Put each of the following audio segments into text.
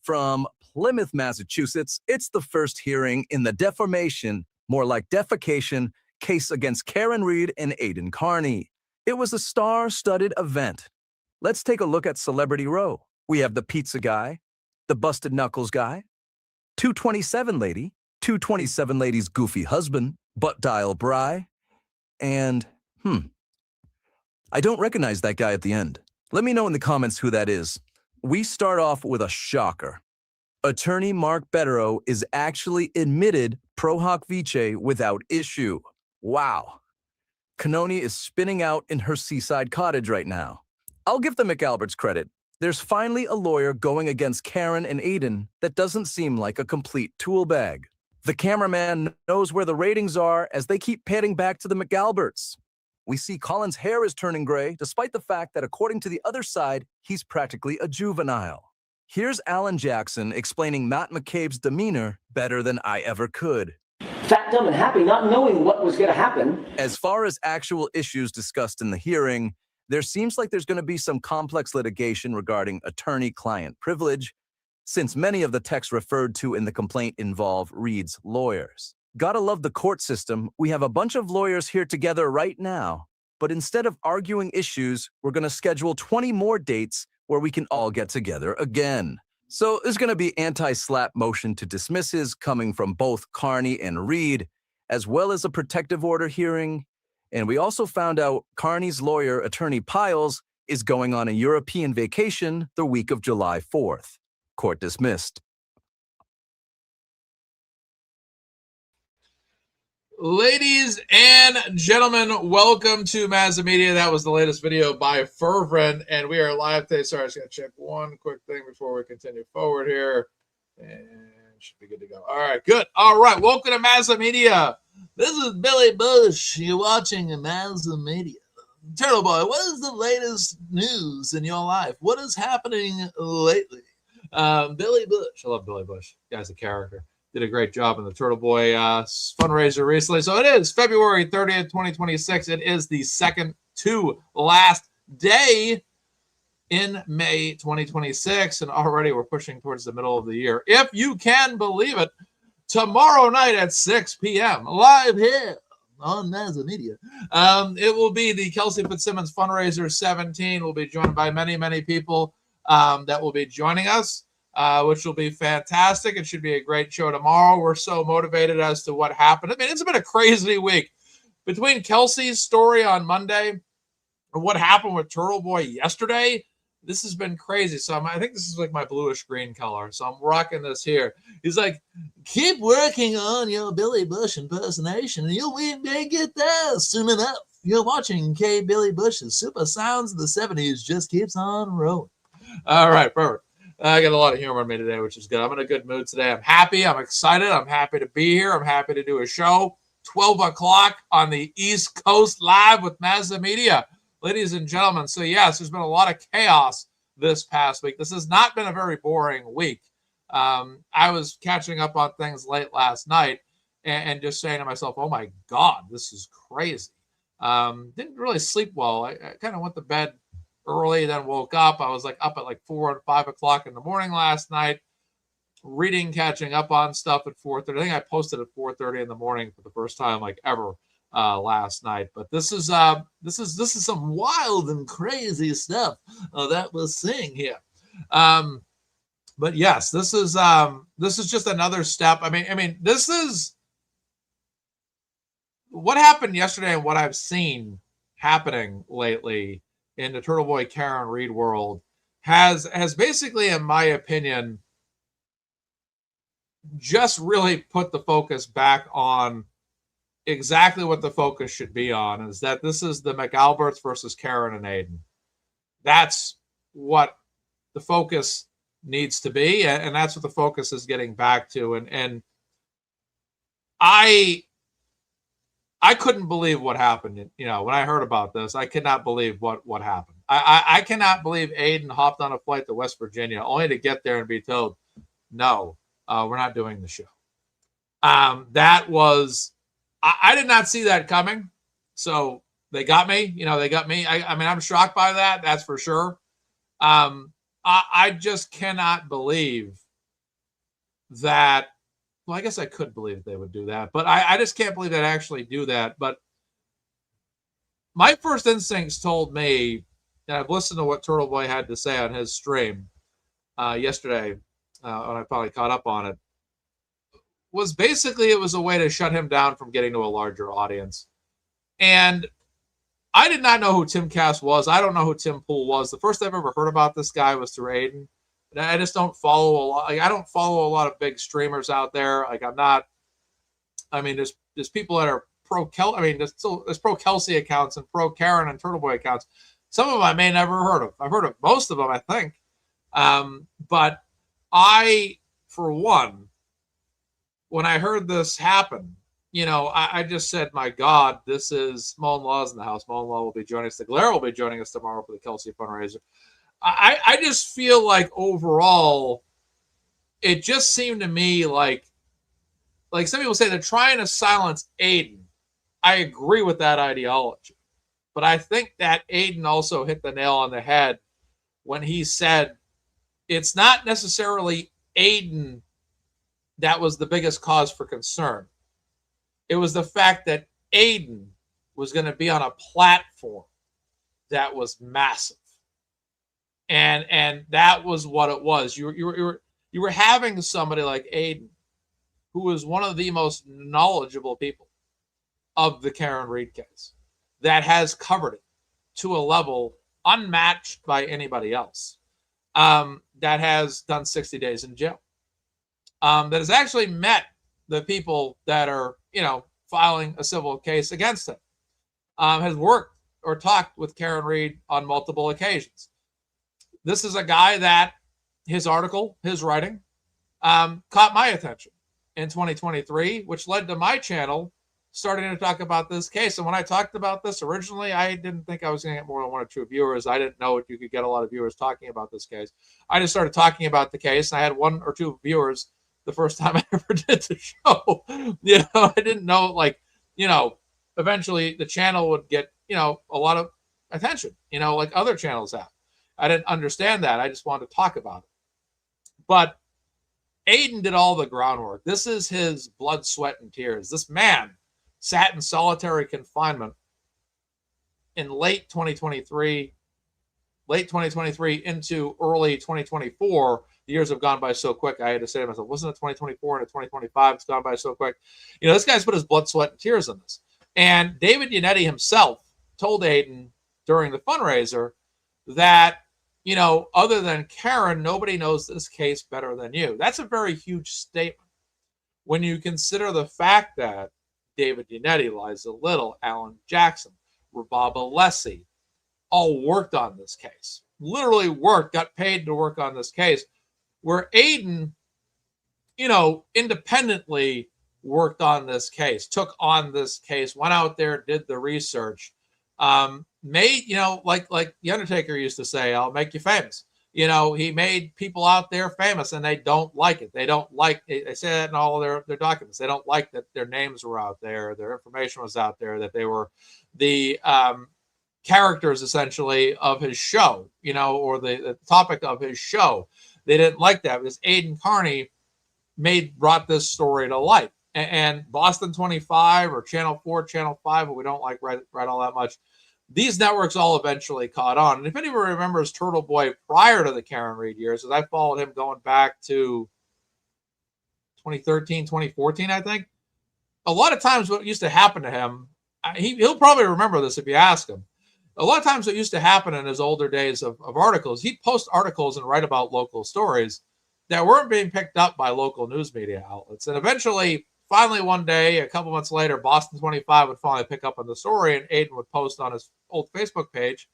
From Plymouth, Massachusetts, it's the first hearing in the defamation, more like defecation, case against Karen Reed and Aidan Carney. It was a star-studded event. Let's take a look at Celebrity Row. We have the pizza guy, the busted knuckles guy, 227 lady, 227 lady's goofy husband, butt dial Bry, and, I don't recognize that guy at the end. Let me know in the comments who that is. We start off with a shocker. Attorney Mark Betterow is actually admitted pro hoc vice without issue. Wow. Canoni is spinning out in her seaside cottage right now. I'll give the McAlberts credit. There's finally a lawyer going against Karen and Aidan that doesn't seem like a complete tool bag. The cameraman knows where the ratings are as they keep panning back to the McAlberts. We see Colin's hair is turning gray, despite the fact that according to the other side, he's practically a juvenile. Here's Alan Jackson explaining Matt McCabe's demeanor better than I ever could. Fat, dumb, and happy, not knowing what was going to happen. As far as actual issues discussed in the hearing, there seems like there's going to be some complex litigation regarding attorney-client privilege, since many of the texts referred to in the complaint involve Reed's lawyers. Gotta love the court system. We have a bunch of lawyers here together right now, but instead of arguing issues, we're going to schedule 20 more dates where we can all get together again. So there's going to be anti-slap motion to dismisses coming from both Carney and Reed, as well as a protective order hearing. And we also found out Carney's lawyer, Attorney Piles, is going on a European vacation the week of July 4th. Court dismissed. Ladies and gentlemen, welcome to MazzaMedia. That was the latest video by Fervent, and we are live today. Sorry, I just got to check one quick thing before we continue forward here, and should be good to go. All right, good. All right, welcome to MazzaMedia. This is Billy Bush. You're watching MazzaMedia. Turtleboy, what is the latest news in your life? What is happening lately? Billy Bush. I love Billy Bush. The guy's a character. Did a great job in the Turtleboy fundraiser recently. So it is February 30th, 2026. It is the second to last day in May 2026. And already we're pushing towards the middle of the year. If you can believe it, tomorrow night at 6 p.m. live here on MazzaMedia. It will be the Kelsey Fitzsimmons Fundraiser 17. We'll be joined by many, many people that will be joining us. Which will be fantastic. It should be a great show tomorrow. We're so motivated as to what happened. I mean, it's been a crazy week. Between Kelsey's story on Monday and what happened with Turtleboy yesterday, this has been crazy. So I think this is like my bluish green color. So I'm rocking this here. He's like, keep working on your Billy Bush impersonation and you'll get there soon enough. You're watching K. Billy Bush's Super Sounds of the 70s just keeps on rolling. All right, perfect. I got a lot of humor in me today, which is good. I'm in a good mood today. I'm happy. I'm excited. I'm happy to be here. I'm happy to do a show. 12 o'clock on the East Coast live with MazzaMedia. Ladies and gentlemen, so yes, there's been a lot of chaos this past week. This has not been a very boring week. I was catching up on things late last night and just saying to myself, oh my God, this is crazy. Didn't really sleep well. I kind of went to bed early, then woke up. I was like up at like 4 or 5 o'clock in the morning last night, reading, catching up on stuff at 4:30. I think I posted at 4:30 in the morning for the first time like ever last night. But this is some wild and crazy stuff that we're seeing here. But yes, this is just another step. I mean, this is what happened yesterday and what I've seen happening lately in the Turtleboy Karen Reed world has basically, in my opinion, just really put the focus back on exactly what the focus should be on, is that this is the McAlberts versus Karen and Aidan. That's what the focus needs to be, and that's what the focus is getting back to. And I couldn't believe what happened. You know, when I heard about this, I could not believe what happened. I cannot believe Aidan hopped on a flight to West Virginia only to get there and be told, no, we're not doing the show. That was, I did not see that coming. So they got me. They got me. I mean, I'm shocked by that. That's for sure. I just cannot believe that, well, I guess I could believe they would do that, but I just can't believe they'd actually do that. But my first instincts told me, and I've listened to what Turtleboy had to say on his stream yesterday, when I finally caught up on it, was basically it was a way to shut him down from getting to a larger audience. And I did not know who Timcast was. I don't know who Tim Pool was. The first I've ever heard about this guy was through Aiden. I just don't follow a lot. Like, I don't follow a lot of big streamers out there. Like, I'm not. I mean, there's people that are pro Kel. I mean, there's pro Kelsey accounts and pro Karen and Turtleboy accounts. Some of them I may never heard of. I've heard of most of them, I think. But I, for one, when I heard this happen, I just said, my God, this is Mullen Law's in the house. Mullen Law will be joining us. The Glare will be joining us tomorrow for the Kelsey fundraiser. I just feel like overall, it just seemed to me like some people say they're trying to silence Aiden. I agree with that ideology. But I think that Aiden also hit the nail on the head when he said it's not necessarily Aiden that was the biggest cause for concern. It was the fact that Aiden was going to be on a platform that was massive. And that was what it was. You were having somebody like Aiden, who was one of the most knowledgeable people of the Karen Read case, that has covered it to a level unmatched by anybody else, that has done 60 days in jail, that has actually met the people that are, filing a civil case against him, has worked or talked with Karen Read on multiple occasions. This is a guy that his article, his writing, caught my attention in 2023, which led to my channel starting to talk about this case. And when I talked about this originally, I didn't think I was going to get more than 1 or 2 viewers. I didn't know if you could get a lot of viewers talking about this case. I just started talking about the case, and I had 1 or 2 viewers the first time I ever did the show. I didn't know, eventually the channel would get, a lot of attention, like other channels have. I didn't understand that. I just wanted to talk about it. But Aiden did all the groundwork. This is his blood, sweat, and tears. This man sat in solitary confinement in late 2023 into early 2024. The years have gone by so quick. I had to say to myself, wasn't it 2024 and 2025? It's gone by so quick. This guy's put his blood, sweat, and tears in this. And David Yannetti himself told Aiden during the fundraiser that, other than Karen, nobody knows this case better than you. That's a very huge statement when you consider the fact that David Yannetti, Liza Little, Alan Jackson, Rabab Alessi all worked on this case. Literally worked, got paid to work on this case, where Aiden, independently worked on this case, took on this case, went out there, did the research, made, like The Undertaker used to say, I'll make you famous. He made people out there famous, and they don't like it. They say that in all their documents. They don't like that their names were out there, their information was out there, that they were the characters, essentially, of his show, or the topic of his show. They didn't like that because Aiden Carney brought this story to light. And Boston 25 or Channel 4, Channel 5, what we don't like right all that much, these networks all eventually caught on. And if anyone remembers Turtleboy prior to the Karen Read years, because I followed him going back to 2013, 2014, I think, a lot of times what used to happen to him, he'll probably remember this if you ask him. A lot of times what used to happen in his older days of articles, he'd post articles and write about local stories that weren't being picked up by local news media outlets. And eventually, finally one day, a couple months later, Boston 25 would finally pick up on the story, and Aiden would post on his old Facebook page.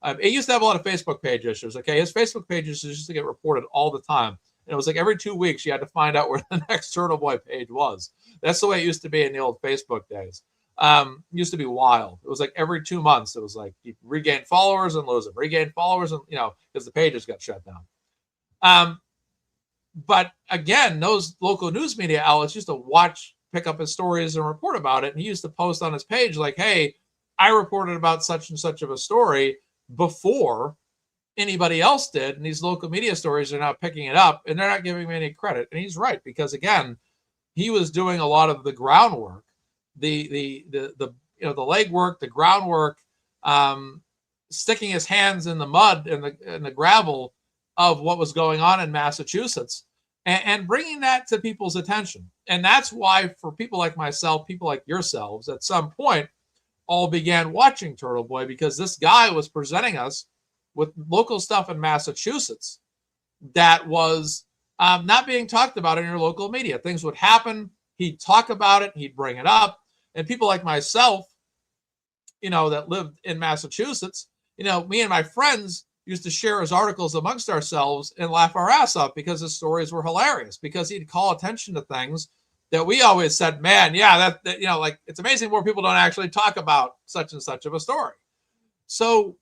It used to have a lot of Facebook page issues, okay? His Facebook pages used to get reported all the time. And it was like every 2 weeks you had to find out where the next Turtleboy page was. That's the way it used to be in the old Facebook days. It used to be wild. It was like every 2 months, it was like you regain followers and lose them, regain followers, and because the pages got shut down. But again, those local news media outlets used to pick up his stories and report about it. And he used to post on his page like, hey, I reported about such and such of a story before anybody else did. And these local media stories are now picking it up, and they're not giving me any credit. And he's right, because again, he was doing a lot of the groundwork, the legwork, the groundwork, sticking his hands in the mud and the gravel of what was going on in Massachusetts, and bringing that to people's attention. And that's why, for people like myself, people like yourselves, at some point, all began watching Turtleboy, because this guy was presenting us with local stuff in Massachusetts that was not being talked about in your local media. Things would happen, he'd talk about it, he'd bring it up, and people like myself, that lived in Massachusetts, me and my friends used to share his articles amongst ourselves and laugh our ass off because his stories were hilarious, because he'd call attention to things that we always said, man, yeah, that like, it's amazing more people don't actually talk about such and such of a story. So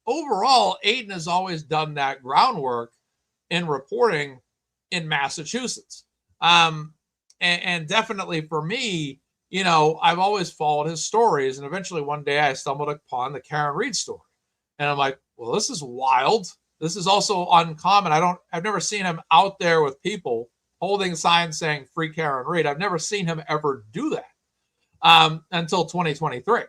overall, Aiden has always done that groundwork in reporting in Massachusetts. And definitely for me, I've always followed his stories, and eventually one day I stumbled upon the Karen Reed story. And I'm like, well, this is wild. This is also uncommon. I've never seen him out there with people holding signs saying free Karen Reed. I've never seen him ever do that until 2023,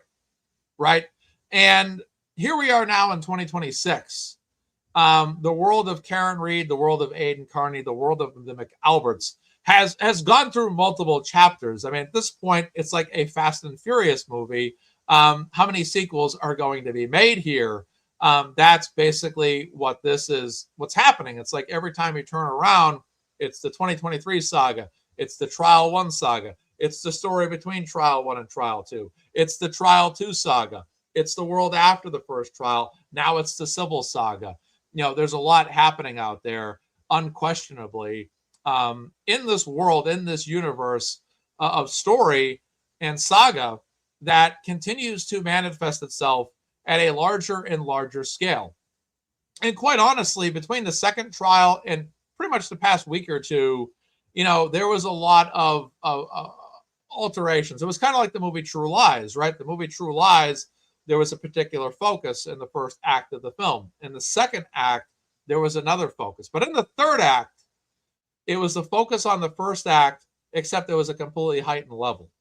right? And here we are now in 2026. The world of Karen Reed, the world of Aiden Carney, the world of the McAlberts has gone through multiple chapters. I mean, at this point, it's like a Fast and Furious movie. How many sequels are going to be made here? That's basically what this is, what's happening. It's like every time you turn around, it's the 2023 saga. It's the Trial 1 saga. It's the story between Trial 1 and Trial 2. It's the Trial 2 saga. It's the world after the first trial. Now it's the civil saga. There's a lot happening out there, unquestionably, in this world, in this universe of story and saga that continues to manifest itself at a larger and larger scale. And quite honestly, between the second trial and pretty much the past week or two, there was a lot of alterations. It was kind of like the movie True Lies, right? The movie True Lies, there was a particular focus in the first act of the film. In the second act, there was another focus. But in the third act, it was the focus on the first act, except there was a completely heightened level.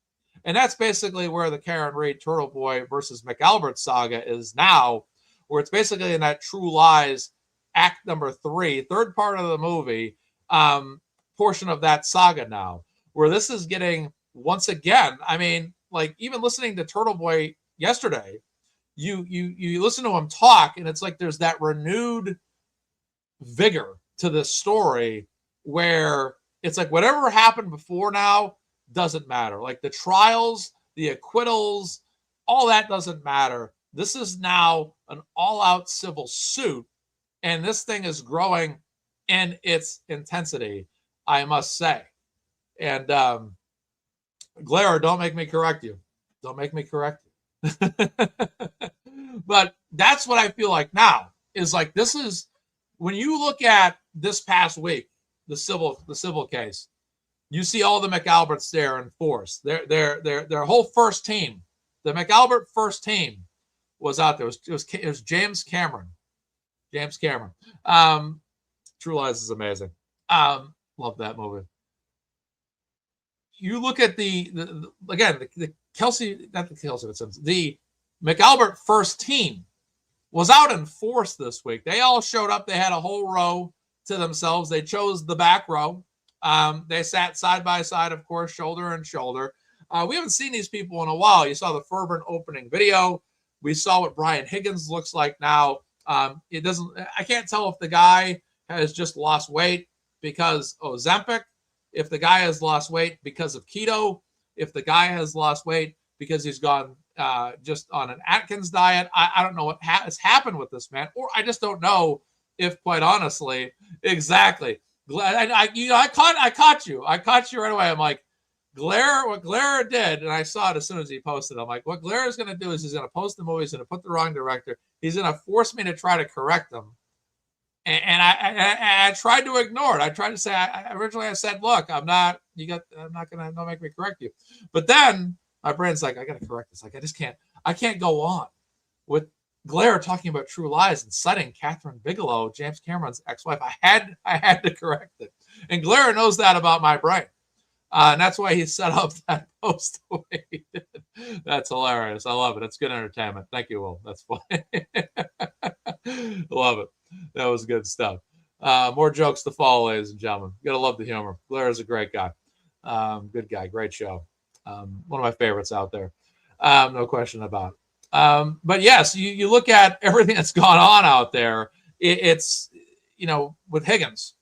And that's basically where the Karen Reed Turtleboy versus McAlbert saga is now, where it's basically in that True Lies act number 3, third part of the movie, portion of that saga now, where this is getting, once again, I mean, like, even listening to Turtleboy yesterday, you listen to him talk, and it's like there's that renewed vigor to this story, where it's like whatever happened before now doesn't matter. Like the trials, the acquittals, all that doesn't matter. This is now an all-out civil suit, and this thing is growing in its intensity, I must say. And Glare, don't make me correct you. Don't make me correct you. But that's what I feel like now, is like, this is, when you look at this past week, the civil case, you see all the McAlberts there in force. Their whole first team, the McAlbert first team, was out there. It was James Cameron. True Lies is amazing. Love that movie. You look at the Kelsey, not the Kelsey, the McAlbert first team was out in force this week. They all showed up. They had a whole row to themselves. They chose the back row. They sat side by side, of course, shoulder and shoulder. We haven't seen these people in a while. You saw the fervent opening video. We saw what Brian Higgins looks like now. I can't tell if the guy has just lost weight because Ozempic, if the guy has lost weight because of keto, if the guy has lost weight because he's gone just on an Atkins diet. I don't know what has happened with this man, or I just don't know if, quite honestly, exactly. I caught you right away. I'm like, what Glare did, and I saw it as soon as he posted. I'm like, what Glare is going to do is he's going to post the movie, he's going to put the wrong director, he's going to force me to try to correct them. And I tried to ignore it. I tried to say, originally I said, look, I'm not going to, don't make me correct you. But then my brain's like, I got to correct this. Like, I can't go on with Glare talking about True Lies and citing Catherine Bigelow, James Cameron's ex-wife. I had to correct it. And Glare knows that about my brain. And that's why he set up that post the way he did. That's hilarious. I love it. It's good entertainment. Thank you, Will. That's funny. Love it. That was good stuff. More jokes to follow, ladies and gentlemen. You gotta love the humor. Glare is a great guy. Good guy. Great show. One of my favorites out there. No question about it. But yes, you look at everything that's gone on out there. It's, with Higgins,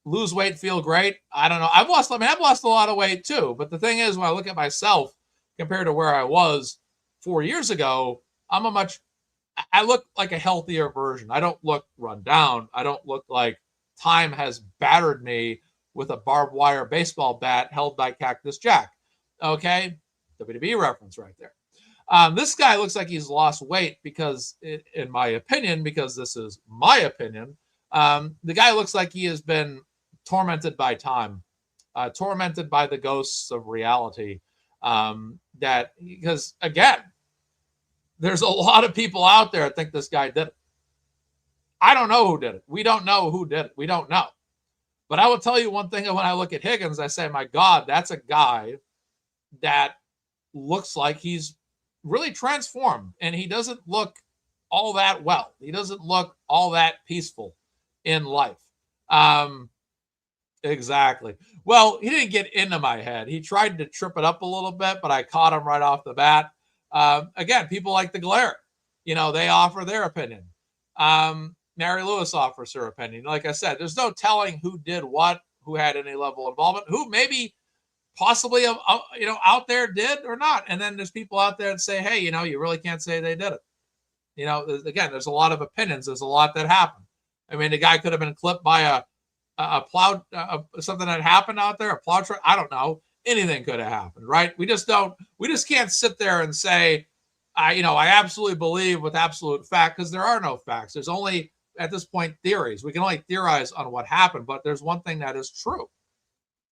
lose weight, feel great. I don't know. I've lost a lot of weight too. But the thing is, when I look at myself compared to where I was 4 years ago, I look like a healthier version. I don't look run down. I don't look like time has battered me with a barbed wire baseball bat held by Cactus Jack. Okay. WWE reference right there. This guy looks like he's lost weight because, in my opinion, because this is my opinion, the guy looks like he has been tormented by time, tormented by the ghosts of reality. Because again, there's a lot of people out there that think this guy did it. I don't know who did it. We don't know who did it. We don't know. But I will tell you one thing, when I look at Higgins, I say, my God, that's a guy that looks like he's really transformed, and he doesn't look all that well. He doesn't look all that peaceful in life. Exactly. Well, he didn't get into my head. He tried to trip it up a little bit, but I caught him right off the bat. Again, people like the Glare, they offer their opinion. Mary Lewis offers her opinion. Like I said, there's no telling who did what, who had any level of involvement, who maybe possibly, out there did or not. And then there's people out there that say, hey, you really can't say they did it. Again, there's a lot of opinions. There's a lot that happened. I mean, the guy could have been clipped by a plow, something that happened out there, a plow truck. I don't know. Anything could have happened, right? We just can't sit there and say, I absolutely believe with absolute fact, because there are no facts. There's only, at this point, theories. We can only theorize on what happened, but there's one thing that is true.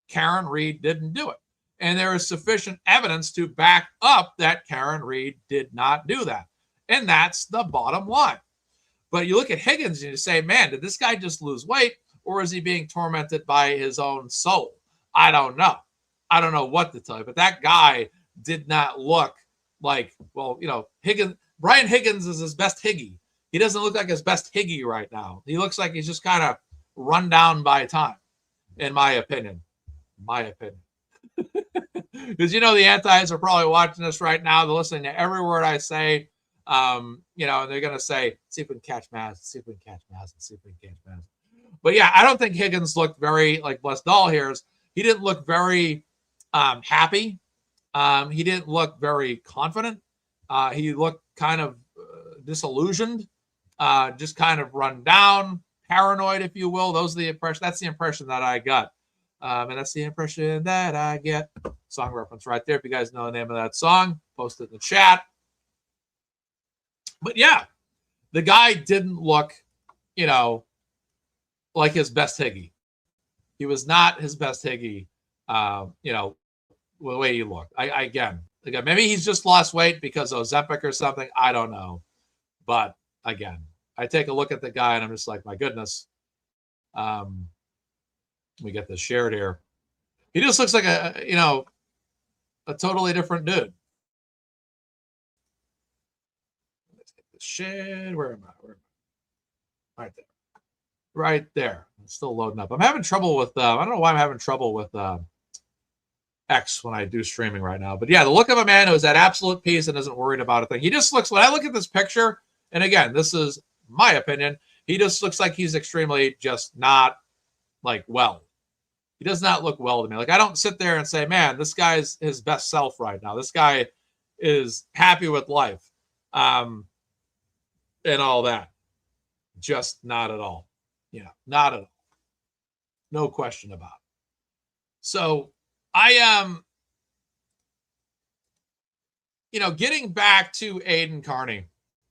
Karen Read didn't do it. And there is sufficient evidence to back up that Karen Read did not do that. And that's the bottom line. But you look at Higgins and you say, man, did this guy just lose weight, or is he being tormented by his own soul? I don't know. I don't know what to tell you, but that guy did not look like, Brian Higgins is his best Higgy. He doesn't look like his best Higgy right now. He looks like he's just kind of run down by time, in my opinion. Because the antis are probably watching this right now. They're listening to every word I say. And they're going to say, see if we can catch Maz, see if we can catch Maz, see if we can catch Maz. But yeah, I don't think Higgins looked very, like Blessed Doll hears, he didn't look very happy. He didn't look very confident. He looked kind of disillusioned, just kind of run down, paranoid, if you will. That's the impression that I got. And that's the impression that I get. Song reference right there. If you guys know the name of that song, post it in the chat. But yeah, the guy didn't look, like his best Higgy. He was not his best Higgy, the way he looked. Again, maybe he's just lost weight because of Ozempic or something. I don't know. But again, I take a look at the guy and I'm just like, my goodness. We get this shared here. He just looks like a totally different dude. Let's get this shared. Where am I? Right there. Right there. It's still loading up. I'm having trouble with, I don't know why I'm having trouble with X when I do streaming right now. But yeah, the look of a man who is at absolute peace and isn't worried about a thing. He just looks, when I look at this picture, and again, this is my opinion, he just looks like he's extremely just not like well. He does not look well to me. Like, I don't sit there and say, man, this guy's his best self right now. This guy is happy with life, and all that. Just not at all. Yeah, not at all. No question about it. So I getting back to Aiden Carney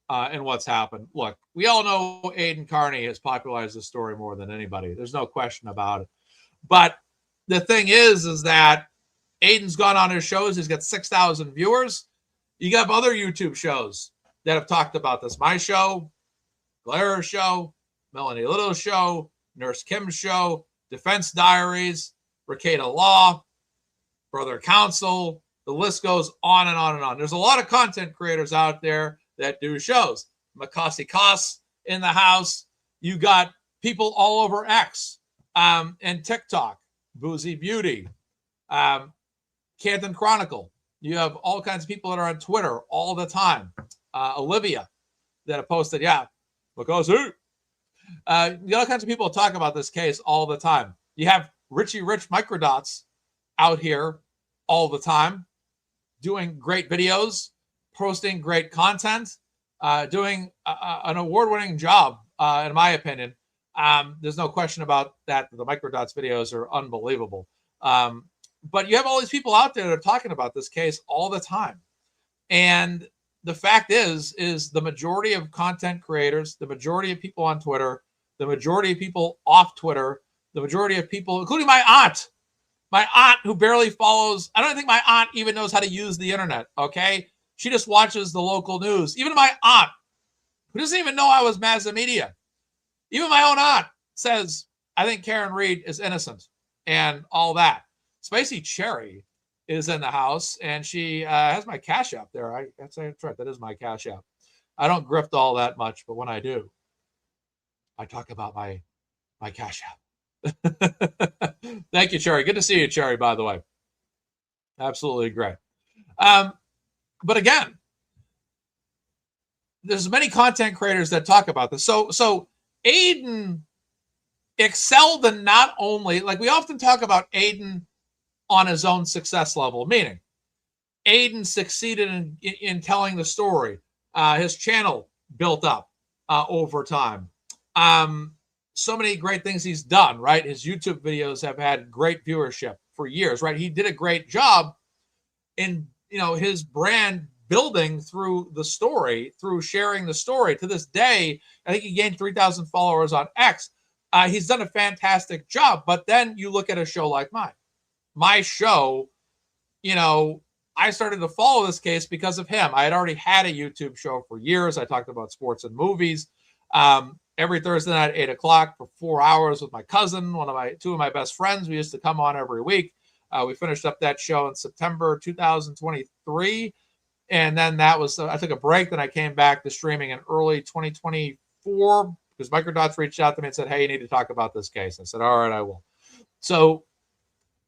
and what's happened. Look, we all know Aiden Carney has popularized the story more than anybody. There's no question about it. But the thing is that Aiden's gone on his shows. He's got 6,000 viewers. You got other YouTube shows that have talked about this. My show, Glara's show, Melanie Little's show, Nurse Kim's show, Defense Diaries, Rekieta Law, Brother Counsel. The list goes on and on and on. There's a lot of content creators out there that do shows. Makasi Kos in the house. You got people all over X and TikTok, Boozy Beauty, Canton Chronicle. You have all kinds of people that are on Twitter all the time. Olivia that have posted, Makasi. You got all kinds of people talk about this case all the time. You have Richie Rich Microdots out here all the time, doing great videos, posting great content, doing an award-winning job, in my opinion. There's no question about that. The Microdots videos are unbelievable. But you have all these people out there that are talking about this case all the time. And the fact is the majority of content creators, the majority of people on Twitter, the majority of people off Twitter, the majority of people, including my aunt who barely follows. I don't think my aunt even knows how to use the internet, okay? She just watches the local news. Even my aunt, who doesn't even know I was MazzaMedia, even my own aunt says, I think Karen Reed is innocent and all that. Spicy Cherry is in the house, and she has my Cash App there. That's right. That is my Cash App. I don't grift all that much, but when I do, I talk about my Cash App. Thank you, Cherry. Good to see you, Cherry, by the way. Absolutely great. But again, there's many content creators that talk about this. So Aiden excelled in not only, like we often talk about Aiden on his own success level, meaning Aiden succeeded in telling the story. His channel built up over time. So many great things he's done, right? His YouTube videos have had great viewership for years, right? He did a great job in, his brand building through the story, through sharing the story. To this day, I think he gained 3,000 followers on X. He's done a fantastic job. But then you look at a show like mine. My show, I started to follow this case because of him. I had already had a YouTube show for years. I talked about sports and movies. Every Thursday night at 8 o'clock for 4 hours with my cousin, two of my best friends. We used to come on every week. We finished up that show in September 2023. And then that was, I took a break. Then I came back to streaming in early 2024 because Microdots reached out to me and said, hey, you need to talk about this case. I said, all right, I will. So,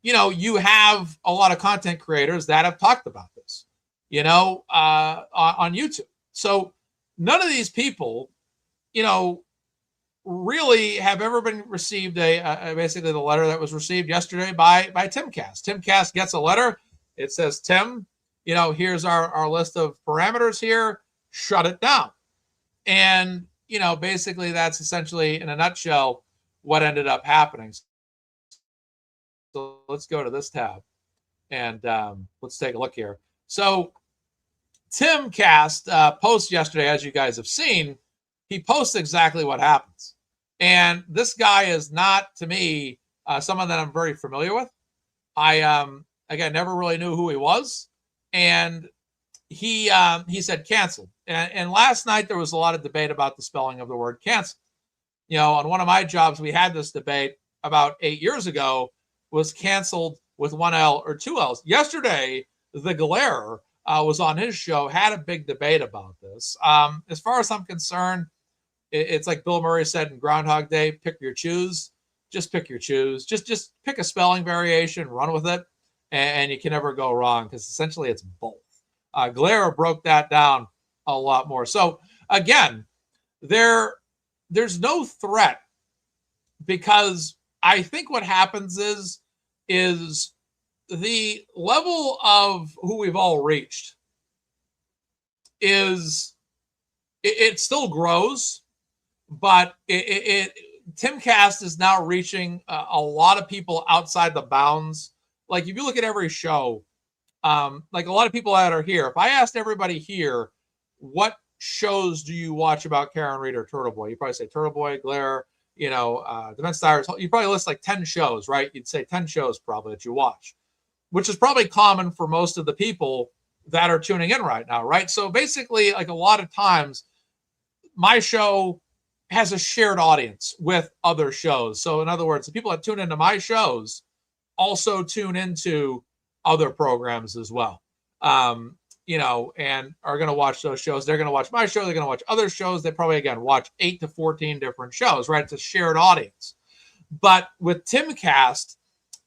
you have a lot of content creators that have talked about this, on YouTube. So none of these people, really have ever been received basically the letter that was received yesterday by Timcast. Timcast gets a letter. It says, Tim, here's our list of parameters here. Shut it down. And, basically that's essentially in a nutshell what ended up happening. So let's go to this tab and let's take a look here. So Timcast posts yesterday, as you guys have seen, he posts exactly what happens. And this guy is not, to me, someone that I'm very familiar with. I never really knew who he was. And he said canceled. And last night there was a lot of debate about the spelling of the word cancel. On one of my jobs, we had this debate about 8 years ago. Was canceled with one L or two L's. Yesterday, the Glare was on his show, had a big debate about this. As far as I'm concerned, it's like Bill Murray said in Groundhog Day, pick your choose. Just pick your choose. Just pick a spelling variation, run with it, and you can never go wrong because essentially it's both. Glare broke that down a lot more. So again, there's no threat because I think what happens is the level of who we've all reached is it still grows, but Timcast is now reaching a lot of people outside the bounds. Like if you look at every show, like a lot of people that are here, if I asked everybody here, what shows do you watch about Karen Reed or Turtleboy? You probably say Turtleboy, Glare, Defense Diaries. You probably list like 10 shows, right? You'd say 10 shows probably that you watch, which is probably common for most of the people that are tuning in right now, right? So basically, like a lot of times, my show has a shared audience with other shows. So in other words, the people that tune into my shows also tune into other programs as well. And are going to watch those shows. They're going to watch my show. They're going to watch other shows. They probably, again, watch 8 to 14 different shows, right? It's a shared audience. But with Timcast,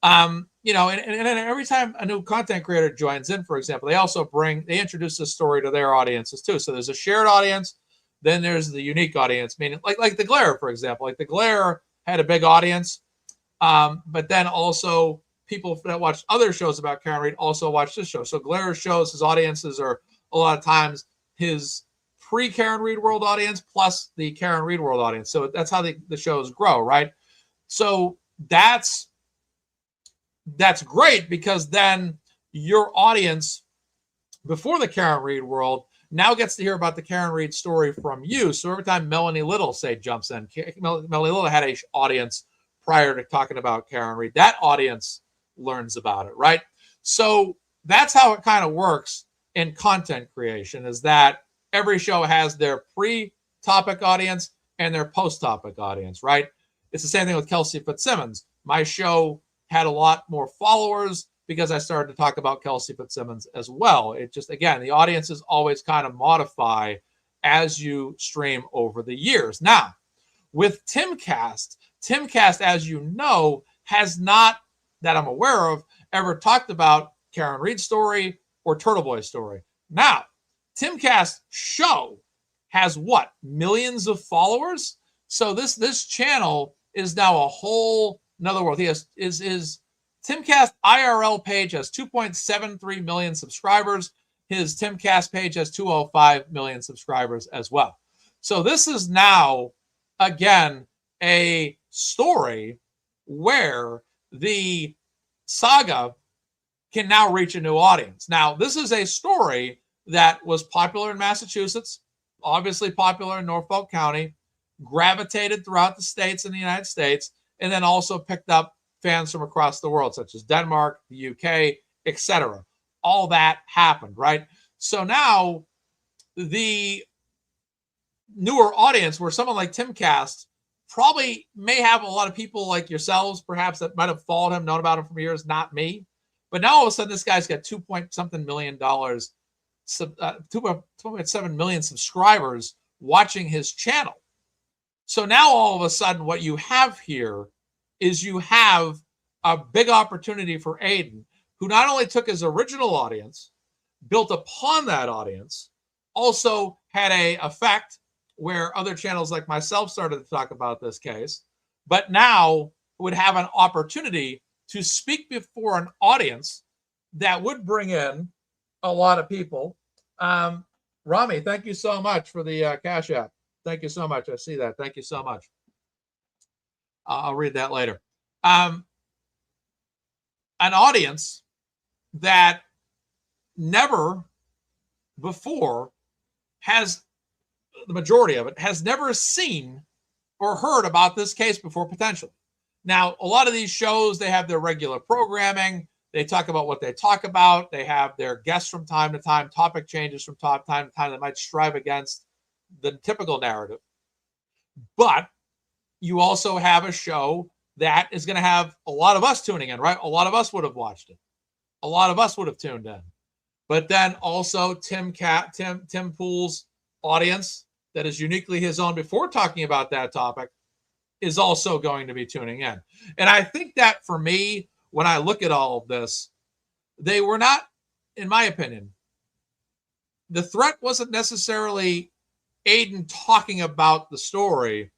and every time a new content creator joins in, for example, they introduce the story to their audiences too. So there's a shared audience. Then there's the unique audience, meaning like the Glare, for example. Like the Glare had a big audience, but then also people that watched other shows about Karen Reed also watched this show. So Glare shows his audiences are a lot of times his pre-Karen Reed World audience plus the Karen Reed World audience. So that's how the shows grow, right? So that's great, because then your audience before the Karen Reed World now gets to hear about the Karen Reed story from you. So every time Melanie Little, say, jumps in, Melanie Little had an audience prior to talking about Karen Reed. That audience learns about it, right? So that's how it kind of works in content creation, is that every show has their pre-topic audience and their post-topic audience, right? It's the same thing with Kelsey Fitzsimmons. My show had a lot more followers because I started to talk about Kelsey Fitzsimmons as well. It just, again, the audiences always kind of modify as you stream over the years. Now, with Timcast, as you know, has not, that I'm aware of, ever talked about Karen Reed's story or Turtleboy's story. Now, Timcast show has what? Millions of followers? So this channel is now a whole another world. He has his Timcast IRL page has 2.73 million subscribers. His Timcast page has 205 million subscribers as well. So this is now, again, a story where the saga can now reach a new audience. Now, this is a story that was popular in Massachusetts, obviously popular in Norfolk County, gravitated throughout the states in the United States, and then also picked up fans from across the world, such as Denmark, the UK, etc. All that happened, right? So now the newer audience, where someone like Timcast probably may have a lot of people like yourselves, perhaps, that might have followed him, known about him for years, not me. But now all of a sudden, this guy's got $2.something million, 2.7 million subscribers watching his channel. So now all of a sudden, what you have here is you have a big opportunity for Aiden, who not only took his original audience, built upon that audience, also had a effect where other channels like myself started to talk about this case, but now would have an opportunity to speak before an audience that would bring in a lot of people. Rami, thank you so much for the Cash App. Thank you so much. I see that. Thank you so much. I'll read that later. An audience that never before has, the majority of it, has never seen or heard about this case before, potentially. Now, a lot of these shows, they have their regular programming. They talk about what they talk about. They have their guests from time to time, topic changes from time to time that might strive against the typical narrative. But you also have a show that is going to have a lot of us tuning in, right? A lot of us would have watched it. A lot of us would have tuned in. But then also Tim Pool's audience that is uniquely his own before talking about that topic is also going to be tuning in. And I think that for me, when I look at all of this, they were not, in my opinion, the threat wasn't necessarily Aiden talking about the story,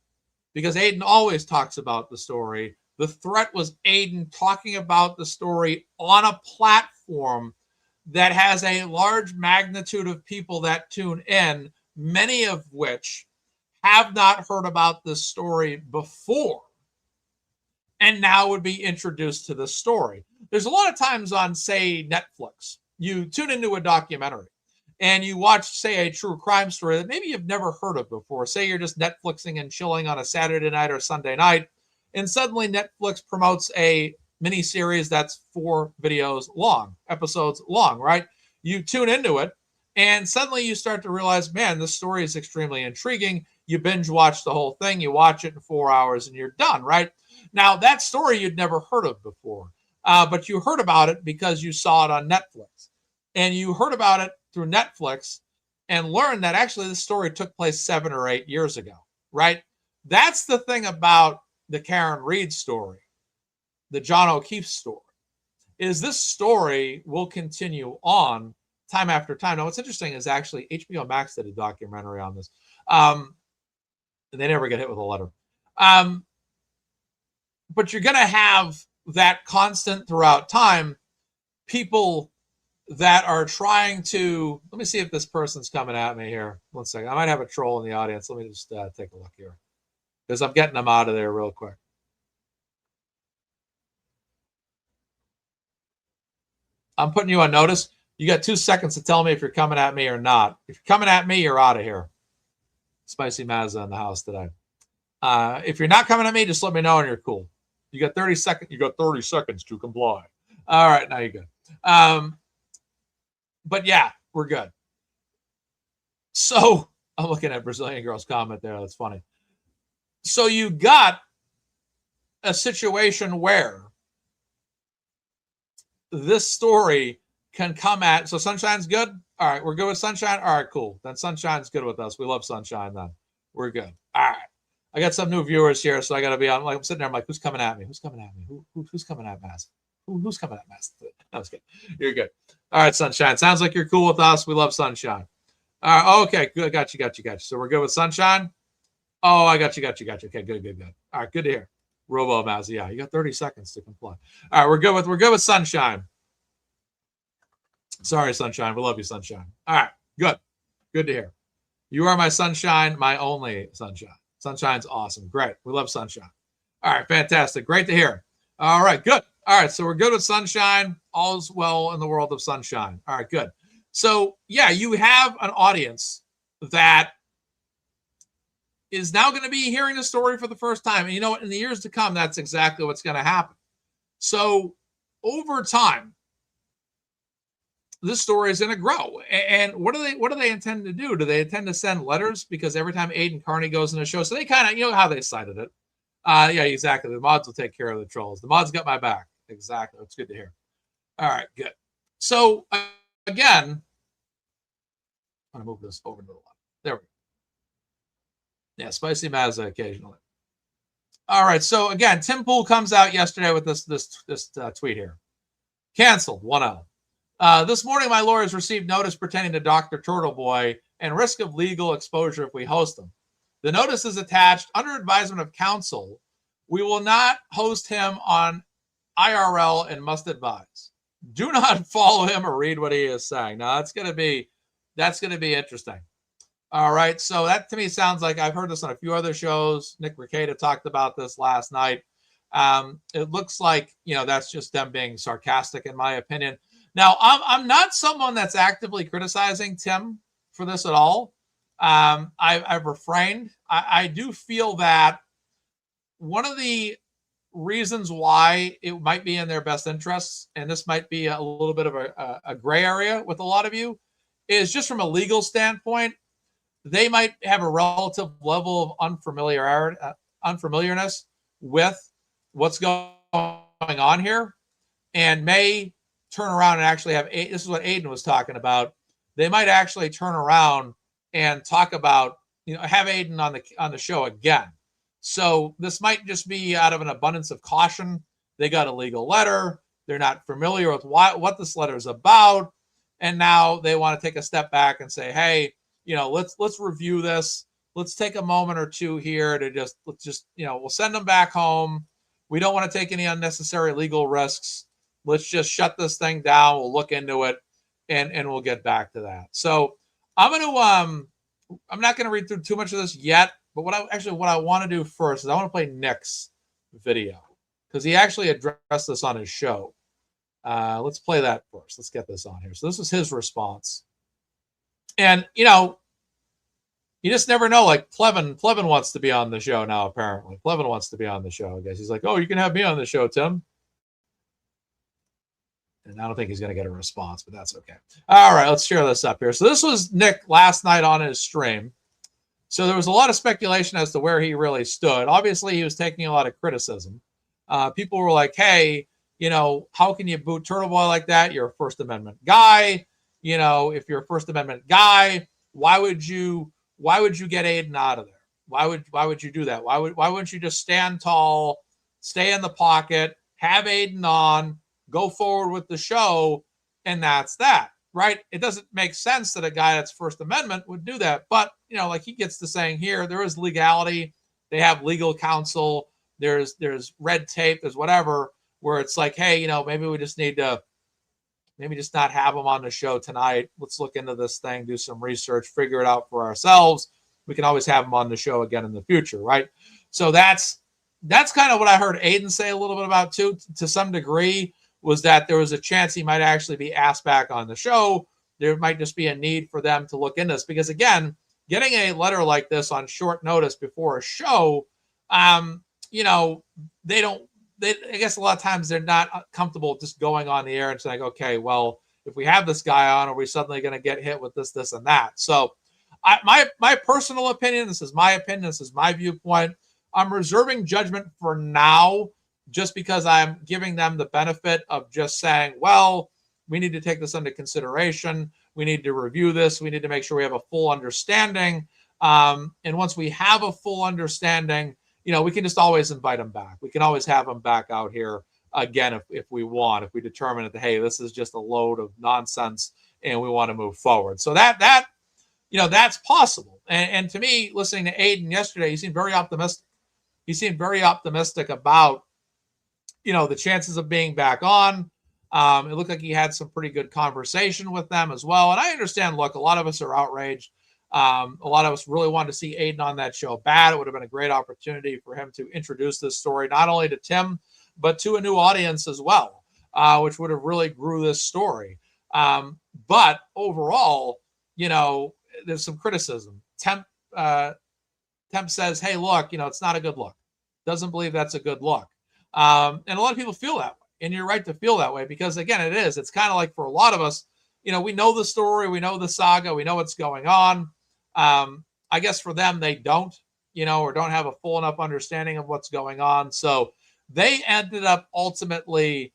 because Aiden always talks about the story. The threat was Aiden talking about the story on a platform that has a large magnitude of people that tune in, many of which have not heard about this story before and now would be introduced to the story. There's a lot of times on, say, Netflix, you tune into a documentary and you watch, say, a true crime story that maybe you've never heard of before. Say you're just Netflixing and chilling on a Saturday night or Sunday night, and suddenly Netflix promotes a mini series that's 4 videos long, episodes long, right? you tune into it, and suddenly you start to realize, man, this story is extremely intriguing. You binge watch the whole thing, you watch it in 4 hours, and you're done, right? Now, that story you'd never heard of before, but you heard about it because you saw it on Netflix. And you heard about it through Netflix and learned that actually this story took place 7 or 8 years ago, right? That's the thing about the Karen Reed story, the John O'Keefe story, is this story will continue on time after time. Now, what's interesting is actually HBO Max did a documentary on this. And they never get hit with a letter. But you're going to have that constant throughout time, people that are trying to, let me see if this person's coming at me here. 1 second. I might have a troll in the audience. Let me just take a look here, because I'm getting them out of there real quick. I'm putting you on notice. You got 2 seconds to tell me if you're coming at me or not. If you're coming at me, you're out of here. Spicy Mazza in the house today. If you're not coming at me, just let me know and you're cool. You got 30 seconds. You got 30 seconds to comply. All right, now you're good. But yeah, we're good. So I'm looking at Brazilian girl's comment there. That's funny. So you got a situation where this story can come at, so Sunshine's good. All right, we're good with Sunshine. All right, cool. Then Sunshine's good with us. We love Sunshine then. We're good. All right. I got some new viewers here, so I got to be on. Like, I'm sitting there, I'm like, who's coming at me? Who's coming at me? Who's coming at Mass? Who's coming at Mass? No, I was kidding. You're good. All right, Sunshine. Sounds like you're cool with us. We love Sunshine. All right. Okay, good. Got you. So we're good with Sunshine? Oh, I got you. Okay, good. All right, good to hear. Robo Mazza, yeah, you got 30 seconds to comply. All right, we're good with Sunshine. Sorry, Sunshine. We love you, Sunshine. All right, good to hear. You are my sunshine, my only sunshine. Sunshine's awesome. Great. We love Sunshine. All right, fantastic. Great to hear. All right, good. All right, so we're good with Sunshine. All's well in the world of Sunshine. All right, good. So, yeah, you have an audience that is now going to be hearing the story for the first time. And you know what? In the years to come, that's exactly what's going to happen. So, over time, this story is going to grow. And what do they intend to do? Do they intend to send letters? Because every time Aiden Carney goes in a show, so they kind of, you know how they cited it. Yeah, exactly. The mods will take care of the trolls. The mods got my back. Exactly. That's good to hear. All right, good. So again, I'm going to move this over to the left. There we go. Yeah, Spicy Mazza occasionally. All right. So again, Tim Pool comes out yesterday with this tweet here. Canceled, 1L. This morning, my lawyers received notice pertaining to Dr. Turtleboy and risk of legal exposure if we host him. The notice is attached under advisement of counsel. We will not host him on IRL and must advise. Do not follow him or read what he is saying. Now, that's going to be interesting. All right. So that to me sounds like I've heard this on a few other shows. Nick Rekieta talked about this last night. It looks like, that's just them being sarcastic, in my opinion. Now, I'm not someone that's actively criticizing Tim for this at all. I've refrained. I do feel that one of the reasons why it might be in their best interests, and this might be a little bit of a gray area with a lot of you, is just from a legal standpoint, they might have a relative level of unfamiliarness with what's going on here, and may turn around and actually have, this is what Aiden was talking about, they might actually turn around and talk about, have Aiden on the show again. So this might just be out of an abundance of caution. They got a legal letter. They're not familiar with what this letter is about. And now they want to take a step back and say, hey, let's review this. Let's take a moment or two here to we'll send them back home. We don't want to take any unnecessary legal risks. Let's just shut this thing down. We'll look into it and we'll get back to that. So I'm not going to read through too much of this yet, but what I want to do first is I want to play Nick's video because he actually addressed this on his show. Let's play that first. Let's get this on here. So this is his response. And, you just never know. Like Plevin wants to be on the show now, apparently. Plevin wants to be on the show, I guess. He's like, oh, you can have me on the show, Tim. And I don't think he's going to get a response, but that's okay. All right, let's share this up here. So this was Nick last night on his stream. So there was a lot of speculation as to where he really stood. Obviously, he was taking a lot of criticism. People were like, hey, how can you boot Turtleboy like that? You're a First Amendment guy. If you're a First Amendment guy, why would you get Aiden out of there? Why would you do that? Why wouldn't you just stand tall, stay in the pocket, have Aiden on, go forward with the show, and that's that, right? It doesn't make sense that a guy that's First Amendment would do that. But, like he gets to saying here, there is legality. They have legal counsel. There's red tape. There's whatever, where it's like, hey, maybe we just need to just not have him on the show tonight. Let's look into this thing, do some research, figure it out for ourselves. We can always have him on the show again in the future, right? So that's kind of what I heard Aiden say a little bit about too, to some degree, was that there was a chance he might actually be asked back on the show. There might just be a need for them to look into this because, again, getting a letter like this on short notice before a show, I guess a lot of times they're not comfortable just going on the air and saying, okay, well, if we have this guy on, are we suddenly going to get hit with this, and that? So my personal opinion, this is my opinion, this is my viewpoint. I'm reserving judgment for now just because I'm giving them the benefit of just saying, well, we need to take this into consideration. We need to review this. We need to make sure we have a full understanding. And once we have a full understanding, we can just always invite them back. We can always have them back out here again if we want, if we determine that, hey, this is just a load of nonsense and we want to move forward. So that's possible. And to me, listening to Aiden yesterday, he seemed very optimistic. He seemed very optimistic about, the chances of being back on. It looked like he had some pretty good conversation with them as well. And I understand, look, a lot of us are outraged. A lot of us really wanted to see Aiden on that show bad. It would have been a great opportunity for him to introduce this story, not only to Tim, but to a new audience as well, which would have really grew this story. But overall, there's some criticism. Temp says, hey, look, it's not a good look. Doesn't believe that's a good look. And a lot of people feel that way. And you're right to feel that way because, again, it is. It's kind of like for a lot of us, we know the story, we know the saga, we know what's going on. I guess for them, they don't, or don't have a full enough understanding of what's going on. So they ended up ultimately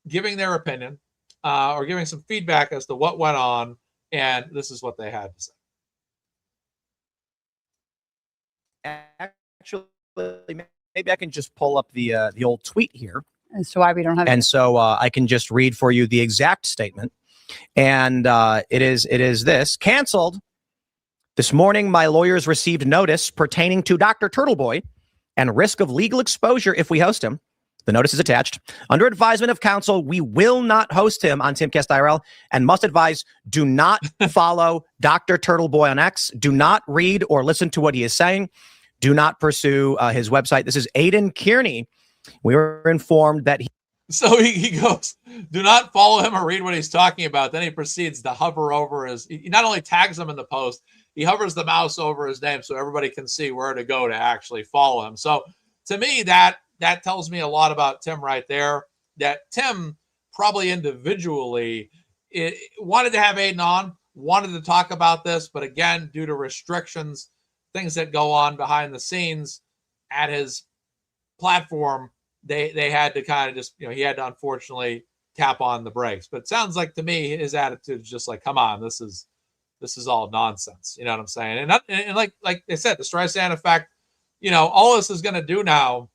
giving their opinion or giving some feedback as to what went on. And this is what they had to say. Actually, maybe I can just pull up the old tweet here. As to why we don't have. And so I can just read for you the exact statement. And it is this: canceled. This morning, my lawyers received notice pertaining to Dr. Turtleboy and risk of legal exposure if we host him. The notice is attached. Under advisement of counsel, we will not host him on Timcast IRL and must advise, do not follow Dr. Turtleboy on X. Do not read or listen to what he is saying. Do not pursue his website. This is Aiden Kearney. We were informed that So he goes, do not follow him or read what he's talking about. Then he proceeds to hover over he not only tags him in the post, he hovers the mouse over his name so everybody can see where to go to actually follow him. So to me, that tells me a lot about Tim right there, that Tim probably individually wanted to have Aiden on, wanted to talk about this, but again, due to restrictions, things that go on behind the scenes at his platform, they had to kind of just, he had to unfortunately tap on the brakes. But it sounds like to me, his attitude is just like, come on, this is all nonsense. You know what I'm saying? And like they said, the Streisand effect, all this is going to do now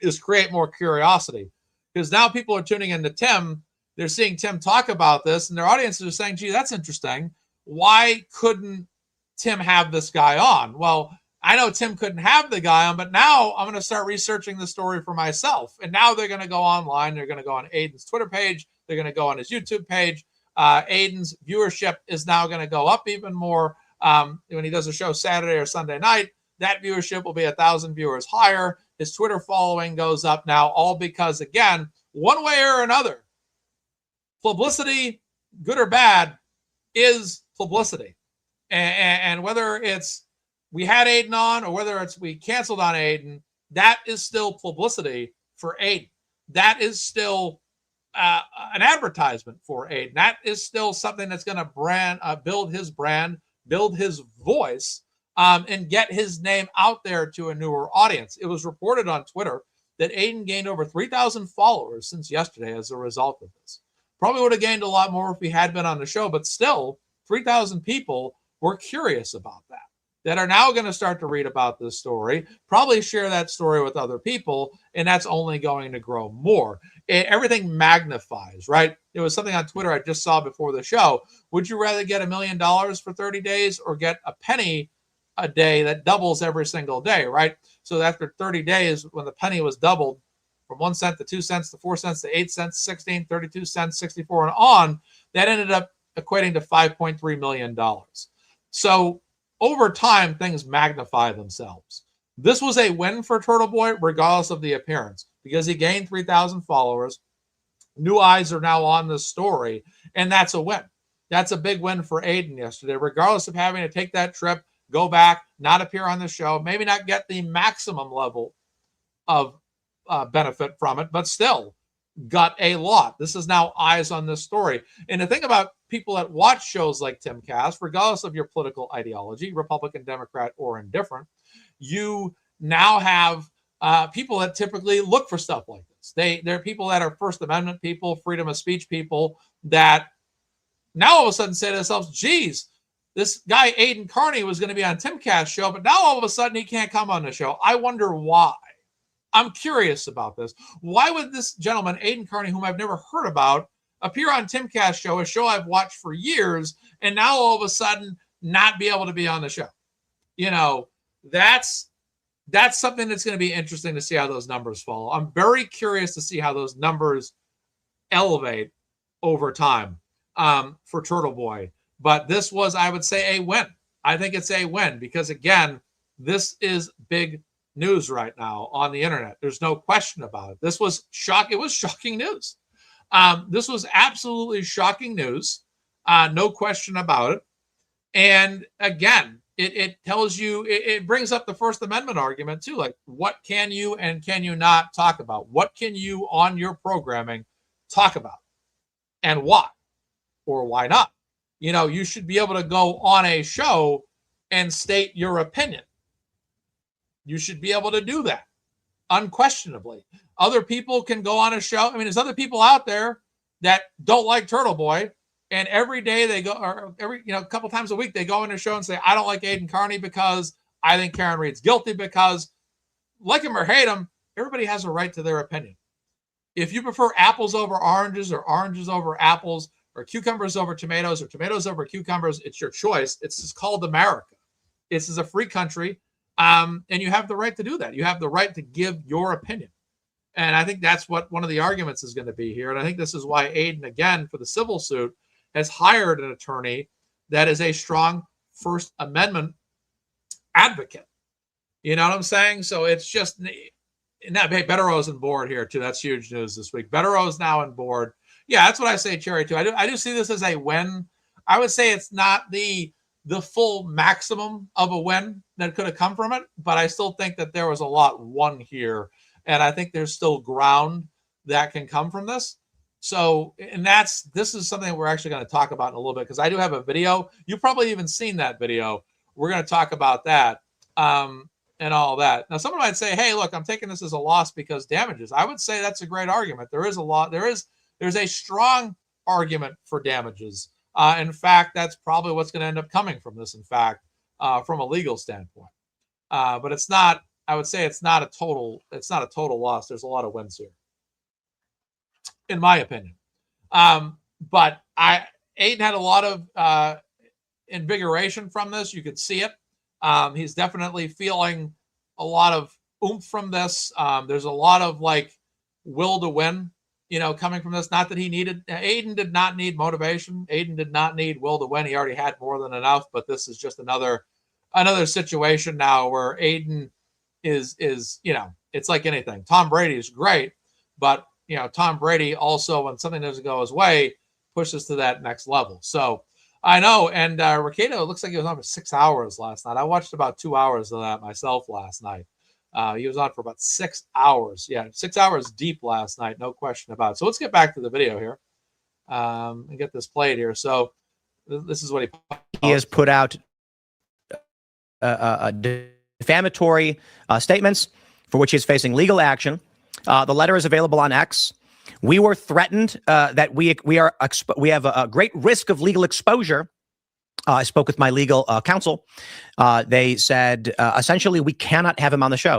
is create more curiosity because now people are tuning into Tim. They're seeing Tim talk about this and their audiences are saying, gee, that's interesting. Why couldn't Tim have this guy on? Well, I know Tim couldn't have the guy on, but now I'm going to start researching the story for myself. And now they're going to go online. They're going to go on Aiden's Twitter page. They're going to go on his YouTube page. Aiden's viewership is now going to go up even more. When he does a show Saturday or Sunday night, that viewership will be 1,000 viewers higher. His Twitter following goes up now, all because, again, one way or another, publicity, good or bad, is publicity. And whether it's we had Aiden on or whether it's we canceled on Aiden, that is still publicity for Aiden. That is still an advertisement for Aiden. That is still something that's going to build his brand, build his voice, and get his name out there to a newer audience. It was reported on Twitter that Aiden gained over 3,000 followers since yesterday as a result of this. Probably would have gained a lot more if he had been on the show, but still, 3,000 people were curious about that are now going to start to read about this story, probably share that story with other people, and that's only going to grow more. Everything magnifies, right? There was something on Twitter I just saw before the show. Would you rather get $1 million for 30 days or get a penny a day that doubles every single day, right? So after 30 days, when the penny was doubled from 1 cent to 2 cents to 4 cents to 8 cents, 16, 32 cents, 64, and on, that ended up equating to $5.3 million. So over time, things magnify themselves. This was a win for Turtleboy, regardless of the appearance, because he gained 3,000 followers. New eyes are now on this story, and that's a win. That's a big win for Aiden yesterday, regardless of having to take that trip, go back, not appear on the show, maybe not get the maximum level of benefit from it, but still got a lot. This is now eyes on this story. And the thing about people that watch shows like Timcast, regardless of your political ideology, Republican, Democrat, or indifferent, you now have people that typically look for stuff like this. They're people that are First Amendment people, freedom of speech people, that now all of a sudden say to themselves, geez, this guy Aiden Carney was going to be on Timcast show, but now all of a sudden he can't come on the show. I wonder why. I'm curious about this. Why would this gentleman, Aiden Carney, whom I've never heard about, appear on Timcast show, a show I've watched for years, and now all of a sudden not be able to be on the show? You know, that's something that's going to be interesting to see how those numbers fall. I'm very curious to see how those numbers elevate over time for Turtleboy. But this was, I would say, a win. I think it's a win because, again, this is big news right now on the internet. There's no question about it. This was shock. It was shocking news. This was absolutely shocking news. No question about it. And again, it tells you, it brings up the First Amendment argument too. Like, what can you and can you not talk about? What can you on your programming talk about? And why? Or why not? You know, you should be able to go on a show and state your opinion. You should be able to do that unquestionably. Other people can go on a show. I mean, there's other people out there that don't like Turtleboy, and every day they go, or every, a couple times a week, they go on a show and say, I don't like Aiden Carney because I think Karen Reed's guilty, because like him or hate him, everybody has a right to their opinion. If you prefer apples over oranges or oranges over apples or cucumbers over tomatoes or tomatoes over cucumbers, it's your choice. It's just called America. This is a free country. And you have the right to do that. You have the right to give your opinion. And I think that's what one of the arguments is going to be here. And I think this is why Aiden, again, for the civil suit, has hired an attorney that is a strong First Amendment advocate. You know what I'm saying? So it's just, now, hey, Bettero's on board here too. That's huge news this week. Bettero's now on board. Yeah, that's what I say, Cherry, too. I do see this as a win. I would say it's not the full maximum of a win that could have come from it, but I still think that there was a lot won here, and I think there's still ground that can come from this. So, and this is something we're actually going to talk about in a little bit, because I do have a video. You've probably even seen that video. We're going to talk about that and all that. Now, someone might say, hey, look, I'm taking this as a loss because damages. I would say that's a great argument. There is a lot. There's a strong argument for damages. In fact, that's probably what's going to end up coming from this, in fact, from a legal standpoint. But it's not, I would say it's not a total loss. There's a lot of wins here, in my opinion. But Aiden had a lot of invigoration from this. You could see it. He's definitely feeling a lot of oomph from this. There's a lot of will to win, coming from this. Not that Aiden did not need motivation. Aiden did not need will to win. He already had more than enough, but this is just another situation now where Aiden is, it's like anything. Tom Brady is great, but Tom Brady also, when something doesn't go his way, pushes to that next level. So I know. And Ricardo, it looks like he was on for 6 hours last night. I watched about 2 hours of that myself last night. He was on for about 6 hours. Yeah, 6 hours deep last night, no question about it. So let's get back to the video here and get this played here. So this is what he has put out defamatory statements for which he is facing legal action. The letter is available on X. We were threatened that we have a great risk of legal exposure. I spoke with my legal counsel. They said essentially we cannot have him on the show.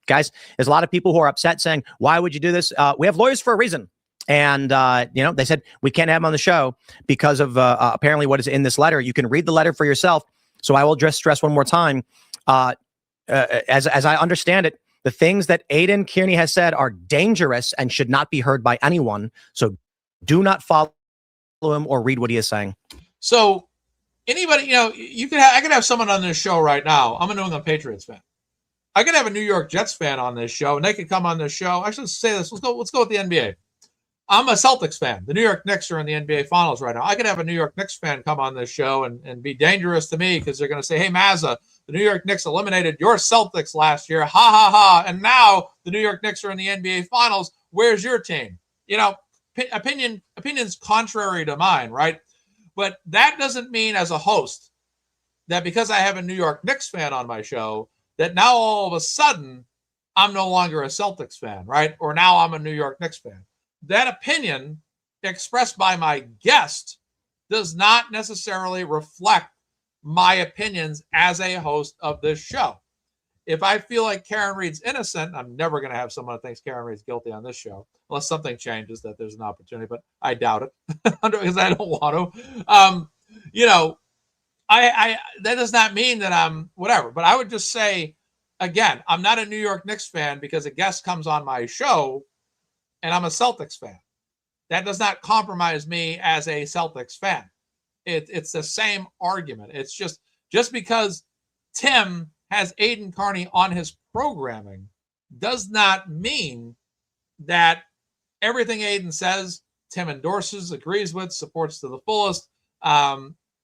Guys, there's a lot of people who are upset saying, "Why would you do this?" We have lawyers for a reason, and they said we can't have him on the show because of apparently what is in this letter. You can read the letter for yourself. So I will just stress one more time, as I understand it, the things that Aidan Kearney has said are dangerous and should not be heard by anyone. So do not follow him or read what he is saying. So anybody, I could have someone on this show right now. I'm a New England Patriots fan. I could have a New York Jets fan on this show, and they could come on this show. I should say this. Let's go with the NBA. I'm a Celtics fan. The New York Knicks are in the NBA Finals right now. I could have a New York Knicks fan come on this show and be dangerous to me because they're going to say, "Hey, Mazza, the New York Knicks eliminated your Celtics last year. Ha, ha, ha. And now the New York Knicks are in the NBA Finals. Where's your team?" Opinions contrary to mine, right? But that doesn't mean as a host that because I have a New York Knicks fan on my show, that now all of a sudden I'm no longer a Celtics fan, right? Or now I'm a New York Knicks fan. That opinion expressed by my guest does not necessarily reflect my opinions as a host of this show. If I feel like Karen Reed's innocent, I'm never going to have someone who thinks Karen Reed's guilty on this show, unless something changes that there's an opportunity, but I doubt it because I don't want to. That does not mean that I'm whatever, but I would just say, again, I'm not a New York Knicks fan because a guest comes on my show and I'm a Celtics fan. That does not compromise me as a Celtics fan. It's the same argument. It's just because Tim has Aidan Kearney on his programming does not mean that everything Aidan says, Tim endorses, agrees with, supports to the fullest,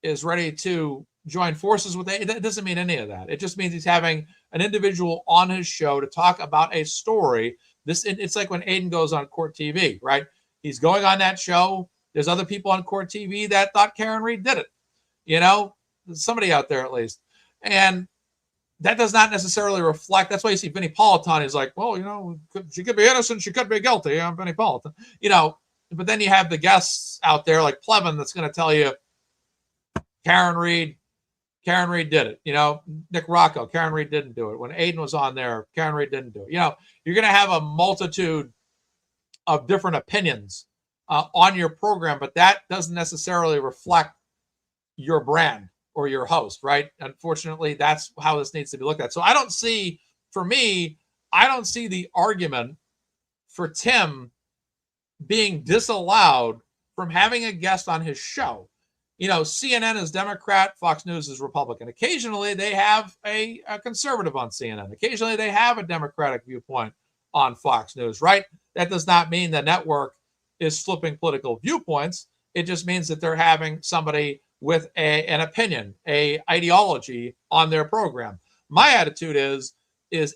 is ready to join forces with Aidan. It doesn't mean any of that. It just means he's having an individual on his show to talk about a story. It's like when Aidan goes on Court TV, right? He's going on that show. There's other people on Court TV that thought Karen Reed did it. Somebody out there at least. And that does not necessarily reflect. That's why you see Vinnie Politan is like, well, she could be innocent. She could be guilty. I'm Vinnie Politan, but then you have the guests out there like Plevin that's going to tell you Karen Reed did it. Nick Rocco, Karen Reed didn't do it. When Aidan was on there, Karen Reed didn't do it. You're going to have a multitude of different opinions on your program, but that doesn't necessarily reflect your brand or your host, right? Unfortunately, that's how this needs to be looked at. So I don't see the argument for Tim being disallowed from having a guest on his show. CNN is Democrat, Fox News is Republican. Occasionally, they have a conservative on CNN. Occasionally, they have a Democratic viewpoint on Fox News, right? That does not mean the network is flipping political viewpoints. It just means that they're having somebody with an opinion, a ideology on their program. My attitude is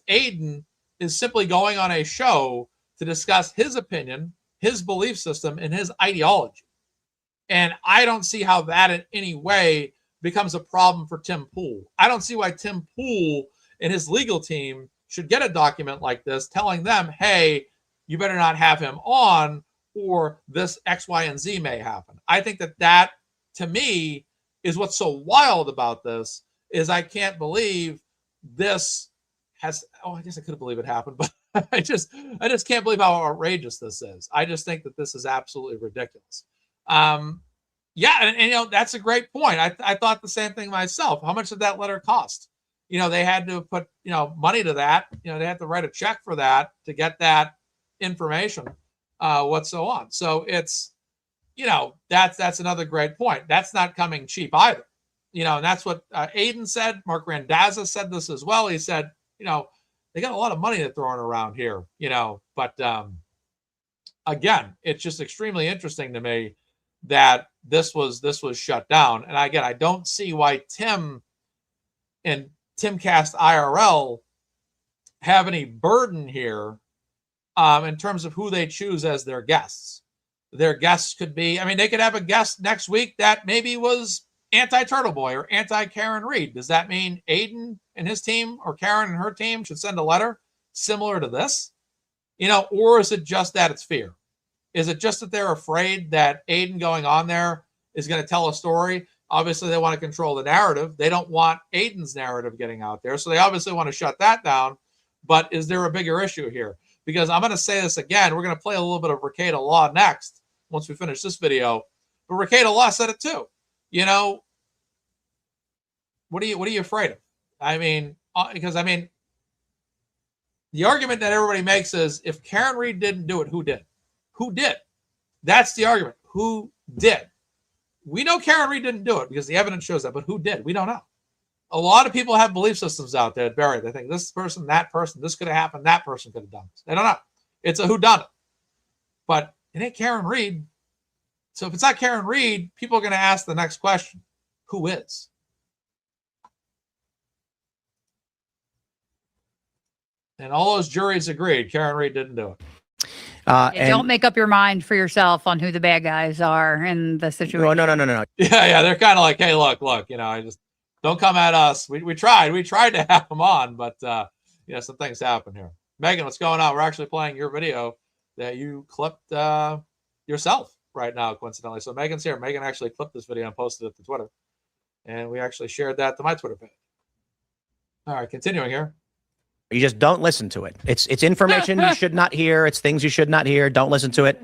Aidan is simply going on a show to discuss his opinion, his belief system, and his ideology. And I don't see how that in any way becomes a problem for Tim Pool. I don't see why Tim Pool and his legal team should get a document like this telling them, hey, you better not have him on or this X, Y, and Z may happen. I think that to me is what's so wild about this is I can't believe this has, I guess I could believe it happened, but I just can't believe how outrageous this is. I just think that this is absolutely ridiculous. And that's a great point. I thought the same thing myself. How much did that letter cost? They had to put, money to that. They had to write a check for that to get that information, what's so on. So it's, that's another great point. That's not coming cheap either. And that's what Aidan said. Mark Randazza said this as well. He said, they got a lot of money they're throwing around here, but again, it's just extremely interesting to me that this was shut down. And again, I don't see why Tim and Timcast IRL have any burden here in terms of who they choose as their guests. Their guests could be, I mean, they could have a guest next week that maybe was anti-Turtleboy or anti-Karen Reed. Does that mean Aiden and his team or Karen and her team should send a letter similar to this? You know, or is it just that it's fear? Is it just that they're afraid that Aiden going on there is going to tell a story? Obviously, they want to control the narrative. They don't want Aiden's narrative getting out there. So they obviously want to shut that down. But is there a bigger issue here? Because I'm going to say this again. We're going to play a little bit of Rekieta Law next once we finish this video. But Rekieta Law said it too. You know, what are you afraid of? I mean, because I mean, the argument that everybody makes is if Karen Reed didn't do it, who did? Who did? That's the argument. Who did? We know Karen Reed didn't do it because the evidence shows that, but who did? We don't know. A lot of people have belief systems out there buried. They think this person, that person, this could have happened, that person could have done this. They don't know. It's a whodunit. But it ain't Karen Reed. So if it's not Karen Reed, people are going to ask the next question. Who is? And all those juries agreed Karen Reed didn't do it. Don't make up your mind for yourself on who the bad guys are in the situation. No. Yeah. They're kind of like, hey, look, you know, I just don't come at us. We tried to have them on, but some things happen here. Megan, what's going on? We're actually playing your video that you clipped yourself right now, coincidentally. So Megan's here. Megan actually clipped this video and posted it to Twitter, and we actually shared that to my Twitter page. All right, continuing here. You just don't listen to it. It's information you should not hear. It's things you should not hear. Don't listen to it.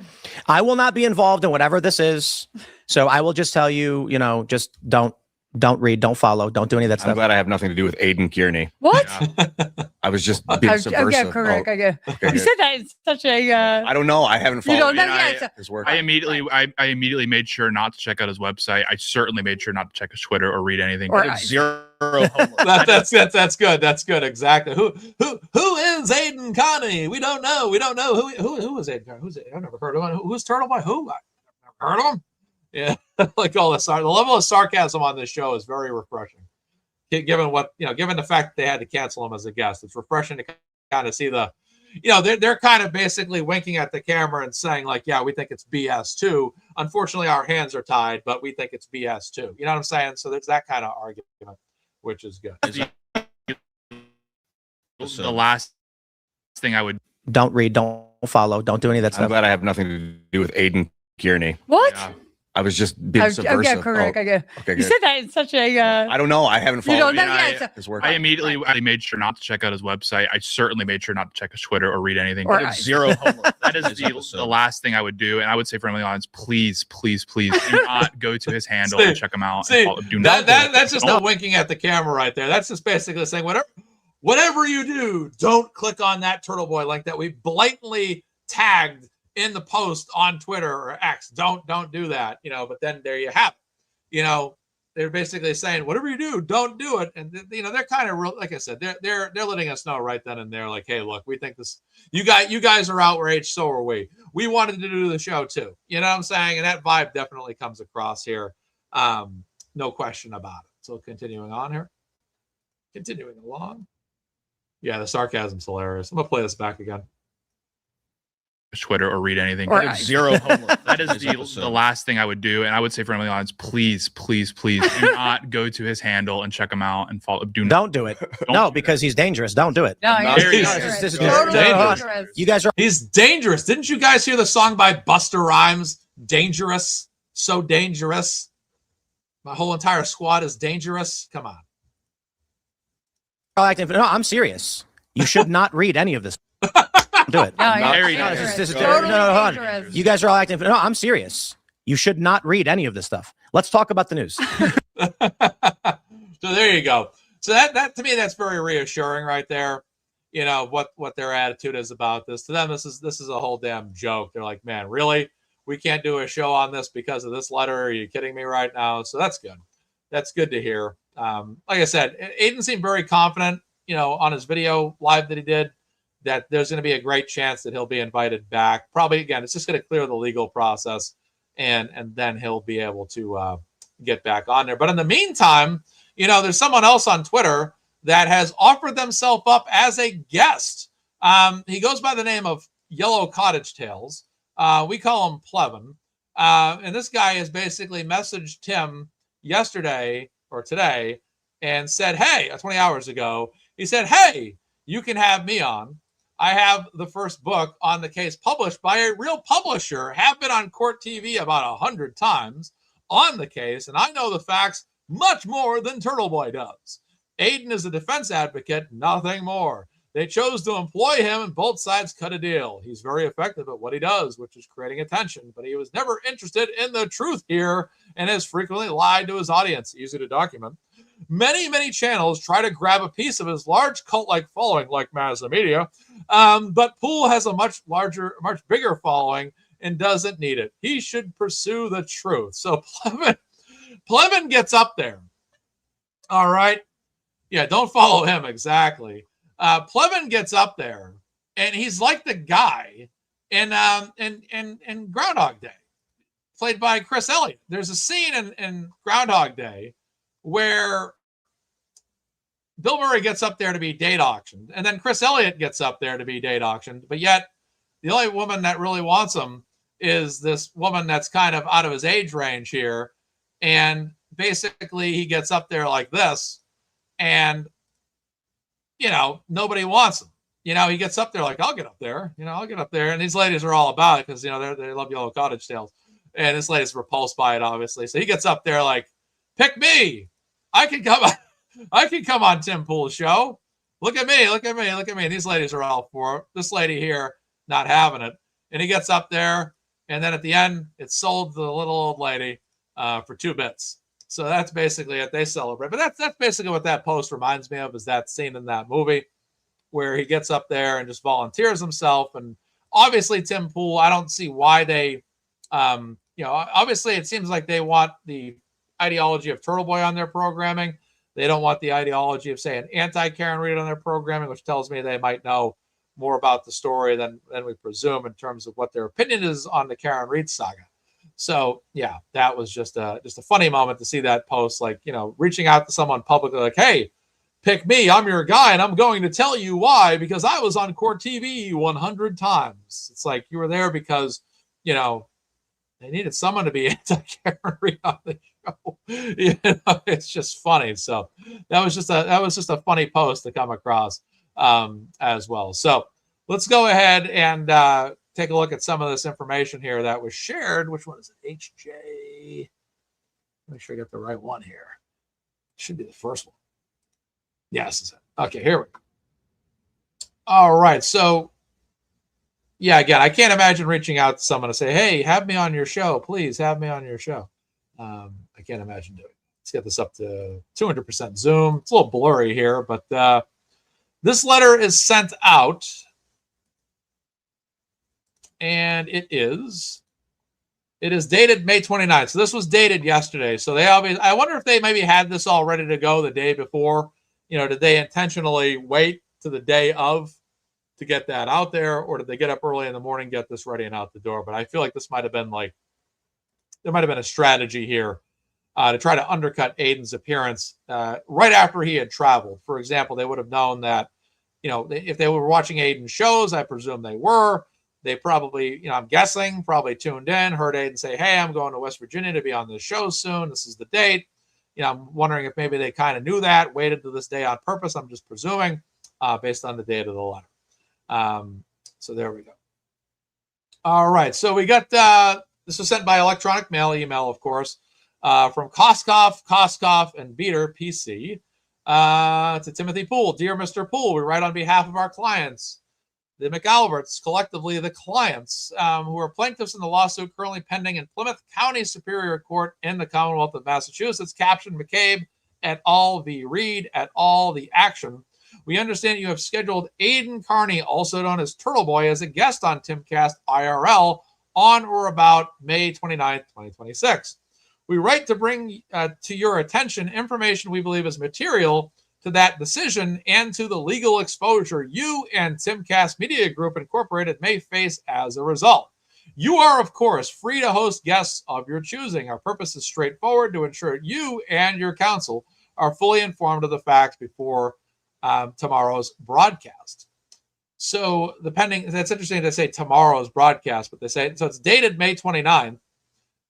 I will not be involved in whatever this is. So I will just tell you, just don't read, don't follow, don't do any of that stuff. I'm glad I have nothing to do with Aiden Kearney. What? I was just being subversive. Yeah, correct. Okay, you said that in such a. I don't know. I haven't followed. You don't know. His work. I immediately made sure not to check out his website. I certainly made sure not to check his Twitter or read anything. Or Zero homework. That's good. That's good. Exactly. Who is Aiden Connie? We don't know. Who is Aiden Connie? Who's it? I've never heard of him. Who's Turtleboy? Who? I've never heard of him. Yeah, like all this. The level of sarcasm on this show is very refreshing. Given the fact that they had to cancel him as a guest, it's refreshing to kind of see they're kind of basically winking at the camera and saying like, yeah, we think it's BS too. Unfortunately, our hands are tied, but we think it's BS too. You know what I'm saying? So there's that kind of argument, which is good. The last thing I would don't read, don't follow, don't do any of that I'm stuff. glad I have nothing to do with Aiden Kearney. What? Yeah. I was just being subversive. Yeah, correct. Okay, you good. said that in such a. I don't know. I haven't You followed don't know. his work. I immediately made sure not to check out his website. I certainly made sure not to check his Twitter or read anything. Or Zero homework. That is the last thing I would do. And I would say for Emily Lawrence, please do not go to his handle and check him out. That's just not winking at the camera right there. That's just basically saying whatever you do, don't click on that Turtleboy link that we blatantly tagged in the post on Twitter or X. Don't do that. But then there you have it. They're basically saying whatever you do, don't do it. And they're kind of real, like I said, they're letting us know right then and there, like, hey, look, we think this. You guys are outraged, so are we. We wanted to do the show too. You know what I'm saying? And that vibe definitely comes across here. No question about it. So continuing on here, continuing along. Yeah, the sarcasm's hilarious. I'm gonna play this back again. Twitter or read anything. Or Zero homework. That is the last thing I would do. And I would say for Emily Lawrence, please do not go to his handle and check him out and follow. Don't do it. No, because he's dangerous. Don't do it. No, He's this is totally dangerous. You guys are. He's dangerous. Didn't you guys hear the song by Busta Rhymes? Dangerous. So dangerous. My whole entire squad is dangerous. Come on. No, I'm serious. You should not read any of this. Do it. No, you guys are all acting. No, I'm serious. You should not read any of this stuff. Let's talk about the news. So there you go. So that to me, that's very reassuring right there. What their attitude is about this. To them, this is a whole damn joke. They're like, man, really? We can't do a show on this because of this letter? Are you kidding me right now? So that's good. That's good to hear. Like I said, Aiden seemed very confident, on his video live that he did, that there's going to be a great chance that he'll be invited back. Probably, again, it's just going to clear the legal process, and then he'll be able to get back on there. But in the meantime, there's someone else on Twitter that has offered themselves up as a guest. He goes by the name of Yellow Cottage Tales. We call him Plevin. And this guy has basically messaged Tim yesterday or today and said, hey, 20 hours ago, he said, hey, you can have me on. I have the first book on the case published by a real publisher, have been on court TV about 100 times on the case, and I know the facts much more than Turtleboy does. Aiden is a defense advocate, nothing more. They chose to employ him and both sides cut a deal. He's very effective at what he does, which is creating attention, but he was never interested in the truth here and has frequently lied to his audience. Easy to document. Many channels try to grab a piece of his large cult-like following, like MazzaMedia, but Poole has a much bigger following and doesn't need it. He should pursue the truth. So Plevin gets up there. All right. Yeah, don't follow him exactly. Plevin gets up there, and he's like the guy in Groundhog Day, played by Chris Elliott. There's a scene in Groundhog Day where Bill Murray gets up there to be date auctioned, and then Chris Elliott gets up there to be date auctioned, but yet the only woman that really wants him is this woman that's kind of out of his age range here, and basically he gets up there like this, and nobody wants him. He gets up there like, I'll get up there. I'll get up there. And these ladies are all about it because, they love Yellow Cottage Tales. And this lady's repulsed by it, obviously. So he gets up there like, pick me. I can come on Tim Poole's show. Look at me. And these ladies are all for it. This lady here, not having it. And he gets up there. And then at the end, it's sold to the little old lady for 2 bits. So that's basically it. They celebrate. But that's basically what that post reminds me of, is that scene in that movie where he gets up there and just volunteers himself. And obviously Tim Poole, I don't see why they, obviously it seems like they want the ideology of Turtleboy on their programming. They don't want the ideology of, say, an anti-Karen Reed on their programming, which tells me they might know more about the story than we presume in terms of what their opinion is on the Karen Reed saga. So yeah, that was just a funny moment to see that post, like, reaching out to someone publicly, like, hey, pick me, I'm your guy, and I'm going to tell you why, because I was on court TV 100 times. It's like you were there because, they needed someone to be anti-Karen Reed on the show. It's just funny. So that was just a funny post to come across as well. So let's go ahead and take a look at some of this information here that was shared. Which one is it? HJ. Make sure I get the right one here. Should be the first one. Yes, is it? Okay, here we go. All right. So, yeah, again, I can't imagine reaching out to someone to say, hey, have me on your show. Please have me on your show. I can't imagine doing it. Let's get this up to 200% zoom. It's a little blurry here, but this letter is sent out. And it is dated May 29th. So this was dated yesterday. So I wonder if they maybe had this all ready to go the day before. Did they intentionally wait to the day of to get that out there, or did they get up early in the morning, get this ready and out the door? But I feel like this might have been there might have been a strategy here to try to undercut Aiden's appearance right after he had traveled. For example, they would have known that, if they were watching Aiden's shows, I presume they were. They probably, I'm guessing, probably tuned in, heard Aiden say, hey, I'm going to West Virginia to be on this show soon. This is the date. I'm wondering if maybe they kind of knew that, waited to this day on purpose. I'm just presuming based on the date of the letter. So there we go. All right. So we got, this was sent by electronic mail, email, of course, from Koskoff, and Beater, PC, to Timothy Poole. Dear Mr. Poole, we write on behalf of our clients, the McAlberts, collectively the clients, who are plaintiffs in the lawsuit currently pending in Plymouth County Superior Court in the Commonwealth of Massachusetts, captioned McCabe et al. V. Reed et al. The action. We understand you have scheduled Aiden Carney, also known as Turtleboy, as a guest on Timcast IRL on or about May 29th, 2026. We write to bring to your attention information we believe is material to that decision and to the legal exposure you and Timcast Media Group Incorporated may face as a result. You are, of course, free to host guests of your choosing. Our purpose is straightforward: to ensure you and your counsel are fully informed of the facts before tomorrow's broadcast. So that's interesting to say tomorrow's broadcast, but they say, so it's dated May 29th.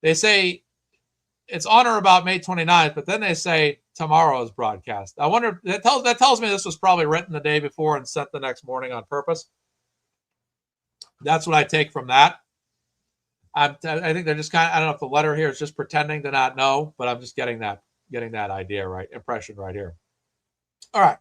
They say it's on or about May 29th, but then they say tomorrow's broadcast. I wonder, that tells me this was probably written the day before and sent the next morning on purpose. That's what I take from that. I think they're just kind of, I don't know if the letter here is just pretending to not know, but I'm just getting that idea right, impression right here. All right.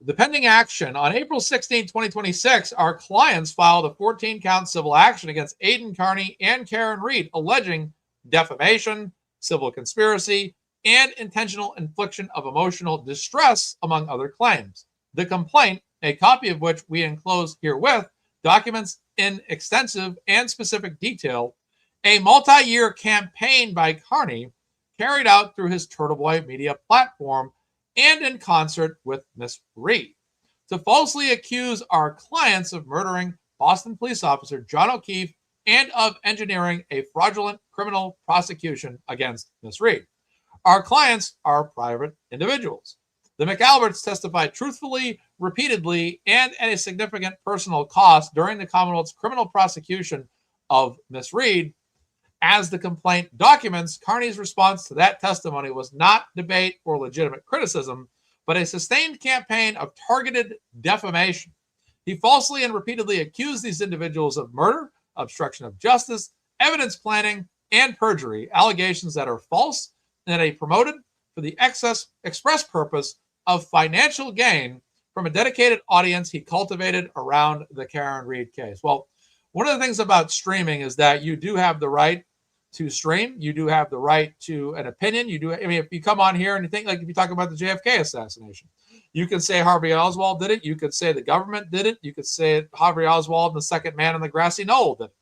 The pending action on April 16, 2026, our clients filed a 14-count civil action against Aidan Carney and Karen Reed, alleging defamation, civil conspiracy, and intentional infliction of emotional distress, among other claims. The complaint, a copy of which we enclose herewith, documents in extensive and specific detail a multi-year campaign by Carney carried out through his Turtleboy media platform and in concert with Miss Reed to falsely accuse our clients of murdering Boston police officer John O'Keefe and of engineering a fraudulent criminal prosecution against Miss Reed. Our clients are private individuals. The McAlberts testified truthfully, repeatedly, and at a significant personal cost during the Commonwealth's criminal prosecution of Miss Reed. As the complaint documents, Carney's response to that testimony was not debate or legitimate criticism, but a sustained campaign of targeted defamation. He falsely and repeatedly accused these individuals of murder, obstruction of justice, evidence planning, and perjury, allegations that are false and that he promoted for the express purpose of financial gain from a dedicated audience he cultivated around the Karen Reed case. Well, one of the things about streaming is that you do have the right to stream. You do have the right to an opinion. You do. I mean, if you come on here and you think, like if you talk about the JFK assassination, you could say Harvey Oswald did it. You could say the government did it. You could say Harvey Oswald and the second man on the grassy knoll did it.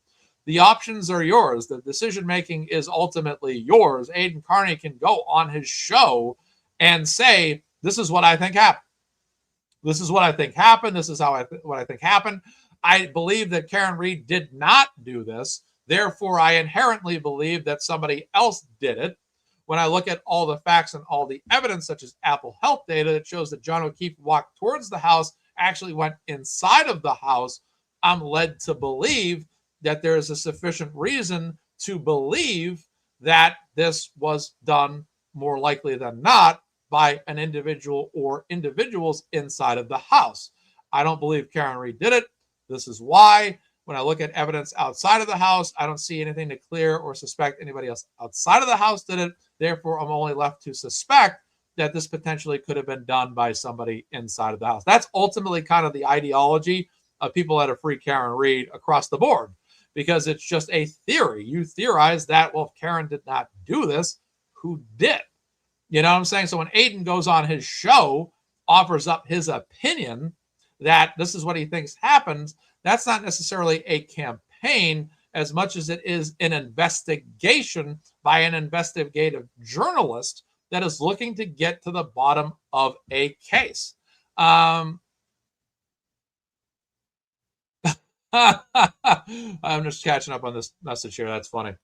The options are yours. The decision-making is ultimately yours. Aidan Carney can go on his show and say, this is what I think happened. This is what I think happened. This is what I think happened. I believe that Karen Reed did not do this. Therefore, I inherently believe that somebody else did it. When I look at all the facts and all the evidence, such as Apple Health data that shows that John O'Keefe walked towards the house, actually went inside of the house, I'm led to believe that there is a sufficient reason to believe that this was done more likely than not by an individual or individuals inside of the house. I don't believe Karen Reed did it. This is why. When I look at evidence outside of the house, I don't see anything to clear or suspect anybody else outside of the house did it. Therefore, I'm only left to suspect that this potentially could have been done by somebody inside of the house. That's ultimately kind of the ideology of people that are free Karen Reed across the board, because it's just a theory. You theorize that, well, if Karen did not do this, who did? You know what I'm saying? So when Aidan goes on his show, offers up his opinion that this is what he thinks happens, that's not necessarily a campaign as much as it is an investigation by an investigative journalist that is looking to get to the bottom of a case. I'm just catching up on this message here. That's funny.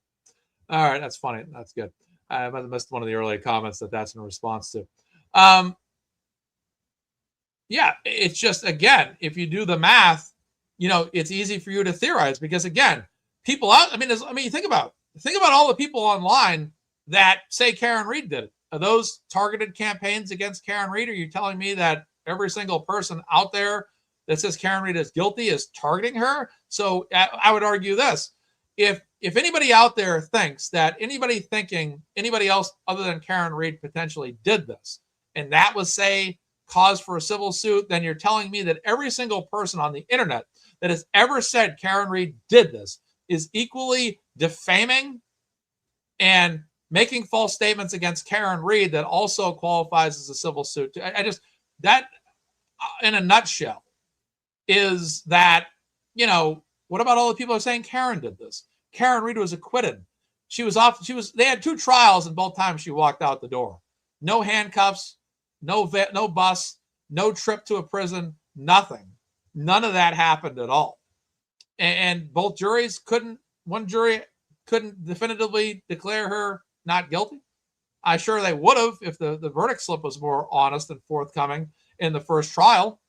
All right, that's funny. That's good. I might have missed one of the earlier comments that's in response to. Yeah, it's just, again, if you do the math, you know, it's easy for you to theorize because, again, people out. I mean, you think about all the people online that say Karen Reed did it. Are those targeted campaigns against Karen Reed? Are you telling me that every single person out there that says Karen Reed is guilty is targeting her? So I would argue this: if anybody out there thinks that anybody else other than Karen Reed potentially did this, and that was, say, cause for a civil suit, then you're telling me that every single person on the internet that has ever said Karen Reed did this is equally defaming and making false statements against Karen Reed that also qualifies as a civil suit. That in a nutshell is that, you know, what about all the people who are saying Karen did this? Karen Reed was acquitted. They had 2 trials and both times she walked out the door. No handcuffs, no bus, no trip to a prison, nothing. None of that happened at all. And both juries one jury couldn't definitively declare her not guilty. I'm sure they would have if the verdict slip was more honest and forthcoming in the first trial.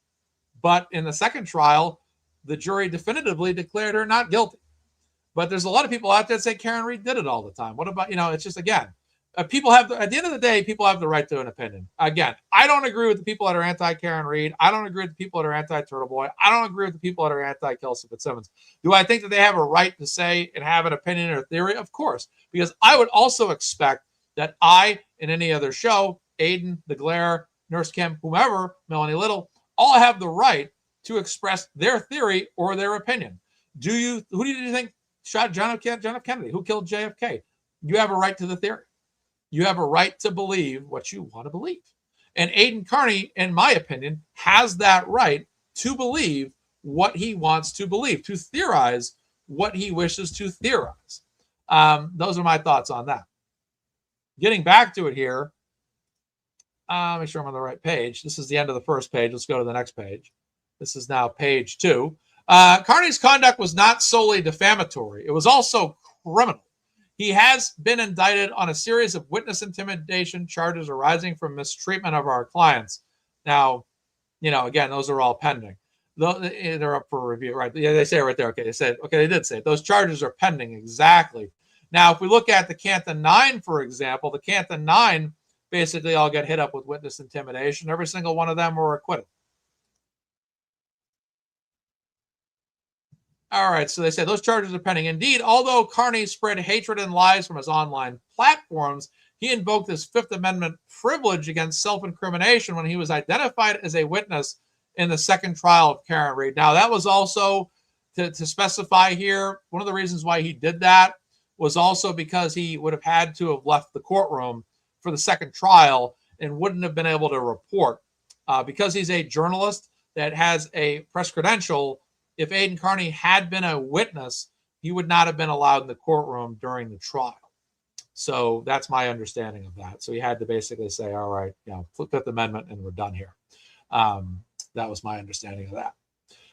But in the second trial, the jury definitively declared her not guilty. But there's a lot of people out there that say Karen Read did it all the time. What about, it's just, again, people have, at the end of the day, people have the right to an opinion. Again, I don't agree with the people that are anti-Karen Read. I don't agree with the people that are anti-Turtleboy. I don't agree with the people that are anti-Kelsey Fitzsimmons. Do I think that they have a right to say and have an opinion or theory? Of course, because I would also expect that I, in any other show, Aiden, The Glare, Nurse Kim, whomever, Melanie Little, all have the right to express their theory or their opinion. Who do you think shot John F. Kennedy? Who killed JFK? You have a right to the theory. You have a right to believe what you want to believe. And Aiden Carney, in my opinion, has that right to believe what he wants to believe, to theorize what he wishes to theorize. Those are my thoughts on that. Getting back to it here, make sure I'm on the right page. This is the end of the first page. Let's go to the next page. This is now page 2. Carney's conduct was not solely defamatory. It was also criminal. He has been indicted on a series of witness intimidation charges arising from mistreatment of our clients. Now, again, those are all pending. They're up for review, right? Yeah, they say it right there. Okay, they did say it. Those charges are pending, exactly. Now, if we look at the Canton 9, for example, the Canton 9 basically all get hit up with witness intimidation. Every single one of them were acquitted. All right, so they say those charges are pending. Indeed, although Carney spread hatred and lies from his online platforms, he invoked his Fifth Amendment privilege against self-incrimination when he was identified as a witness in the second trial of Karen Read. Now, that was also, to specify here, one of the reasons why he did that was also because he would have had to have left the courtroom for the second trial and wouldn't have been able to report. Because he's a journalist that has a press credential, if Aiden Carney had been a witness, he would not have been allowed in the courtroom during the trial. So that's my understanding of that. So he had to basically say, all right, Fifth Amendment, and we're done here. That was my understanding of that.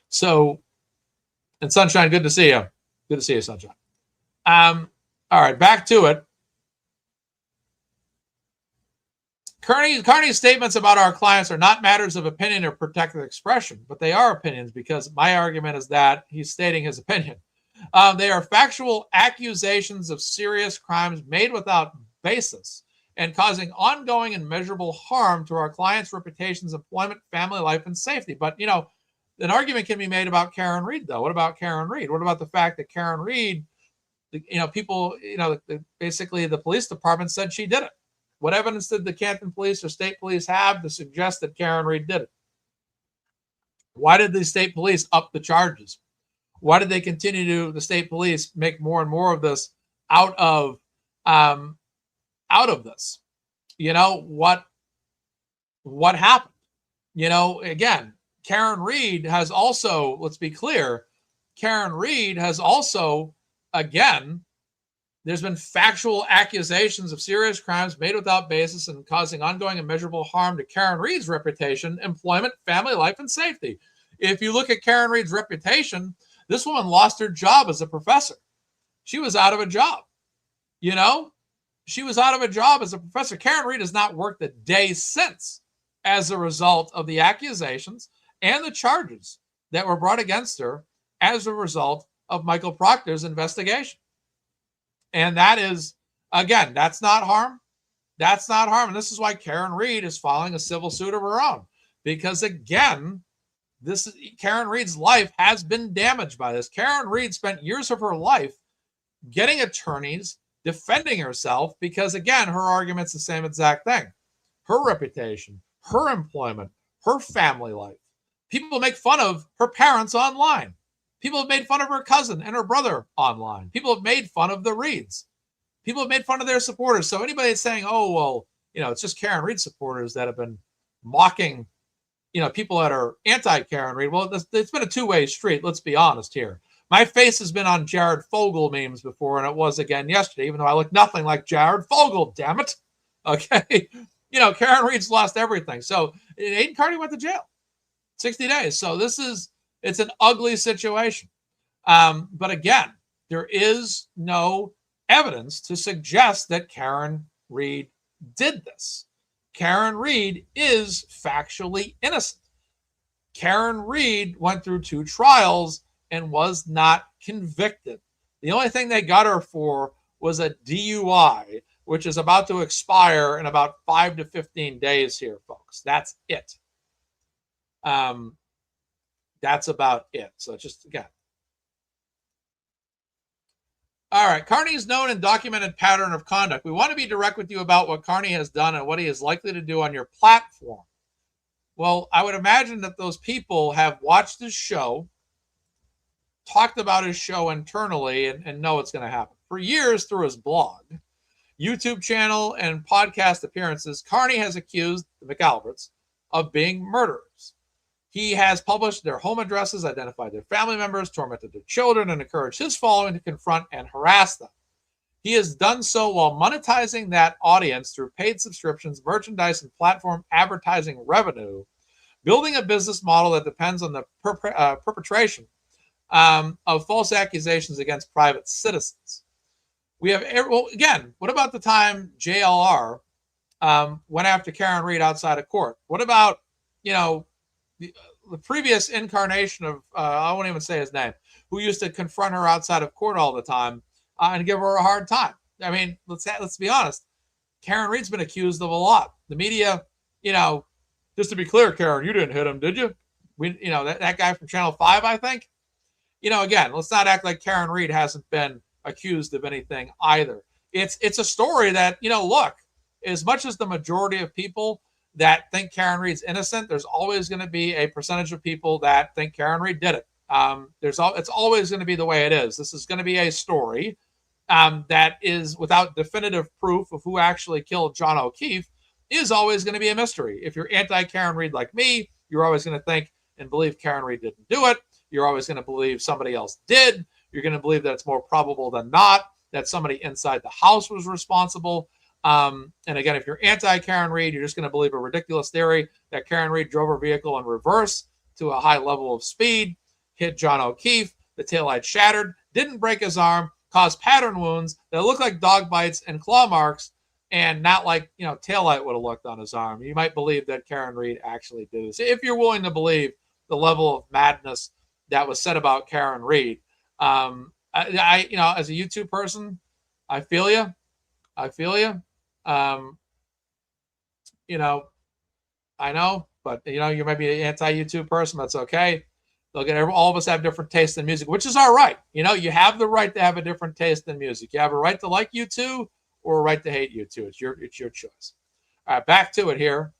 So, and Sunshine, good to see you. Good to see you, Sunshine. All right, back to it. Carney's statements about our clients are not matters of opinion or protected expression, but they are opinions because my argument is that he's stating his opinion. They are factual accusations of serious crimes made without basis and causing ongoing and measurable harm to our clients' reputations, employment, family life, and safety. But, an argument can be made about Karen Read, though. What about Karen Read? What about the fact that Karen Read, people, basically the police department said she did it? What evidence did the Canton police or state police have to suggest that Karen Read did it? Why did the state police up the charges? Why did they continue the state police make more and more of this out of this? What happened? Again, Karen Read has also, let's be clear, Karen Read has also, again, there's been factual accusations of serious crimes made without basis and causing ongoing and measurable harm to Karen Read's reputation, employment, family life, and safety. If you look at Karen Read's reputation, this woman lost her job as a professor. She was out of a job. She was out of a job as a professor. Karen Read has not worked a day since as a result of the accusations and the charges that were brought against her as a result of Michael Proctor's investigation. And that is, again, that's not harm. That's not harm. And this is why Karen Read is filing a civil suit of her own. Because, again, Karen Read's life has been damaged by this. Karen Read spent years of her life getting attorneys, defending herself, because, again, her argument's the same exact thing. Her reputation, her employment, her family life. People make fun of her parents online. People have made fun of her cousin and her brother online. People have made fun of the Reeds. People have made fun of their supporters. So anybody that's saying, oh, well, it's just Karen Read supporters that have been mocking, people that are anti-Karen Read. Well, it's been a two-way street. Let's be honest here. My face has been on Jared Fogle memes before, and it was again yesterday, even though I look nothing like Jared Fogle, damn it. Okay. Karen Read's lost everything. So Aiden Carney went to jail. 60 days. So it's an ugly situation. But again, there is no evidence to suggest that Karen Read did this. Karen Reed is factually innocent. Karen Reed went through 2 trials and was not convicted. The only thing they got her for was a DUI, which is about to expire in about 5 to 15 days here, folks. That's it. That's about it. So just again. All right. Carney's known and documented pattern of conduct. We want to be direct with you about what Carney has done and what he is likely to do on your platform. Well, I would imagine that those people have watched his show, talked about his show internally, and know what's going to happen. For years, through his blog, YouTube channel, and podcast appearances, Carney has accused the McAlberts of being murderers. He has published their home addresses, identified their family members, tormented their children, and encouraged his following to confront and harass them. He has done so while monetizing that audience through paid subscriptions, merchandise, and platform advertising revenue, building a business model that depends on the perpetration of false accusations against private citizens. We have, well, again, what about the time JLR went after Karen Reed outside of court? What about, the previous incarnation of, I won't even say his name, who used to confront her outside of court all the time and give her a hard time? I mean, let's be honest. Karen Reed's been accused of a lot. The media, just to be clear, Karen, you didn't hit him, did you? That guy from Channel 5, I think. Again, let's not act like Karen Reed hasn't been accused of anything either. It's a story that, look, as much as the majority of people that think Karen Reed's innocent, there's always going to be a percentage of people that think Karen Reed did it. It's always going to be the way it is. This is going to be a story that is without definitive proof of who actually killed John O'Keefe, is always going to be a mystery. If you're anti-Karen Reed like me, you're always going to think and believe Karen Reed didn't do it. You're always going to believe somebody else did. You're going to believe that it's more probable than not that somebody inside the house was responsible. And again, if you're anti-Karen Reed, you're just going to believe a ridiculous theory that Karen Reed drove her vehicle in reverse to a high level of speed, hit John O'Keefe, the taillight shattered, didn't break his arm, caused pattern wounds that look like dog bites and claw marks, and not like, taillight would have looked on his arm. You might believe that Karen Reed actually did this. If you're willing to believe the level of madness that was said about Karen Reed. I as a YouTube person, I feel you. I know, but you might be an anti-YouTube person. That's okay. Look at all of us have different tastes in music, which is all right. You have the right to have a different taste in music. You have a right to like U2 or a right to hate U2. It's your choice. All right, back to it here.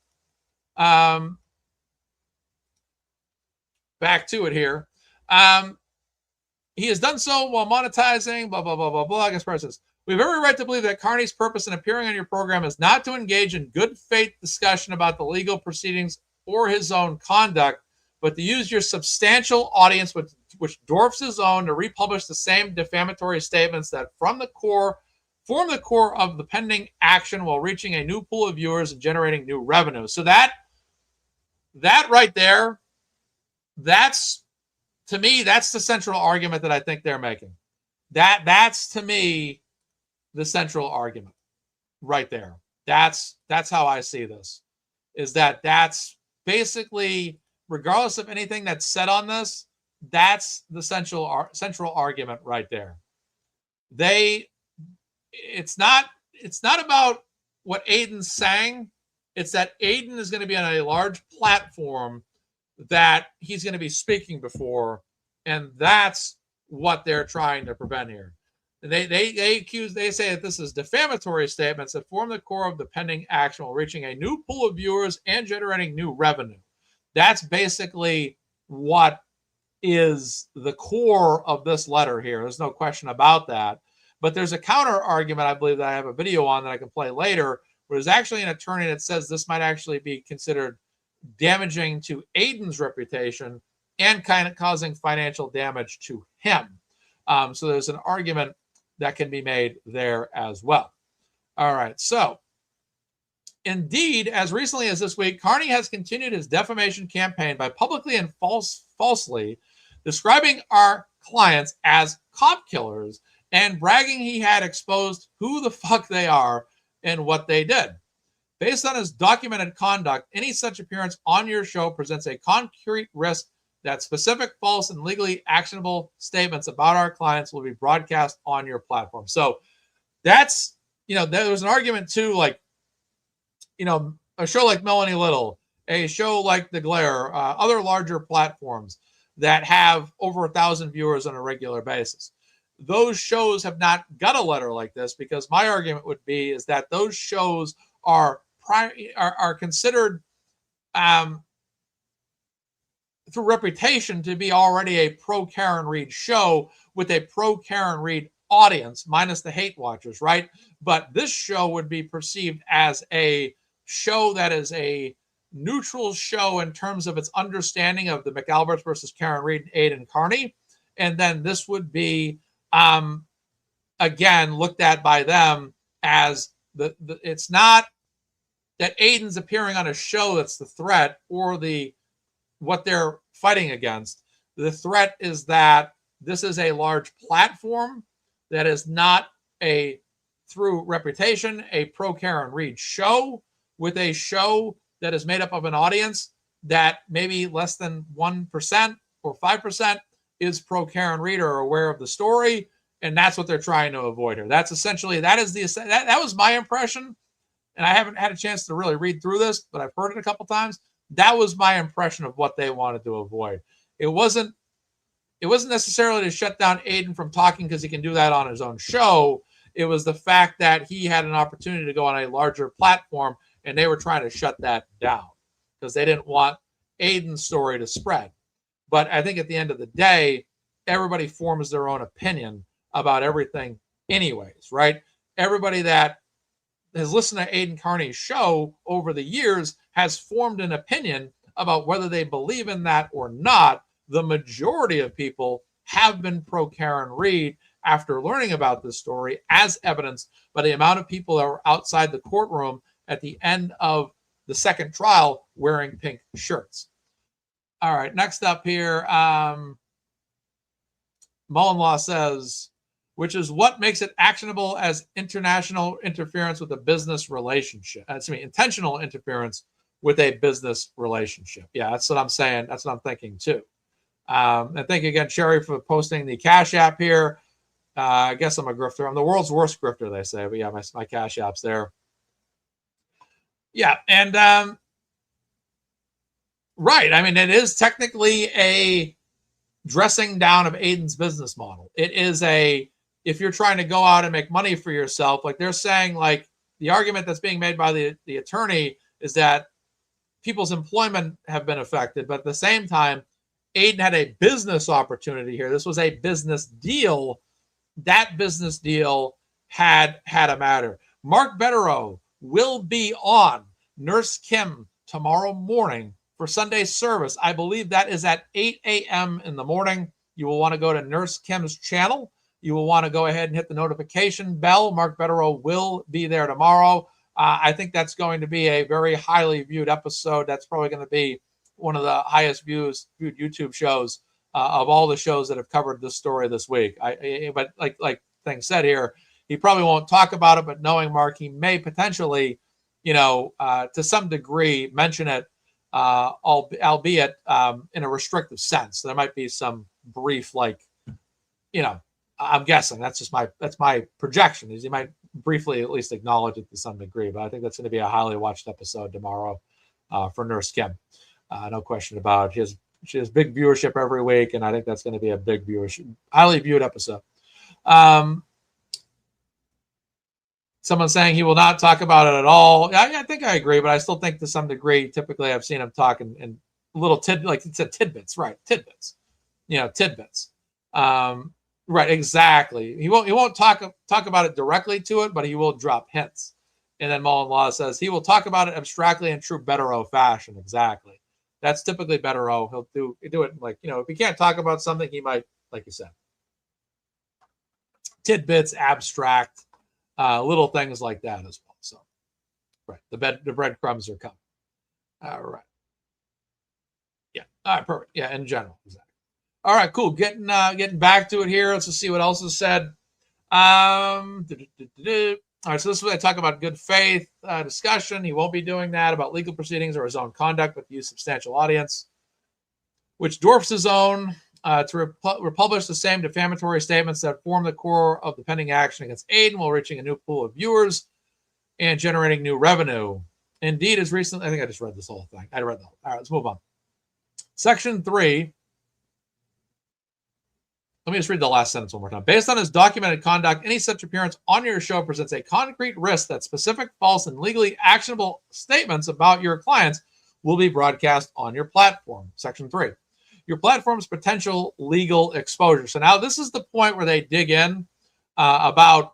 He has done so while monetizing, blah, blah, blah, blah, blah. I guess says, we have every right to believe that Carney's purpose in appearing on your program is not to engage in good faith discussion about the legal proceedings or his own conduct, but to use your substantial audience, which dwarfs his own, to republish the same defamatory statements that form the core of the pending action while reaching a new pool of viewers and generating new revenue. So that right there, to me, that's the central argument that I think they're making. That's to me the central argument right there. That's how I see this. Is that's basically, regardless of anything that's said on this, that's the central argument right there. It's not about what Aiden's saying. It's that Aiden is going to be on a large platform that he's going to be speaking before, and that's what they're trying to prevent here. They say that this is defamatory statements that form the core of the pending action while reaching a new pool of viewers and generating new revenue. That's basically what is the core of this letter here. There's no question about that. But there's a counter argument, I believe, that I have a video on that I can play later, where there's actually an attorney that says this might actually be considered damaging to Aiden's reputation and kind of causing financial damage to him. So there's an argument that can be made there as well. All right. So indeed, as recently as this week, Carney has continued his defamation campaign by publicly and falsely describing our clients as cop killers and bragging he had exposed who the fuck they are and what they did. Based on his documented conduct, any such appearance on your show presents a concrete risk that specific false and legally actionable statements about our clients will be broadcast on your platform. So that's, there was an argument too, like, a show like Melanie Little, a show like The Glare, other larger platforms that have over 1,000 viewers on a regular basis. Those shows have not got a letter like this, because my argument would be is that those shows are considered through reputation to be already a pro Karen Read show with a pro Karen Read audience, minus the hate watchers, right? But this show would be perceived as a show that is a neutral show in terms of its understanding of the McAlberts versus Karen Read and Aidan Carney. And then this would be, again, looked at by them as it's not that Aidan's appearing on a show that's the threat or what they're fighting against. The threat is that this is a large platform that is not through reputation, a pro Karen Read show, with a show that is made up of an audience that maybe less than 1% or 5% is pro Karen Read or aware of the story. And that's what they're trying to avoid here. That's essentially, that was my impression. And I haven't had a chance to really read through this, but I've heard it a couple times. That was my impression of what they wanted to avoid. It wasn't necessarily to shut down Aidan from talking because he can do that on his own show. It was the fact that he had an opportunity to go on a larger platform, and they were trying to shut that down because they didn't want Aidan's story to spread. But I think at the end of the day, everybody forms their own opinion about everything anyways, right? Everybody that has listened to Aidan Carney's show over the years has formed an opinion about whether they believe in that or not. The majority of people have been pro Karen Read after learning about this story, as evidenced by the amount of people that were outside the courtroom at the end of the second trial wearing pink shirts. All right, next up here, Mullen says, which is what makes it actionable as international interference with a business relationship. Intentional interference with a business relationship. Yeah, that's what I'm saying. That's what I'm thinking too. And thank you again, Sherry, for posting the Cash App here. I guess I'm a grifter. I'm the world's worst grifter, they say. But yeah, my Cash App's there. Yeah, and right. I mean, it is technically a dressing down of Aidan's business model. It is if you're trying to go out and make money for yourself, like they're saying, like the argument that's being made by the attorney is that people's employment have been affected, but at the same time, Aidan had a business opportunity here. This was a business deal. That business deal had a matter. Mark Betterow will be on Nurse Kim tomorrow morning for Sunday service. I believe that is at 8 a.m. in the morning. You will want to go to Nurse Kim's channel. You will want to go ahead and hit the notification bell. Mark Betterow will be there tomorrow. I think that's going to be a very highly viewed episode. That's probably going to be one of the highest viewed YouTube shows of all the shows that have covered this story this week. But like things said here, he probably won't talk about it, but knowing Mark, he may potentially, to some degree mention it, albeit in a restrictive sense. There might be some brief, I'm guessing that's my projection, is he might briefly at least acknowledge it to some degree, but I think that's going to be a highly watched episode tomorrow for Nurse Kim. No question about it. She has big viewership every week, and I think that's going to be a big viewership, highly viewed episode. Someone saying he will not talk about it at all. I think I agree, but I still think to some degree, typically I've seen him talk in little like it said, tidbits, right? Tidbits, tidbits. Right, exactly. He won't talk about it directly to it, but he will drop hints. And then Mullen Law says he will talk about it abstractly in true Betterow fashion. Exactly. That's typically Betterow. He'll do it like, if he can't talk about something, he might, like you said, tidbits, abstract, little things like that as well. So, right, the breadcrumbs are coming. All right. Yeah. All right. Perfect. Yeah. In general, exactly. All right. Cool. Getting back to it here. Let's just see what else is said. All right, so this is where they talk about good faith discussion. He won't be doing that about legal proceedings or his own conduct with use substantial audience, which dwarfs his own, to republish the same defamatory statements that form the core of the pending action against Aiden while reaching a new pool of viewers and generating new revenue. Indeed, as recently, I think I just read this whole thing. I read the whole. All right, let's move on. Section 3. Let me just read the last sentence one more time. Based on his documented conduct, any such appearance on your show presents a concrete risk that specific false and legally actionable statements about your clients will be broadcast on your platform. Section 3. Your platform's potential legal exposure. So now this is the point where they dig in about,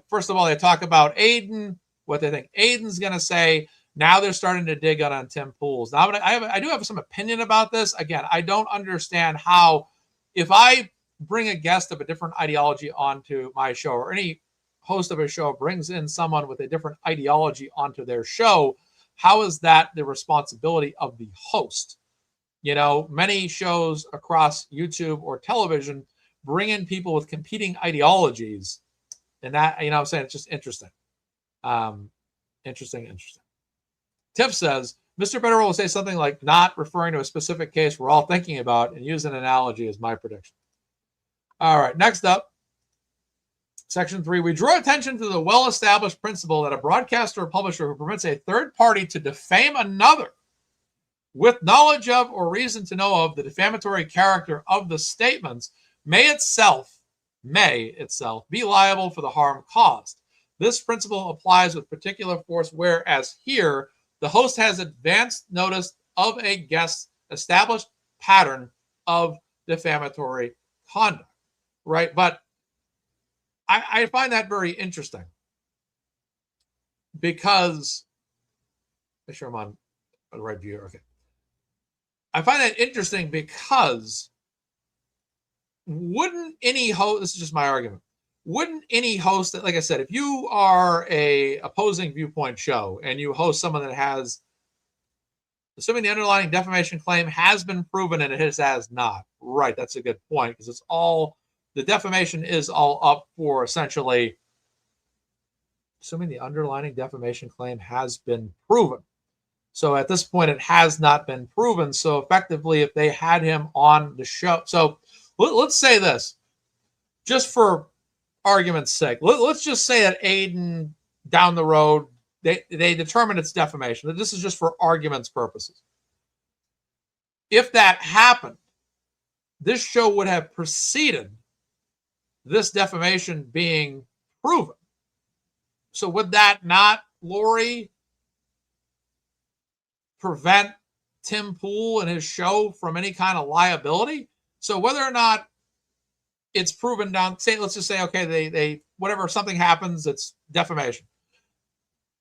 first of all, they talk about Aiden, what they think Aiden's going to say. Now they're starting to dig on Tim Pool's. Now I do have some opinion about this. Again, I don't understand how, if I bring a guest of a different ideology onto my show, or any host of a show brings in someone with a different ideology onto their show, how is that the responsibility of the host? Many shows across YouTube or television bring in people with competing ideologies. And that, I'm saying, it's just interesting. Interesting. Tiff says, Mr. Betterwell will say something like, not referring to a specific case we're all thinking about, and use an analogy as my prediction. All right, next up, Section 3. We draw attention to the well-established principle that a broadcaster or publisher who permits a third party to defame another with knowledge of or reason to know of the defamatory character of the statements may itself be liable for the harm caused. This principle applies with particular force, whereas here the host has advanced notice of a guest's established pattern of defamatory conduct, right? But I find that very interesting because, make sure I'm on the right view. Okay. I find that interesting because wouldn't any host, this is just my argument, wouldn't any host, like I said, if you are a opposing viewpoint show and you host someone that has, assuming the underlying defamation claim has been proven and it has not, right, that's a good point, because it's all, the defamation is all up for essentially, assuming the underlying defamation claim has been proven. So at this point, it has not been proven. So effectively, if they had him on the show, so let's say this, just for argument's sake, let's just say that Aiden down the road, they determined it's defamation. This is just for argument's purposes. If that happened, this show would have preceded this defamation being proven. So would that not, Lori, prevent Tim Pool and his show from any kind of liability? So whether or not it's proven down, say, let's just say, okay, they whatever, something happens, it's defamation.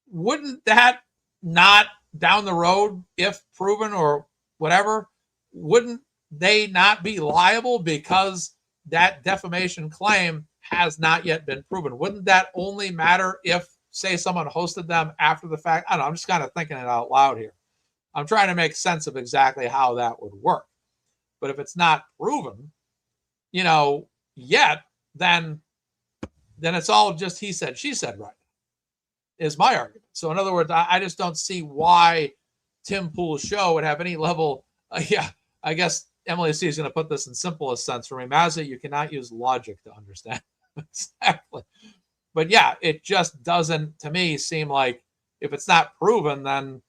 Wouldn't that not down the road, if proven or whatever, wouldn't they not be liable because that defamation claim has not yet been proven? Wouldn't that only matter if, say, someone hosted them after the fact? I don't know. I'm just kind of thinking it out loud here. I'm trying to make sense of exactly how that would work. But if it's not proven, yet, then it's all just he said, she said, right, is my argument. So in other words, I just don't see why Tim Pool's show would have any level. I guess Emily C is going to put this in simplest sense for me. Mazza, you cannot use logic to understand. Exactly. But yeah, it just doesn't, to me, seem like if it's not proven, then,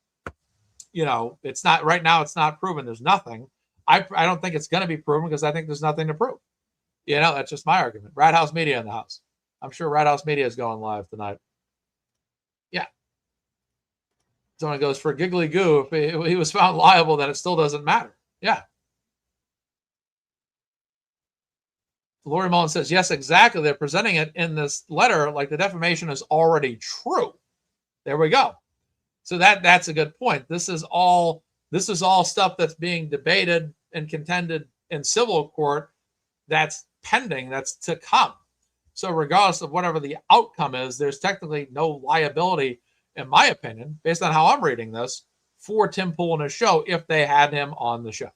it's not, right now it's not proven. There's nothing. I don't think it's going to be proven because I think there's nothing to prove. That's just my argument. Rat House Media in the house. I'm sure Rat House Media is going live tonight. Yeah. Someone goes, for Giggly Goo, if he was found liable, then it still doesn't matter. Yeah. Lori Mullen says, yes, exactly. They're presenting it in this letter like the defamation is already true. There we go. So that's a good point. This is all stuff that's being debated and contended in civil court that's pending, that's to come. So regardless of whatever the outcome is, there's technically no liability, in my opinion, based on how I'm reading this, for Tim Pool and his show if they had him on the show.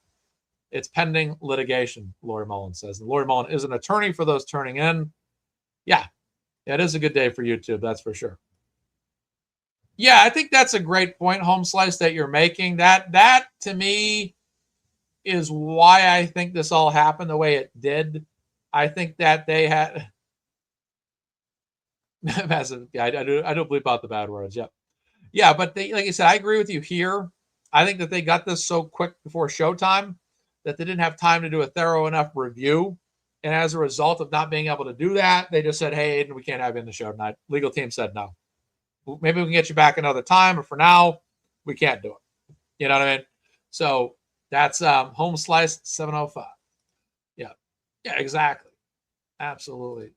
It's pending litigation, Lori Mullen says. And Lori Mullen is an attorney for those turning in. Yeah. Yeah, it is a good day for YouTube, that's for sure. Yeah, I think that's a great point, Home Slice, that you're making. That to me is why I think this all happened the way it did. I think that they had massive. Yeah, I do bleep out the bad words. Yep. Yeah, but they, like I said, I agree with you here. I think that they got this so quick before showtime that they didn't have time to do a thorough enough review. And as a result of not being able to do that, they just said, hey, Aiden, we can't have you in the show tonight. Legal team said no. Maybe we can get you back another time, but for now, we can't do it. You know what I mean? So that's Home Slice 705. Yeah. Yeah, exactly. Absolutely.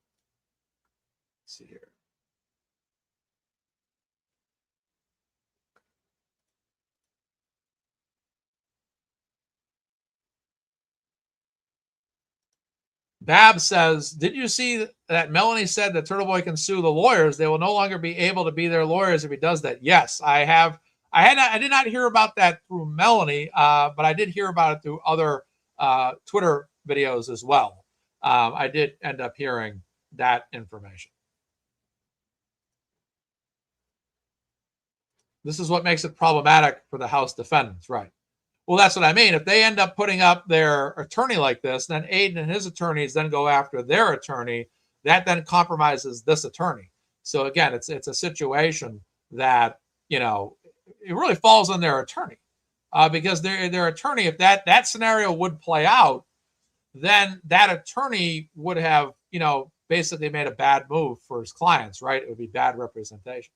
Let's see here. Bab says, did you see that Melanie said that Turtleboy can sue the lawyers? They will no longer be able to be their lawyers if he does that. Yes, I have. I did not hear about that through Melanie, but I did hear about it through other Twitter videos as well. I did end up hearing that information. This is what makes it problematic for the House defendants, right? Well, that's what I mean. If they end up putting up their attorney like this, then Aiden and his attorneys then go after their attorney. That then compromises this attorney. So again, it's a situation that, you know, it really falls on their attorney because their attorney, if that scenario would play out, then that attorney would have, you know, basically made a bad move for his clients, right? It would be bad representation.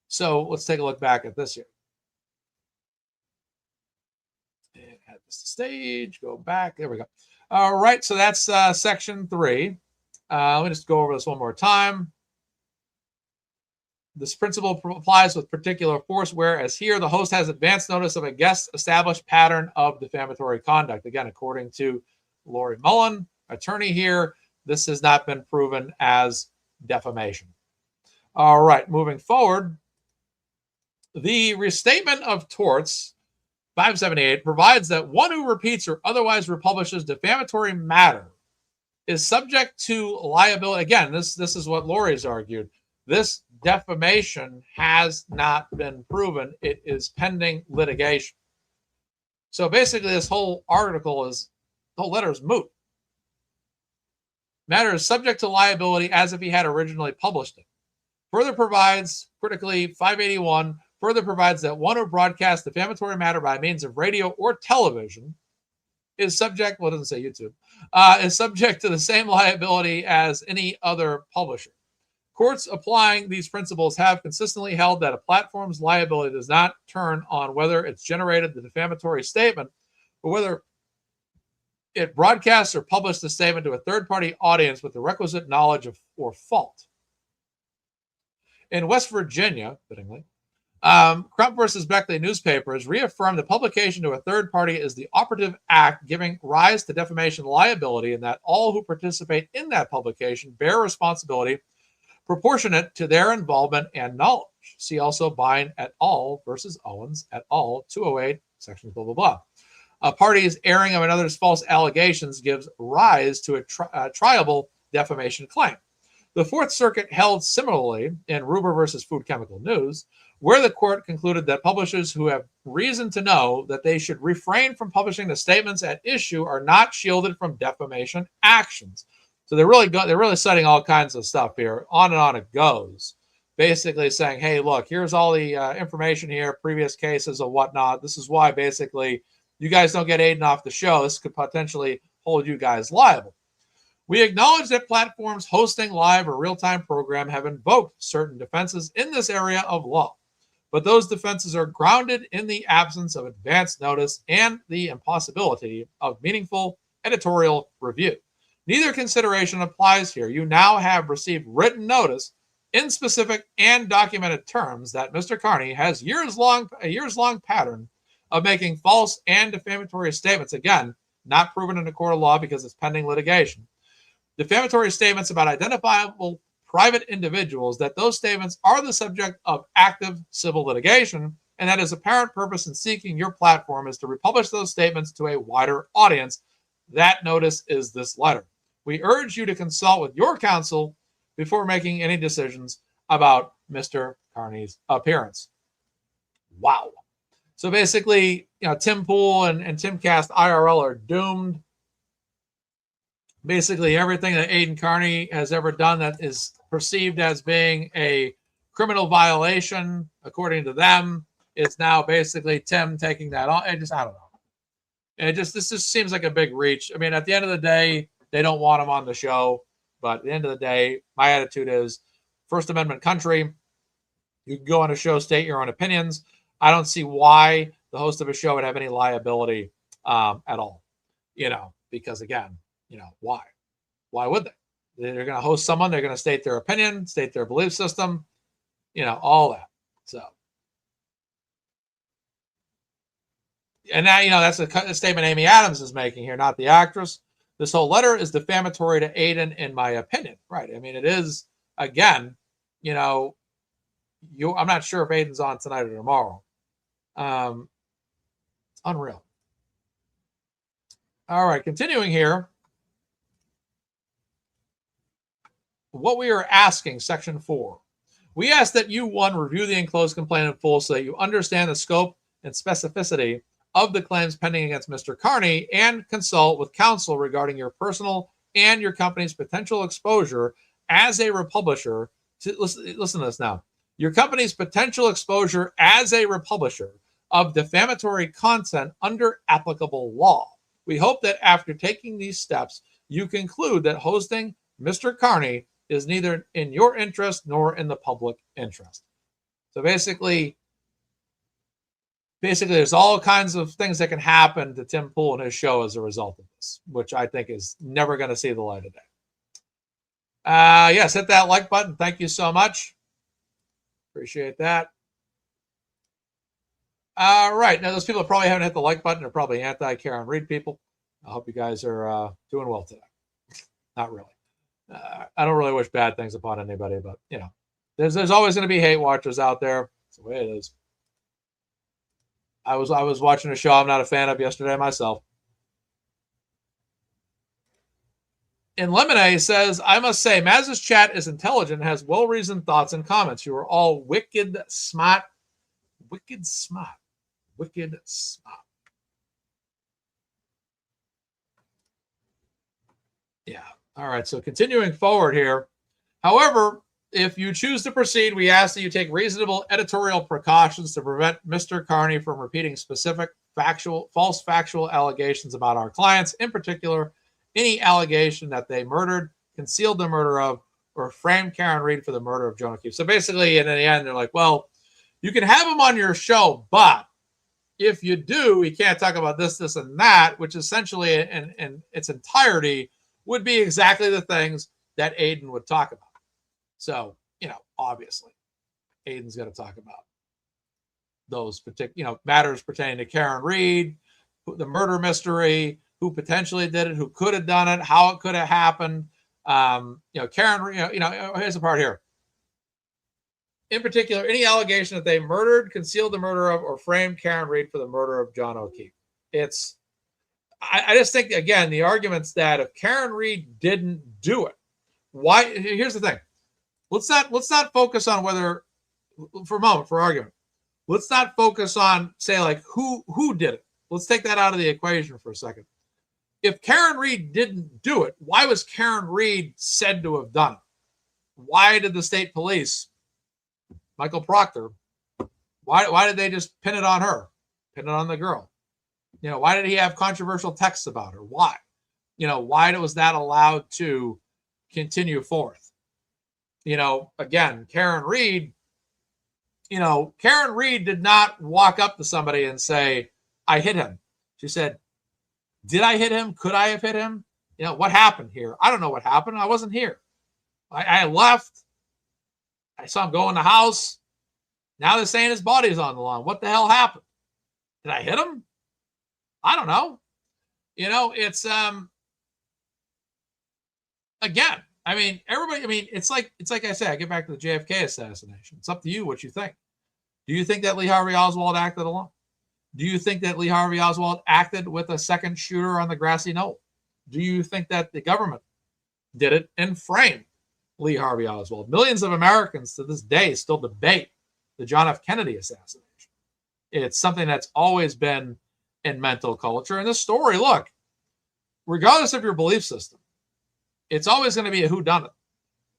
So let's take a look back at this here. And add this to stage, go back. There we go. All right, so that's section 3. Let me just go over this one more time. This principle applies with particular force, whereas here the host has advance notice of a guest established pattern of defamatory conduct. Again, according to Lori Mullen, attorney here, this has not been proven as defamation. All right, moving forward. The restatement of torts 578 provides that one who repeats or otherwise republishes defamatory matter is subject to liability. Again, this is what Lori's argued. This defamation has not been proven. It is pending litigation. So basically, this whole article is, the whole letter is moot. Matter is subject to liability as if he had originally published it. Further provides, critically, 581, further provides that one who broadcasts defamatory matter by means of radio or television is subject, well, it doesn't say YouTube, is subject to the same liability as any other publisher. Courts applying these principles have consistently held that a platform's liability does not turn on whether it's generated the defamatory statement, but whether it broadcasts or published the statement to a third-party audience with the requisite knowledge of or fault. In West Virginia, fittingly, Crump versus Beckley newspaper has reaffirmed that publication to a third party is the operative act giving rise to defamation liability, and that all who participate in that publication bear responsibility proportionate to their involvement and knowledge. See also Bine et al. Versus Owens et al. 208, section blah, blah, blah. A party's airing of another's false allegations gives rise to a triable defamation claim. The Fourth Circuit held similarly in Ruber versus Food Chemical News, where the court concluded that publishers who have reason to know that they should refrain from publishing the statements at issue are not shielded from defamation actions. So they're really citing all kinds of stuff here. On and on it goes. Basically saying, hey, look, here's all the information here, previous cases or whatnot. This is why basically you guys don't get Aiden off the show. This could potentially hold you guys liable. We acknowledge that platforms hosting live or real-time program have invoked certain defenses in this area of law, but those defenses are grounded in the absence of advance notice and the impossibility of meaningful editorial review. Neither consideration applies here. You now have received written notice in specific and documented terms that Mr. Carney has a years-long pattern of making false and defamatory statements, again, not proven in a court of law because it's pending litigation. Defamatory statements about identifiable private individuals, that those statements are the subject of active civil litigation, and that his apparent purpose in seeking your platform is to republish those statements to a wider audience. That notice is this letter. We urge you to consult with your counsel before making any decisions about Mr. Carney's appearance. Wow. So basically, Tim Pool and Timcast IRL are doomed. Basically, everything that Aiden Carney has ever done that is perceived as being a criminal violation, according to them, is now basically Tim taking that on. I don't know. This just seems like a big reach. I mean, at the end of the day, they don't want him on the show. But at the end of the day, my attitude is First Amendment country. You can go on a show, state your own opinions. I don't see why the host of a show would have any liability at all. Because again, why? Why would they? They're going to host someone. They're going to state their opinion, state their belief system, all that. So, and now, that's a statement Amy Adams is making here, not the actress. This whole letter is defamatory to Aiden, in my opinion. Right. I mean, it is, again, I'm not sure if Aiden's on tonight or tomorrow. Unreal. All right. Continuing here. What we are asking, section 4. We ask that you, 1, review the enclosed complaint in full so that you understand the scope and specificity of the claims pending against Mr. Carney, and consult with counsel regarding your personal and your company's potential exposure as a republisher. Listen to this now. Your company's potential exposure as a republisher of defamatory content under applicable law. We hope that after taking these steps, you conclude that hosting Mr. Carney is neither in your interest nor in the public interest. So basically, there's all kinds of things that can happen to Tim Pool and his show as a result of this, which I think is never going to see the light of day. Yes, hit that like button. Thank you so much. Appreciate that. All right. Now, those people that probably haven't hit the like button are probably anti-Karen Reed people. I hope you guys are doing well today. Not really. I don't really wish bad things upon anybody, but, there's always going to be hate watchers out there. That's the way it is. I was watching a show I'm not a fan of yesterday myself. In Lemonade says, I must say, Maz's chat is intelligent and has well-reasoned thoughts and comments. You are all wicked smart. Wicked smart. Wicked smart. Yeah. All right. So continuing forward here. However, if you choose to proceed, we ask that you take reasonable editorial precautions to prevent Mr. Carney from repeating specific false factual allegations about our clients, in particular, any allegation that they murdered, concealed the murder of, or framed Karen Reed for the murder of Joan O'Keefe. So basically, in the end, they're like, well, you can have him on your show, but if you do, you can't talk about this, this, and that, which essentially in its entirety would be exactly the things that Aiden would talk about. So, obviously, Aiden's going to talk about those particular, matters pertaining to Karen Reed, the murder mystery, who potentially did it, who could have done it, how it could have happened. Karen Reed, here's the part here. In particular, any allegation that they murdered, concealed the murder of, or framed Karen Reed for the murder of John O'Keefe. I just think, again, the arguments that if Karen Reed didn't do it, why? Here's the thing. Let's not focus on whether, for a moment, for argument, let's not focus on, say, like, who did it. Let's take that out of the equation for a second. If Karen Reed didn't do it, why was Karen Reed said to have done it? Why did the state police, Michael Proctor, why did they just pin it on her, pin it on the girl? Why did he have controversial texts about her? Why? Why was that allowed to continue forth? Again, Karen Reed did not walk up to somebody and say, I hit him. She said, did I hit him? Could I have hit him? What happened here? I don't know what happened. I wasn't here. I left. I saw him go in the house. Now they're saying his body's on the lawn. What the hell happened? Did I hit him? I don't know. It's again, everybody, it's like I said, I get back to the JFK assassination. It's up to you what you think. Do you think that Lee Harvey Oswald acted alone? Do you think that Lee Harvey Oswald acted with a second shooter on the grassy knoll? Do you think that the government did it and framed Lee Harvey Oswald. Millions of Americans to this day still debate the John F. Kennedy assassination. It's something that's always been in mental culture. And this story, look, regardless of your belief system, it's always going to be a whodunit.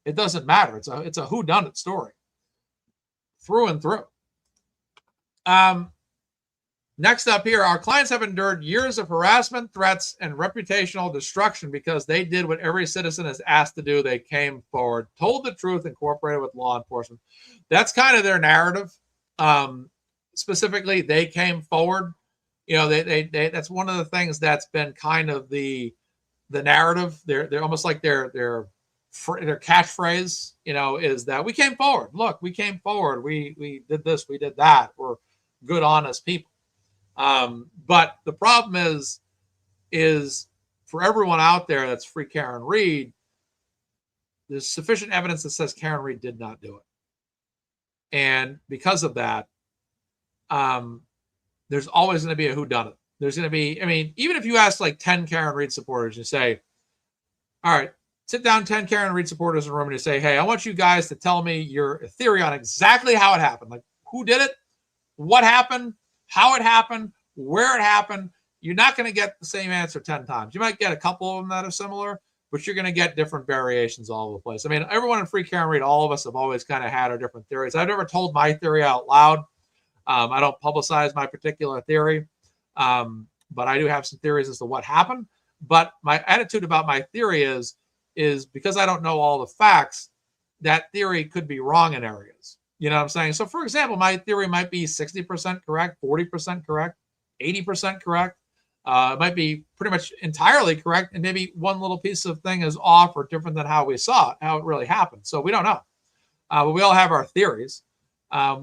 It doesn't matter. It's a whodunit story through and through. Next up here, our clients have endured years of harassment, threats, and reputational destruction because they did what every citizen is asked to do. They came forward, told the truth, and cooperated with law enforcement. That's kind of their narrative. Specifically, they came forward. You know, they that's one of the things that's been kind of the narrative. They're almost like their catchphrase, you know, is that we came forward. Look, we came forward. We did this, we did that. We're good, honest people. But the problem is for everyone out there that's free Karen Read, there's sufficient evidence that says Karen Read did not do it. And because of that, there's always going to be a whodunit. There's going to be, I mean, even if you ask like 10 Karen Read supporters, you say, all right, sit down 10 Karen Read supporters in a room and you say, hey, I want you guys to tell me your theory on exactly how it happened. Like, who did it? What happened? How it happened? Where it happened? You're not going to get the same answer 10 times. You might get a couple of them that are similar, but you're going to get different variations all over the place. I mean, everyone in free Karen Read, all of us have always kind of had our different theories. I've never told my theory out loud. I don't publicize my particular theory, but I do have some theories as to what happened. But my attitude about my theory is because I don't know all the facts, that theory could be wrong in areas. You know what I'm saying? So, for example, my theory might be 60% correct, 40% correct, 80% correct. It might be pretty much entirely correct, and maybe one little piece of thing is off or different than how we saw it, how it really happened. So we don't know. But we all have our theories.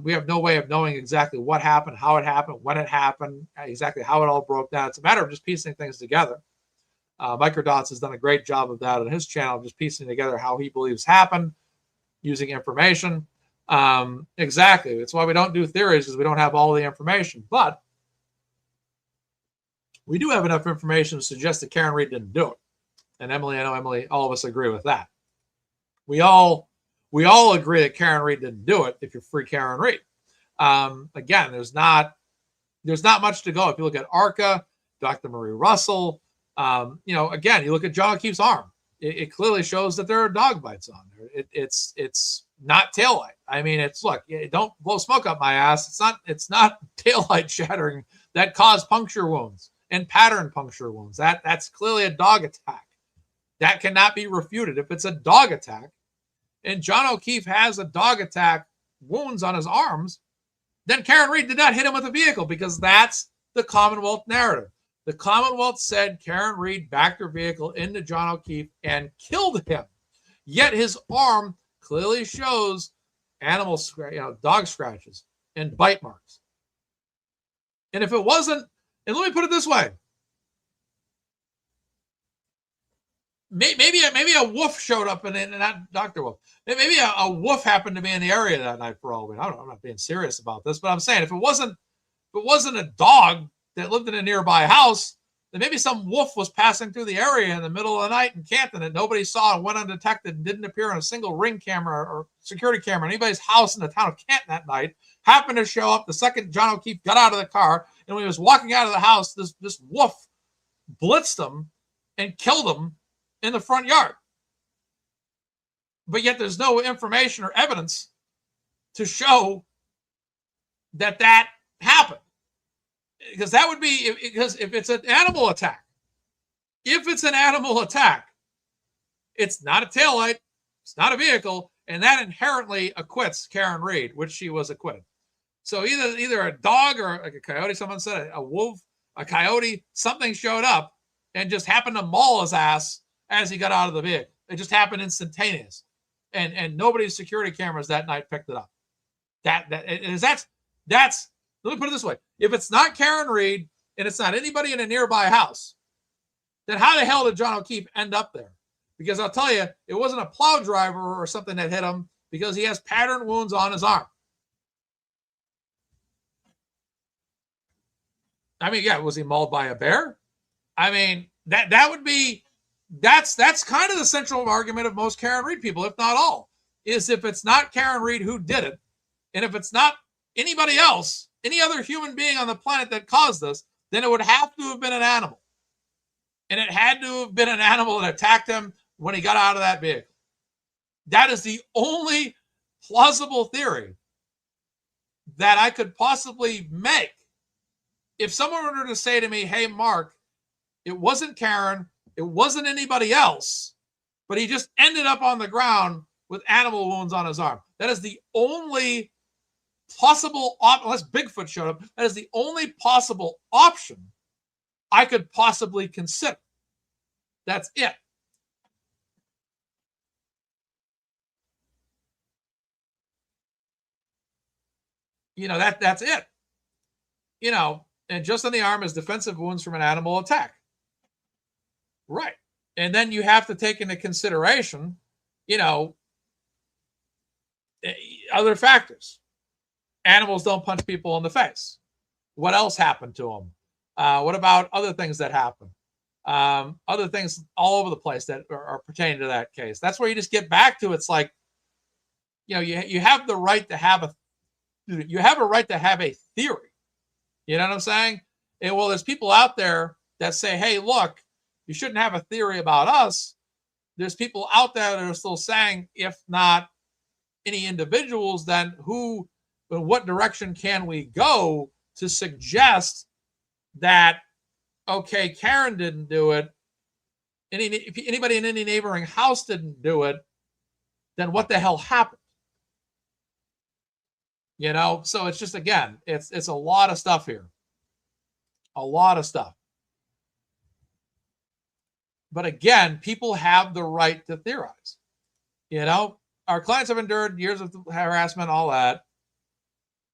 We have no way of knowing exactly what happened, how it happened, when it happened, exactly how it all broke down. It's a matter of just piecing things together. Microdots has done a great job of that on his channel, just piecing together how he believes happened using information. Exactly. It's why we don't do theories, because we don't have all the information. But we do have enough information to suggest that Karen Read didn't do it. And Emily, I know Emily, all of us agree with that. We all agree that Karen Read didn't do it if you're free Karen Read. Again, there's not much to go. If you look at ARCA, Dr. Marie Russell, again, you look at John O'Keefe's arm. It clearly shows that there are dog bites on there. It's not taillight. I mean, look, don't blow smoke up my ass. It's not taillight shattering that caused puncture wounds and pattern puncture wounds. That's clearly a dog attack. That cannot be refuted. If it's a dog attack, and John O'Keefe has a dog attack wounds on his arms, then Karen Read did not hit him with a vehicle, because that's the Commonwealth narrative. The Commonwealth said Karen Read backed her vehicle into John O'Keefe and killed him. Yet his arm clearly shows dog scratches and bite marks. And if it wasn't, and let me put it this way, maybe a wolf showed up and not Dr. Wolf. Maybe a wolf happened to be in the area that night for all we know. I'm not being serious about this, but I'm saying if it wasn't a dog that lived in a nearby house, then maybe some wolf was passing through the area in the middle of the night in Canton that nobody saw and went undetected and didn't appear on a single ring camera or security camera in anybody's house in the town of Canton that night, happened to show up the second John O'Keefe got out of the car, and when he was walking out of the house, this wolf blitzed him and killed him in the front yard. But yet there's no information or evidence to show that happened. Because that would be, because if it's an animal attack, it's not a taillight, it's not a vehicle, and that inherently acquits Karen Read, which she was acquitted. So either a dog or like a coyote, someone said a wolf, a coyote, something showed up and just happened to maul his ass as he got out of the vehicle. It just happened instantaneous. And nobody's security cameras that night picked it up. That's let me put it this way. If it's not Karen Read and it's not anybody in a nearby house, then how the hell did John O'Keefe end up there? Because I'll tell you, it wasn't a plow driver or something that hit him, because he has pattern wounds on his arm. I mean, yeah, was he mauled by a bear? I mean, that would be that's kind of the central argument of most Karen Reed people, if not all, is if it's not Karen Reed who did it, and if it's not anybody else, any other human being on the planet that caused this, then it would have to have been an animal. And it had to have been an animal that attacked him when he got out of that vehicle. That is the only plausible theory that I could possibly make. If someone were to say to me, hey, Mark, it wasn't Karen, it wasn't anybody else, but he just ended up on the ground with animal wounds on his arm. That is the only possible unless Bigfoot showed up, that is the only possible option I could possibly consider. That's it. That's it. And just on the arm is defensive wounds from an animal attack. Right. And then you have to take into consideration, other factors. Animals don't punch people in the face. What else happened to them? What about other things that happen? Other things all over the place that are pertaining to that case. That's where you just get back to, it's like, you have the right to have a theory. You know what I'm saying? And well, there's people out there that say, hey, look, you shouldn't have a theory about us. There's people out there that are still saying, if not any individuals, then what direction can we go to suggest that, okay, Karen didn't do it, if anybody in any neighboring house didn't do it, then what the hell happened? So it's just, again, it's a lot of stuff here. A lot of stuff. But again, people have the right to theorize. Our clients have endured years of harassment, all that.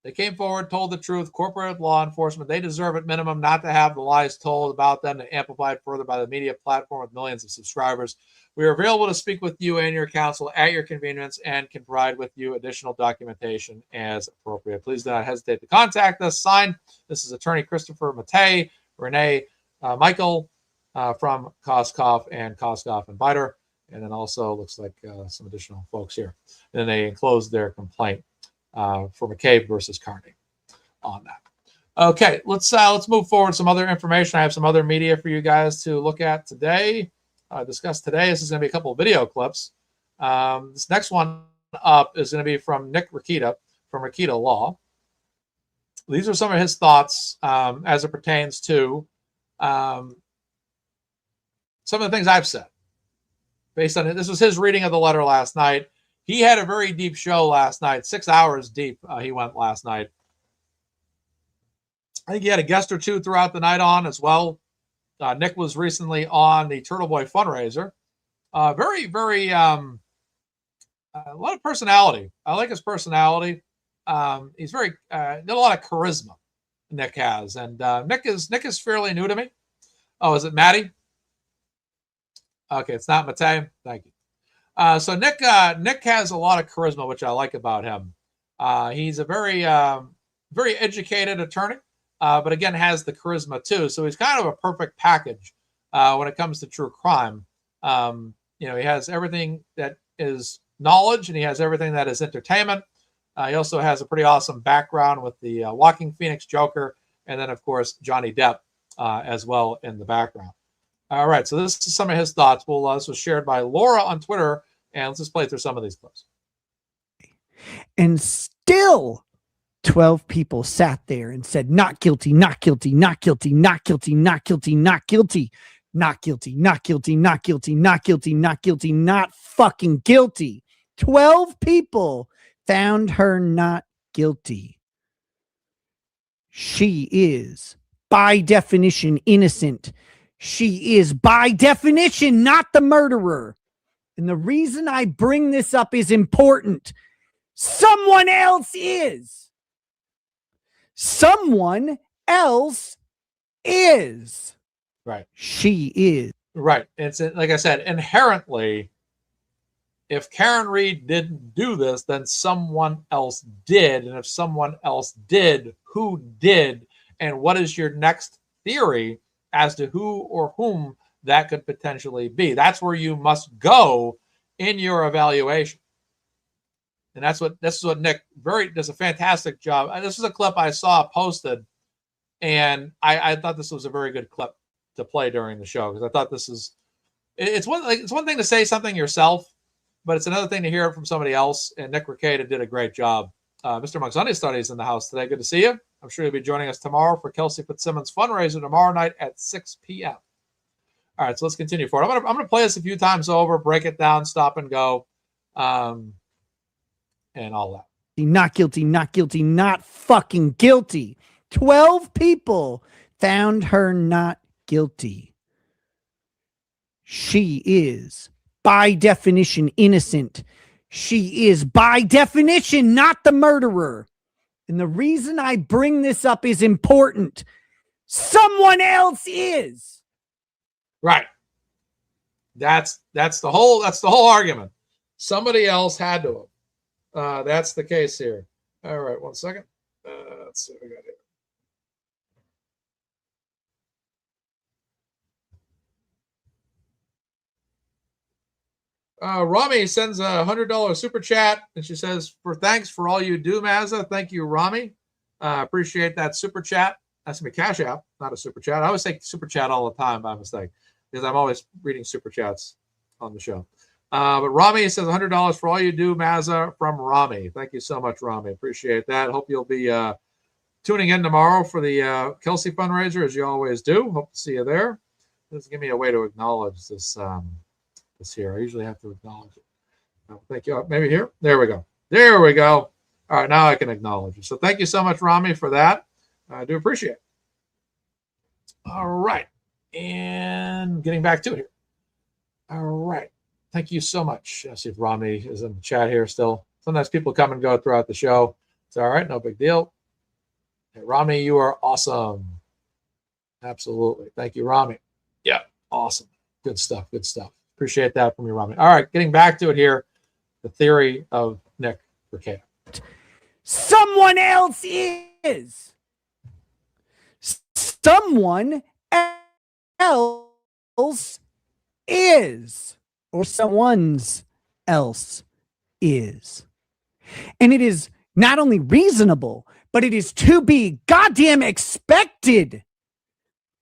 They came forward, told the truth, cooperated with law enforcement. They deserve at minimum not to have the lies told about them and amplified further by the media platform with millions of subscribers. We are available to speak with you and your counsel at your convenience and can provide with you additional documentation as appropriate. Please do not hesitate to contact us. Signed, this is Attorney Christopher Matei, Renee Michael from Koskoff and Biter. And then also looks like some additional folks here. And then they enclosed their complaint for McCabe versus Carney on that. Okay, let's move forward. Some other information. I have some other media for you guys to look at today, discuss today. This is going to be a couple of video clips. This next one up is going to be from Nick Rakita from Rakita Law. These are some of his thoughts as it pertains to some of the things I've said. Based on it, this was his reading of the letter last night. He had a very deep show last night, 6 hours deep. He went last night. I think he had a guest or two throughout the night on as well. Nick was recently on the Turtleboy fundraiser. Very, very, a lot of personality. I like his personality. He's very, a lot of charisma. Nick has, and Nick is fairly new to me. Oh, is it Maddie? Okay, it's not Matei. Thank you. So Nick has a lot of charisma, which I like about him. He's a very educated attorney, but again has the charisma too. So he's kind of a perfect package when it comes to true crime. He has everything that is knowledge, and he has everything that is entertainment. He also has a pretty awesome background with the Walking Phoenix Joker, and then of course Johnny Depp as well in the background. All right, so this is some of his thoughts. This was shared by Laura on Twitter, and let's just play through some of these clips. And still 12 people sat there and said, not guilty, not guilty, not guilty, not guilty, not guilty, not guilty, not guilty, not guilty, not guilty, not guilty, not guilty, not fucking guilty. 12 people found her not guilty. She is, by definition, innocent. She is, by definition, not the murderer. And the reason I bring this up is important. Someone else is. Someone else is. Right. She is. Right. It's like I said, inherently, if Karen Reed didn't do this, then someone else did. And if someone else did, who did? And what is your next theory as to who or whom that could potentially be. That's where you must go in your evaluation. And this is what Nick does a fantastic job. This is a clip I saw posted, and I thought this was a very good clip to play during the show, because I thought it's one thing to say something yourself, but it's another thing to hear it from somebody else. And Nick Rekieta did a great job. Mr. Monk's Studies in the house today. Good to see you. I'm sure you'll be joining us tomorrow for Kelsey Fitzsimmons fundraiser tomorrow night at 6 p.m. All right, so let's continue forward. I'm gonna play this a few times over, break it down, stop and go, and all that. Not guilty, not guilty, not fucking guilty. 12 people found her not guilty. She is, by definition, innocent. She is, by definition, not the murderer. And the reason I bring this up is important. Someone else is. Right. That's the whole argument. Somebody else had to have. That's the case here. All right, 1 second. Let's see what we got here. Rami sends a $100 super chat, and she says, thanks for all you do, Mazza. Thank you, Rami. Appreciate that super chat. That's my Cash App, not a super chat. I always say super chat all the time by mistake, because I'm always reading super chats on the show. But Rami says $100 for all you do, Mazza, from Rami. Thank you so much, Rami. Appreciate that. Hope you'll be tuning in tomorrow for the Kelsey fundraiser, as you always do. Hope to see you there. This give me a way to acknowledge this here. I usually have to acknowledge it. Thank you. Maybe here. There we go. There we go. All right, now I can acknowledge you. So thank you so much, Rami, for that. I do appreciate it. All right. And getting back to it here. All right. Thank you so much. I'll see if Rami is in the chat here still. Sometimes people come and go throughout the show. It's all right. No big deal. Hey, Rami, you are awesome. Absolutely. Thank you, Rami. Yeah. Awesome. Good stuff. Good stuff. Appreciate that from you, Rami. All right. Getting back to it here. The theory of Nick Rekieta. Someone else is. Someone else is. Or someone's else is. And it is not only reasonable, but it is to be goddamn expected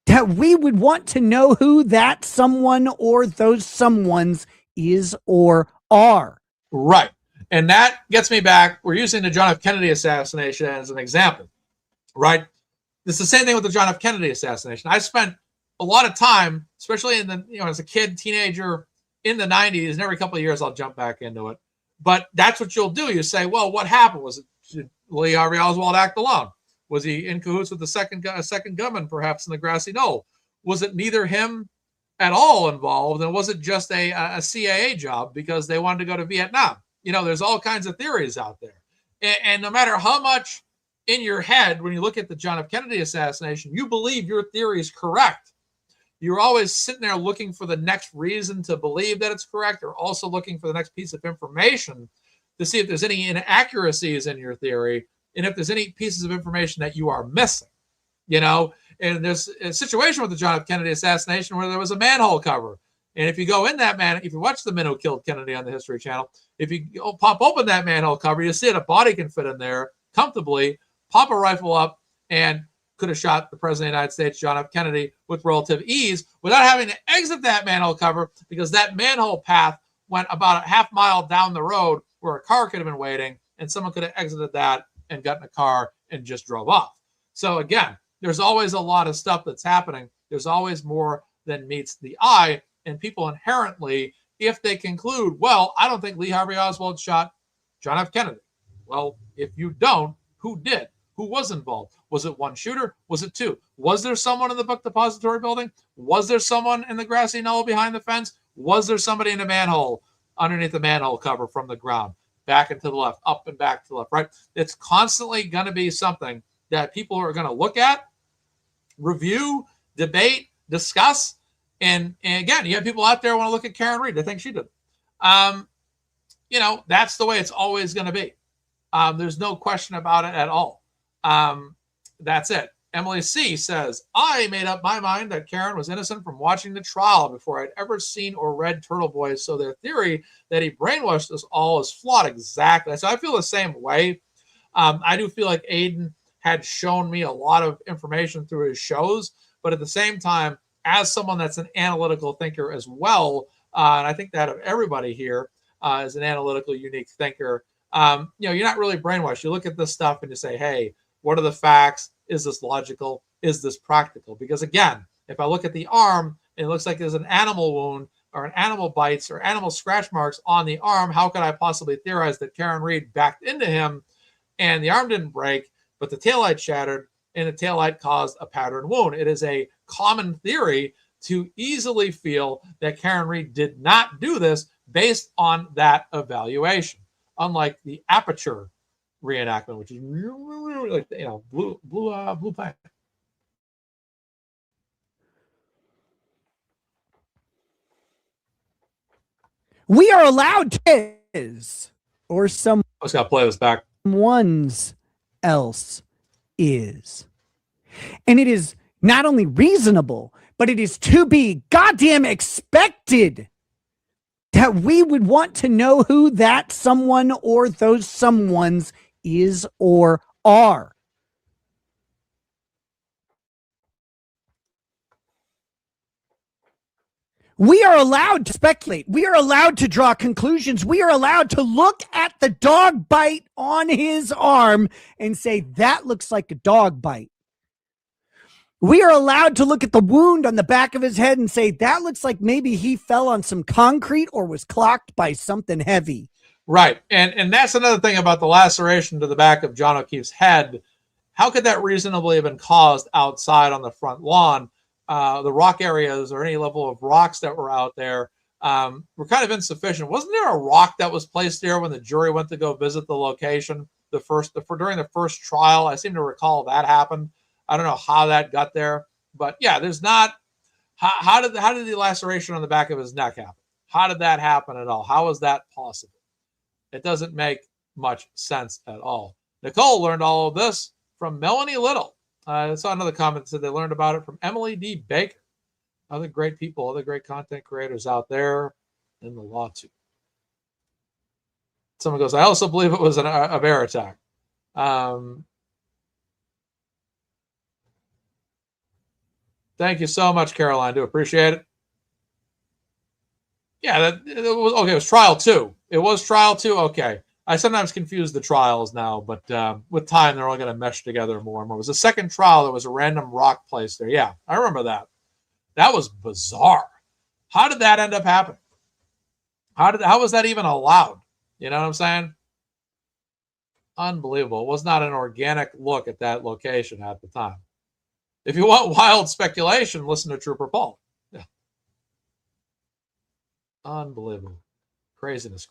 that we would want to know who that someone or those someones is or are. Right. And that gets me back. We're using the John F. Kennedy assassination as an example, right? It's the same thing with the John F. Kennedy assassination. I spent a lot of time, especially as a kid, teenager in the 90s, and every couple of years I'll jump back into it. But that's what you'll do. You say, well, what happened? Did Lee Harvey Oswald act alone? Was he in cahoots with the second gunman, perhaps in the grassy knoll? Was it neither him at all involved? And was it just a CIA job because they wanted to go to Vietnam? There's all kinds of theories out there. And no matter how much in your head, when you look at the John F. Kennedy assassination, you believe your theory is correct, you're always sitting there looking for the next reason to believe that it's correct, or also looking for the next piece of information to see if there's any inaccuracies in your theory, and if there's any pieces of information that you are missing. And there's a situation with the John F. Kennedy assassination where there was a manhole cover. And if you go in that if you watch The Men Who Killed Kennedy on the History Channel, if you pop open that manhole cover, you see it, a body can fit in there comfortably, pop a rifle up, and could have shot the President of the United States, John F. Kennedy, with relative ease without having to exit that manhole cover, because that manhole path went about a half mile down the road where a car could have been waiting, and someone could have exited that and got in a car and just drove off. So again, there's always a lot of stuff that's happening. There's always more than meets the eye. And people inherently, if they conclude, well, I don't think Lee Harvey Oswald shot John F. Kennedy. Well, if you don't, who did? Who was involved? Was it one shooter? Was it two? Was there someone in the book depository building? Was there someone in the grassy knoll behind the fence? Was there somebody in a manhole underneath the manhole cover from the ground? Back and to the left, up and back to the left, right? It's constantly going to be something that people are going to look at, review, debate, discuss. And again, you have people out there who want to look at Karen Reed. They think she did. That's the way it's always going to be. There's no question about it at all. That's it. Emily C says, I made up my mind that Karen was innocent from watching the trial before I'd ever seen or read Turtleboy, so their theory that he brainwashed us all is flawed. Exactly. So I feel the same way. I do feel like Aiden had shown me a lot of information through his shows, but at the same time, as someone that's an analytical thinker as well, and I think that of everybody here is an analytical, unique thinker, you're not really brainwashed. You look at this stuff and you say, hey, what are the facts? Is this logical? Is this practical? Because again, if I look at the arm, it looks like there's an animal wound or an animal bites or animal scratch marks on the arm. How could I possibly theorize that Karen Reed backed into him and the arm didn't break, but the taillight shattered and the taillight caused a pattern wound? It is a common theory to easily feel that Karen Reed did not do this based on that evaluation, unlike the aperture reenactment, which is like, blue pipe. We are allowed to, or I just got to play this back. someone's else is. And it is not only reasonable, but it is to be goddamn expected that we would want to know who that someone or those someones is or are. We are allowed to speculate. We are allowed to draw conclusions. We are allowed to look at the dog bite on his arm and say, that looks like a dog bite. We are allowed to look at the wound on the back of his head and say, that looks like maybe he fell on some concrete or was clocked by something heavy. Right. And that's another thing about the laceration to the back of John O'Keefe's head. How could that reasonably have been caused outside on the front lawn? The rock areas or any level of rocks that were out there were kind of insufficient. Wasn't there a rock that was placed there when the jury went to go visit the location during the first trial? I seem to recall that happened. I don't know how that got there, but yeah, there's not. How did the laceration on the back of his neck happen? How did that happen at all? How is that possible? It doesn't make much sense at all. Nicole learned all of this from Melanie Little. I saw another comment that said they learned about it from Emily D. Baker. Other great people, other great content creators out there in the law too. Someone goes, I also believe it was a bear attack. Thank you so much, Caroline. Do appreciate it. Yeah, it was okay. It was trial 2. It was trial 2. Okay. I sometimes confuse the trials now, but with time, they're all going to mesh together more and more. It was the second trial. There was a random rock placed there. Yeah, I remember that. That was bizarre. How did that end up happening? How was that even allowed? You know what I'm saying? Unbelievable. It was not an organic look at that location at the time. If you want wild speculation, listen to Trooper Paul. Yeah. Unbelievable. Craziness.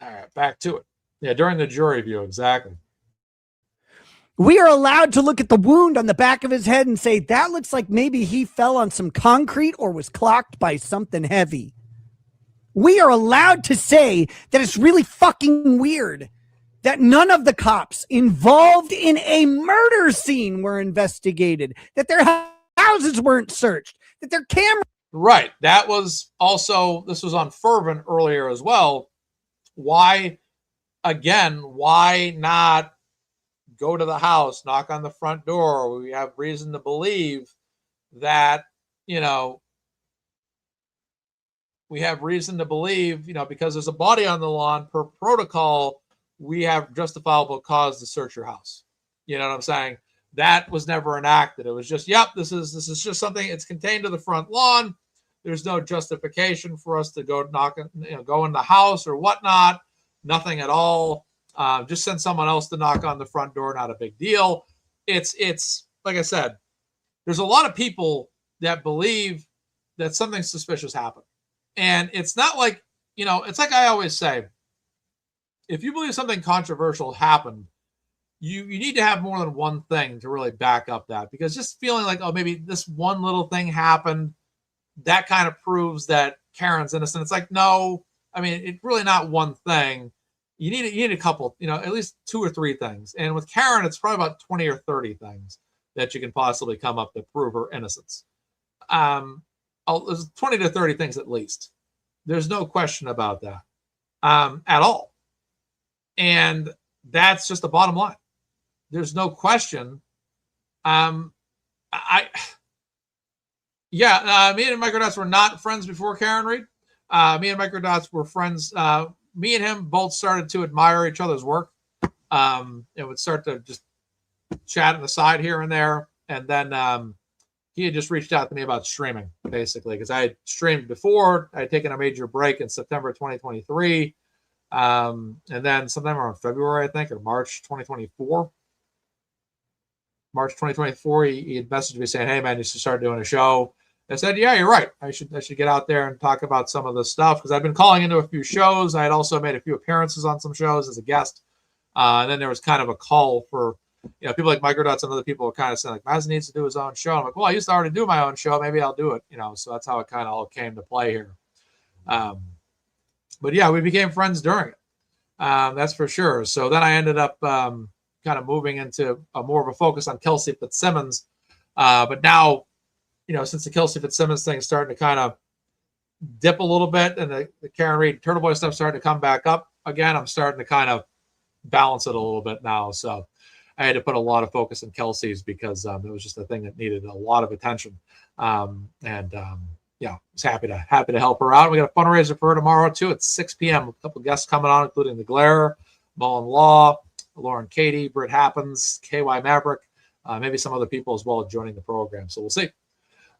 All right, back to it. Yeah, during the jury view, exactly. We are allowed to look at the wound on the back of his head and say, that looks like maybe he fell on some concrete or was clocked by something heavy. We are allowed to say that it's really fucking weird that none of the cops involved in a murder scene were investigated, that their houses weren't searched, that their camera. Right. That was also, this was on Fervent earlier as well. Why not go to the house, knock on the front door? We have reason to believe that, because there's a body on the lawn per protocol, we have justifiable cause to search your house. You know what I'm saying? That was never enacted. It was just, this is just something, it's contained to the front lawn. There's no justification for us to go go in the house or whatnot. Nothing at all. Just send someone else to knock on the front door. Not a big deal. It's like I said, there's a lot of people that believe that something suspicious happened. And it's not like, it's like I always say, if you believe something controversial happened, you need to have more than one thing to really back up that, because just feeling like, oh, maybe this one little thing happened, that kind of proves that Karen's innocent. It's like, no, I mean, it's really not one thing. You need a couple, at least 2 or 3 things. And with Karen, it's probably about 20 or 30 things. that you can possibly come up to prove her innocence. There's 20 to 30 things at least. There's no question about that at all. And that's just the bottom line. There's no question. Me and Microdots were not friends before Karen Reed. Me and Microdots were friends. Me and him both started to admire each other's work. And would start to just chat on the side here and there. And then he had just reached out to me about streaming, basically, because I had streamed before. I had taken a major break in September 2023. And then sometime around February, I think, or March 2024. March 2024, he had messaged me saying, "Hey man, you should start doing a show." I said, "Yeah, you're right. I should get out there and talk about some of this stuff," because I've been calling into a few shows. I had also made a few appearances on some shows as a guest. And then there was kind of a call for, people like Microdots and other people were kind of saying, like, Mazza needs to do his own show. I'm like, well, I used to already do my own show. Maybe I'll do it. So that's how it kind of all came to play here. But yeah, we became friends during it. That's for sure. So then I ended up kind of moving into a more of a focus on Kelsey Fitzsimmons. But now, since the Kelsey Fitzsimmons thing is starting to kind of dip a little bit and the Karen Reed Turtleboy stuff starting to come back up again, I'm starting to kind of balance it a little bit now. So I had to put a lot of focus on Kelsey's because it was just a thing that needed a lot of attention. I was happy to help her out. We got a fundraiser for her tomorrow too at 6 p.m. A couple of guests coming on, including the Glare, Mullen Law, Lauren Katie, Britt Happens, KY Maverick, maybe some other people as well joining the program. So we'll see. It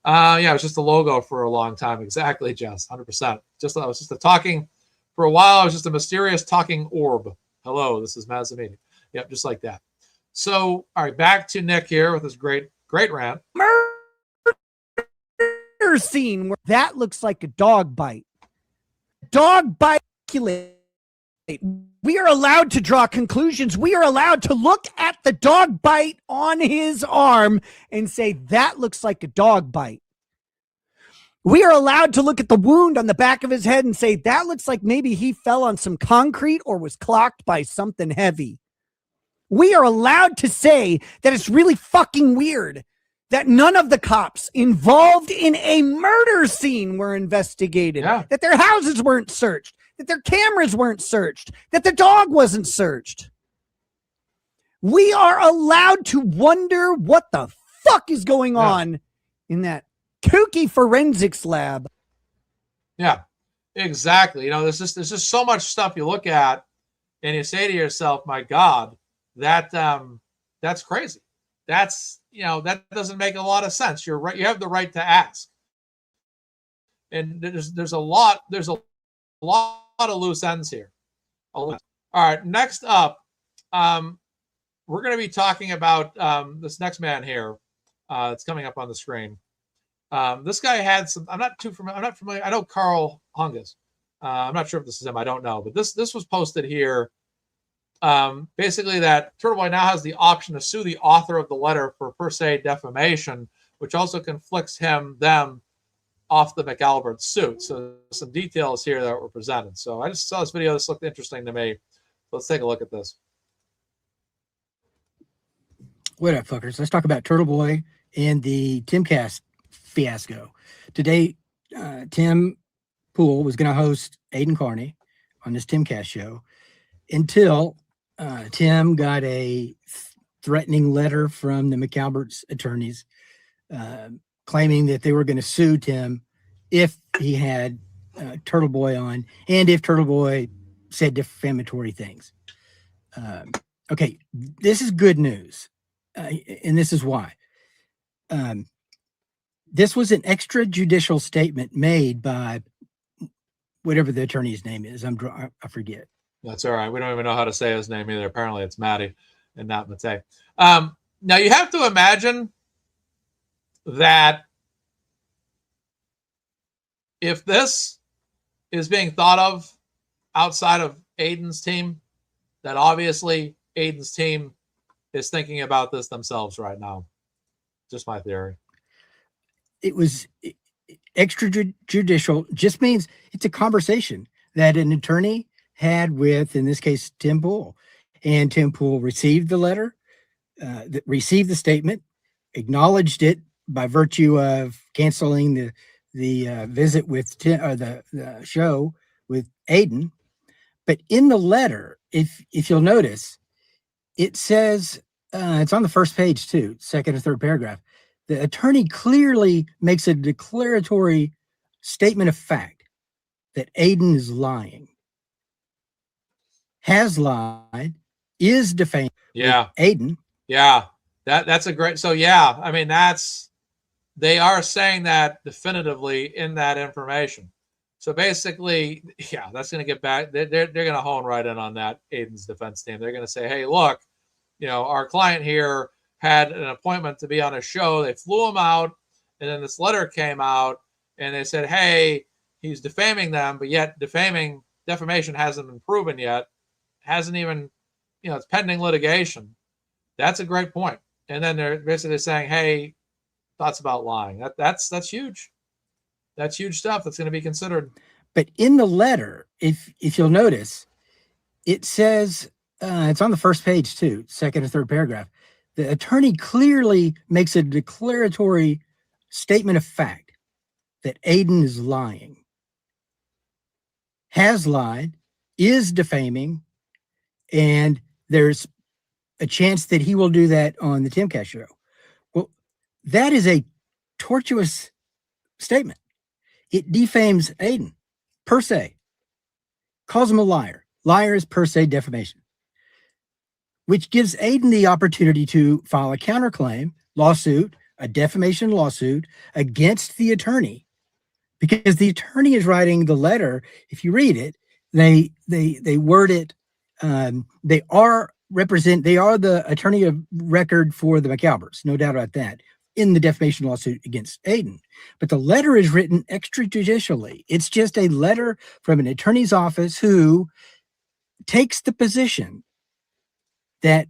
was just a logo for a long time. Exactly, Jess, 100%. I was just a talking for a while. I was just a mysterious talking orb. Hello, this is MazzaMedia. Yep, just like that. So, all right, back to Nick here with his great rant. Murder scene where that looks like a dog bite. Dog bite. We are allowed to draw conclusions. We are allowed to look at the dog bite on his arm and say, that looks like a dog bite. We are allowed to look at the wound on the back of his head and say, that looks like maybe he fell on some concrete or was clocked by something heavy. We are allowed to say that it's really fucking weird that none of the cops involved in a murder scene were investigated, that their houses weren't searched, that their cameras weren't searched, that the dog wasn't searched. We are allowed to wonder what the fuck is going on in that kooky forensics lab. Yeah, exactly. There's just so much stuff you look at and you say to yourself, my God, that's crazy. That doesn't make a lot of sense. You're right. You have the right to ask. And there's a lot of loose ends here. All right. Next up, we're going to be talking about this next man here. It's coming up on the screen. This guy had some. I'm not familiar. I know Carl Hungus. I'm not sure if this is him. I don't know. But this was posted here. Basically, that Turtleboy now has the option to sue the author of the letter for per se defamation, which also conflicts them off the McAlbert suit. So some details here that were presented. So I just saw this video. This looked interesting to me. Let's take a look at this. What up, fuckers? Let's talk about Turtleboy and the Timcast fiasco. Today, Tim Pool was going to host Aiden Carney on this Timcast show until Tim got a threatening letter from the McAlbert's attorneys claiming that they were going to sue Tim if he had Turtleboy on and if Turtleboy said defamatory things. Okay, this is good news, and this is why. This was an extrajudicial statement made by whatever the attorney's name is. I forget. That's all right. We don't even know how to say his name either. Apparently it's Matty and not Mate. Now you have to imagine that if this is being thought of outside of Aiden's team, that obviously Aiden's team is thinking about this themselves right now. Just my theory. It was extrajudicial, just means it's a conversation that an attorney had with, in this case, Tim Pool. And Tim Pool received the letter, received the statement, acknowledged it by virtue of canceling the visit with the show with Aiden. But in the letter, if you'll notice, it says it's on the first page too, second or third paragraph. The attorney clearly makes a declaratory statement of fact that Aiden is lying, has lied, is defaming Aiden. Yeah, that's a great. So yeah, I mean they are saying that definitively in that information. So basically, yeah, that's going to get back. They're going to hone right in on that Aiden's defense team. They're going to say, hey, look, our client here had an appointment to be on a show. They flew him out, and then this letter came out, and they said, hey, he's defaming them, but yet defamation hasn't been proven yet. Hasn't even, it's pending litigation. That's a great point. And then they're basically saying, hey, thoughts about lying. That's huge. That's huge stuff that's going to be considered. But in the letter, if you'll notice, it says, it's on the first page too, second or third paragraph. The attorney clearly makes a declaratory statement of fact that Aiden is lying, has lied, is defaming, and there's a chance that he will do that on the Timcast show. Well, that is a tortuous statement. It defames Aiden per se, calls him a liar. Liar is per se defamation, which gives Aiden the opportunity to file a counterclaim lawsuit, a defamation lawsuit against the attorney, because the attorney is writing the letter. If you read it, they word it. They are the attorney of record for the McAlberts, no doubt about that, in the defamation lawsuit against Aiden. But the letter is written extrajudicially. It's just a letter from an attorney's office who takes the position that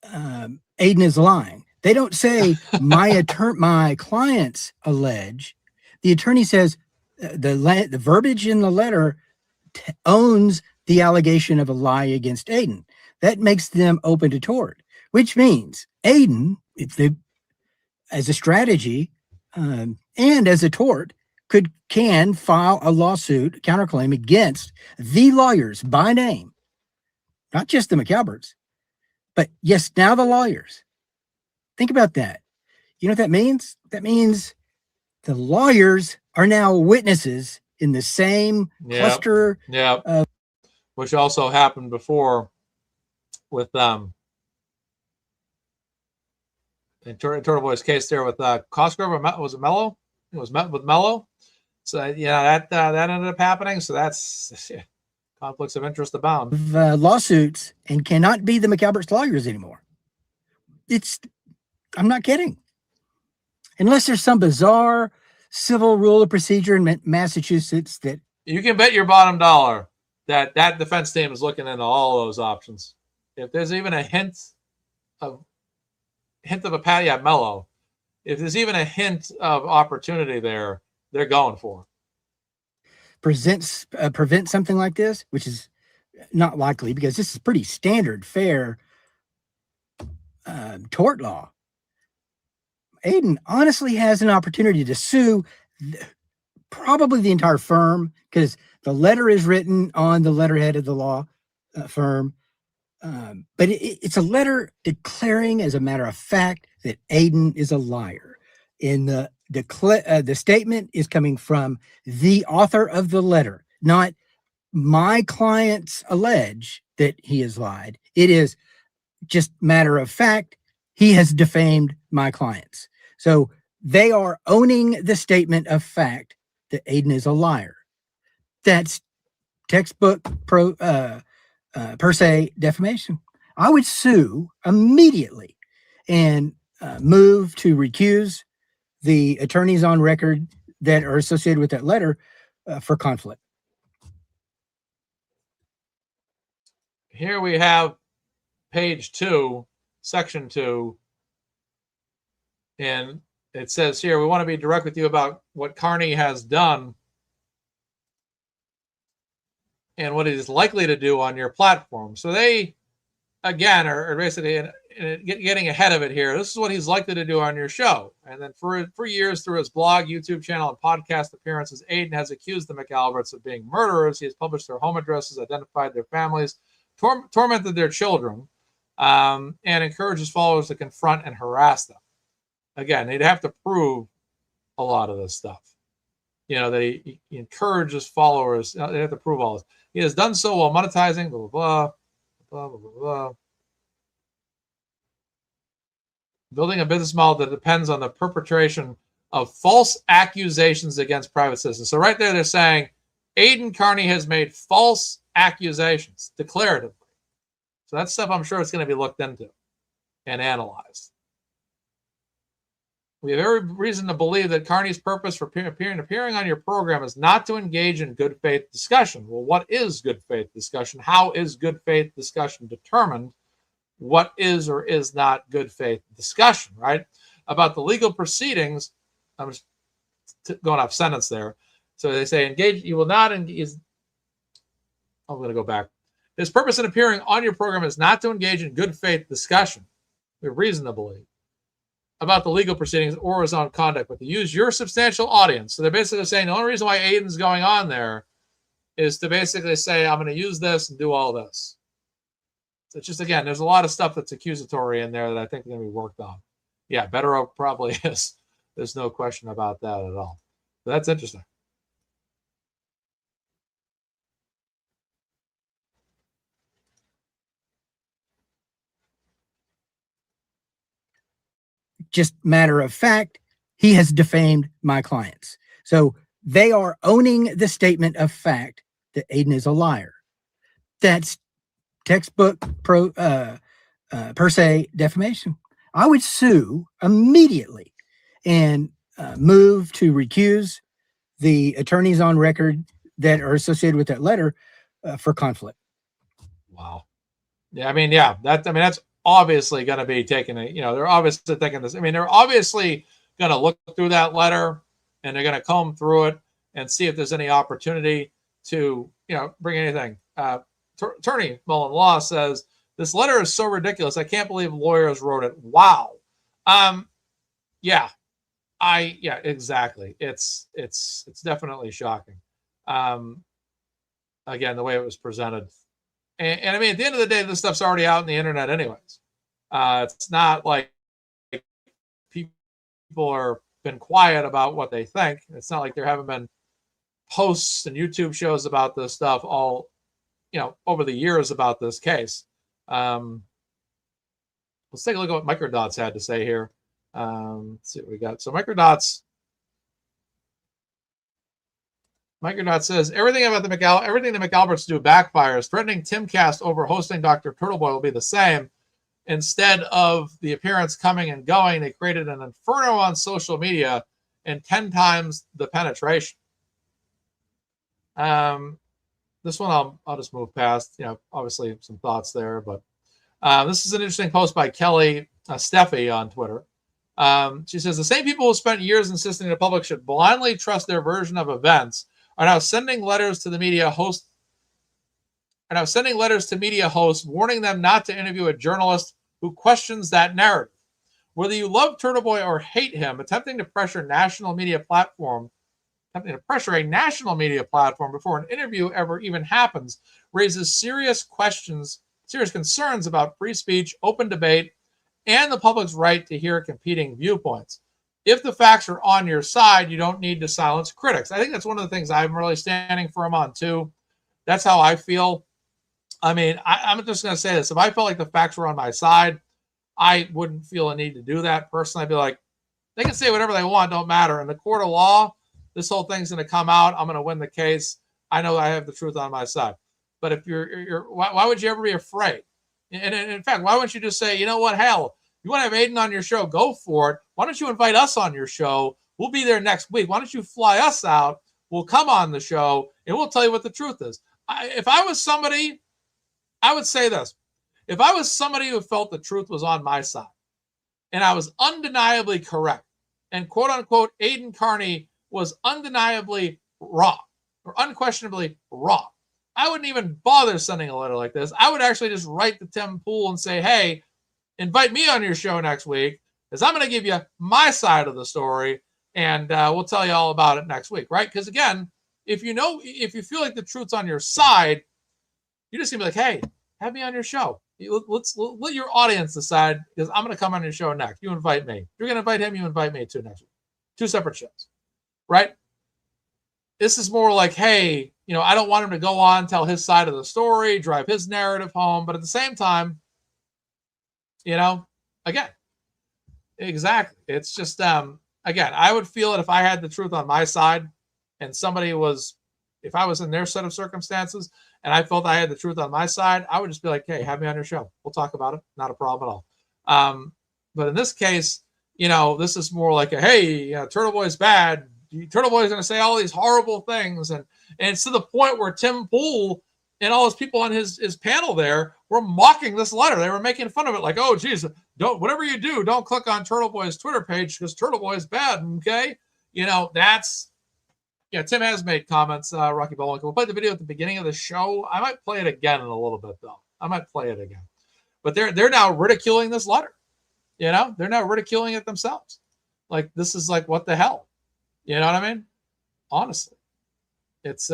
Aiden is lying. They don't say my clients allege. The attorney says the verbiage in the letter owns the allegation of a lie against Aiden. That makes them open to tort, which means Aiden, as a strategy and as a tort, can file a lawsuit, counterclaim against the lawyers by name, not just the McAlberts, but yes, now the lawyers. Think about that. You know what that means? That means the lawyers are now witnesses in the same cluster. Yeah. Which also happened before with in Turtleboy's case there with Cosgrove. Was it Mello? It was met with Mello. So that ended up happening. So that's conflicts of interest abound. Lawsuits and cannot be the McAlbert's lawyers anymore. I'm not kidding. Unless there's some bizarre civil rule of procedure in Massachusetts that you can bet your bottom dollar that defense team is looking into all those options. If there's even a hint of a pat, Mello. If there's even a hint of opportunity there, they're going for it. Prevent something like this, which is not likely because this is pretty standard, fair tort law. Aiden honestly has an opportunity to sue probably the entire firm because the letter is written on the letterhead of the law firm. But it's a letter declaring as a matter of fact that Aiden is a liar. And the statement is coming from the author of the letter, not my clients allege that he has lied. It is just matter of fact, he has defamed my clients. So they are owning the statement of fact that Aiden is a liar. That's textbook per se defamation. I would sue immediately and move to recuse the attorneys on record that are associated with that letter for conflict. Here we have page 2, section 2, and it says here, we want to be direct with you about what Carney has done and what it is likely to do on your platform. So they, again, are basically getting ahead of it here. This is what he's likely to do on your show. And then for years, through his blog, YouTube channel, and podcast appearances, Aiden has accused the McAlberts of being murderers. He has published their home addresses, identified their families, tormented their children, and encourages followers to confront and harass them. Again, they'd have to prove a lot of this stuff. He encourages followers. They have to prove all this. He has done so while monetizing, blah, blah, blah, blah, blah, blah. Building a business model that depends on the perpetration of false accusations against private citizens. So right there, they're saying Aiden Carney has made false accusations declaratively. So that's stuff I'm sure it's going to be looked into and analyzed. We have every reason to believe that Carney's purpose for appearing on your program is not to engage in good faith discussion. Well, what is good faith discussion? How is good faith discussion determined? What is or is not good faith discussion, right? About the legal proceedings. I'm just going off sentence there. So they say engage, you will not engage. I'm going to go back. His purpose in appearing on your program is not to engage in good faith discussion. We have reason to believe about the legal proceedings or his own conduct, but to use your substantial audience. So they're basically saying the only reason why Aiden's going on there is to basically say, I'm going to use this and do all this. So it's just, again, there's a lot of stuff that's accusatory in there that I think is going to be worked on. Yeah, Better Oak probably is. There's no question about that at all. So that's interesting. Just matter of fact, he has defamed my clients. So they are owning the statement of fact that Aiden is a liar. That's textbook per se defamation. I would sue immediately and move to recuse the attorneys on record that are associated with that letter for conflict. Wow. Yeah, that's obviously going to be taking they're obviously taking this. They're obviously going to look through that letter and they're going to comb through it and see if there's any opportunity to, bring anything. Attorney Mullen Law says, this letter is so ridiculous. I can't believe lawyers wrote it. Wow. Yeah, exactly. It's definitely shocking. Again, the way it was presented. And at the end of the day, this stuff's already out on the internet anyways. It's not like people are been quiet about what they think. It's not like there haven't been posts and YouTube shows about this stuff all, over the years about this case. Let's take a look at what Microdots had to say here. Let's see what we got. So Microdots says everything the McAlberts do backfires. Threatening Timcast over hosting Dr. Turtleboy will be the same. Instead of the appearance coming and going, they created an inferno on social media and 10 times the penetration. This one I'll just move past. Obviously some thoughts there, but this is an interesting post by Kelly Steffi on Twitter. She says the same people who spent years insisting the public should blindly trust their version of events are now sending letters to media hosts warning them not to interview a journalist who questions that narrative. Whether you love Turtleboy or hate him, attempting to pressure a national media platform before an interview ever even happens raises serious concerns about free speech, open debate, and the public's right to hear competing viewpoints. If the facts are on your side, you don't need to silence critics. I think that's one of the things I'm really standing firm on too. That's how I feel. I'm just going to say this. If I felt like the facts were on my side, I wouldn't feel a need to do that personally. I'd be like, they can say whatever they want, don't matter. In the court of law, this whole thing's going to come out. I'm going to win the case. I know I have the truth on my side. But if why would you ever be afraid? And in fact, why wouldn't you just say, you know what, hell, you want to have Aiden on your show, go for it. Why don't you invite us on your show? We'll be there next week. Why don't you fly us out? We'll come on the show and we'll tell you what the truth is. If I was somebody, I would say this. If I was somebody who felt the truth was on my side and I was undeniably correct and quote unquote Aiden Carney was undeniably wrong or unquestionably wrong, I wouldn't even bother sending a letter like this. I would actually just write to Tim Pool and say, hey, invite me on your show next week, because I'm going to give you my side of the story, and we'll tell you all about it next week, right? Because again, if you feel like the truth's on your side, you're just gonna be like, hey, have me on your show. Let's let your audience decide, because I'm gonna come on your show next. You invite me. You're gonna invite him. You invite me too next week. 2 separate shows, right? This is more like, hey, I don't want him to go on, tell his side of the story, drive his narrative home, but at the same time, again, exactly. It's just, again, I would feel it if I had the truth on my side, and if I was in their set of circumstances and I felt I had the truth on my side, I would just be like, hey, have me on your show. We'll talk about it. Not a problem at all. But in this case, this is more like hey, Turtleboy's bad. Turtleboy's going to say all these horrible things. And it's to the point where Tim Pool and all his people on his panel there were mocking this letter. They were making fun of it, like, oh, geez, whatever you do, don't click on Turtleboy's Twitter page because Turtleboy is bad, okay? Tim has made comments, Rocky Bowling. We'll play the video at the beginning of the show. I might play it again in a little bit, though. I might play it again. But they're now ridiculing this letter. They're now ridiculing it themselves. Like, this is like, what the hell? You know what I mean? Honestly. It's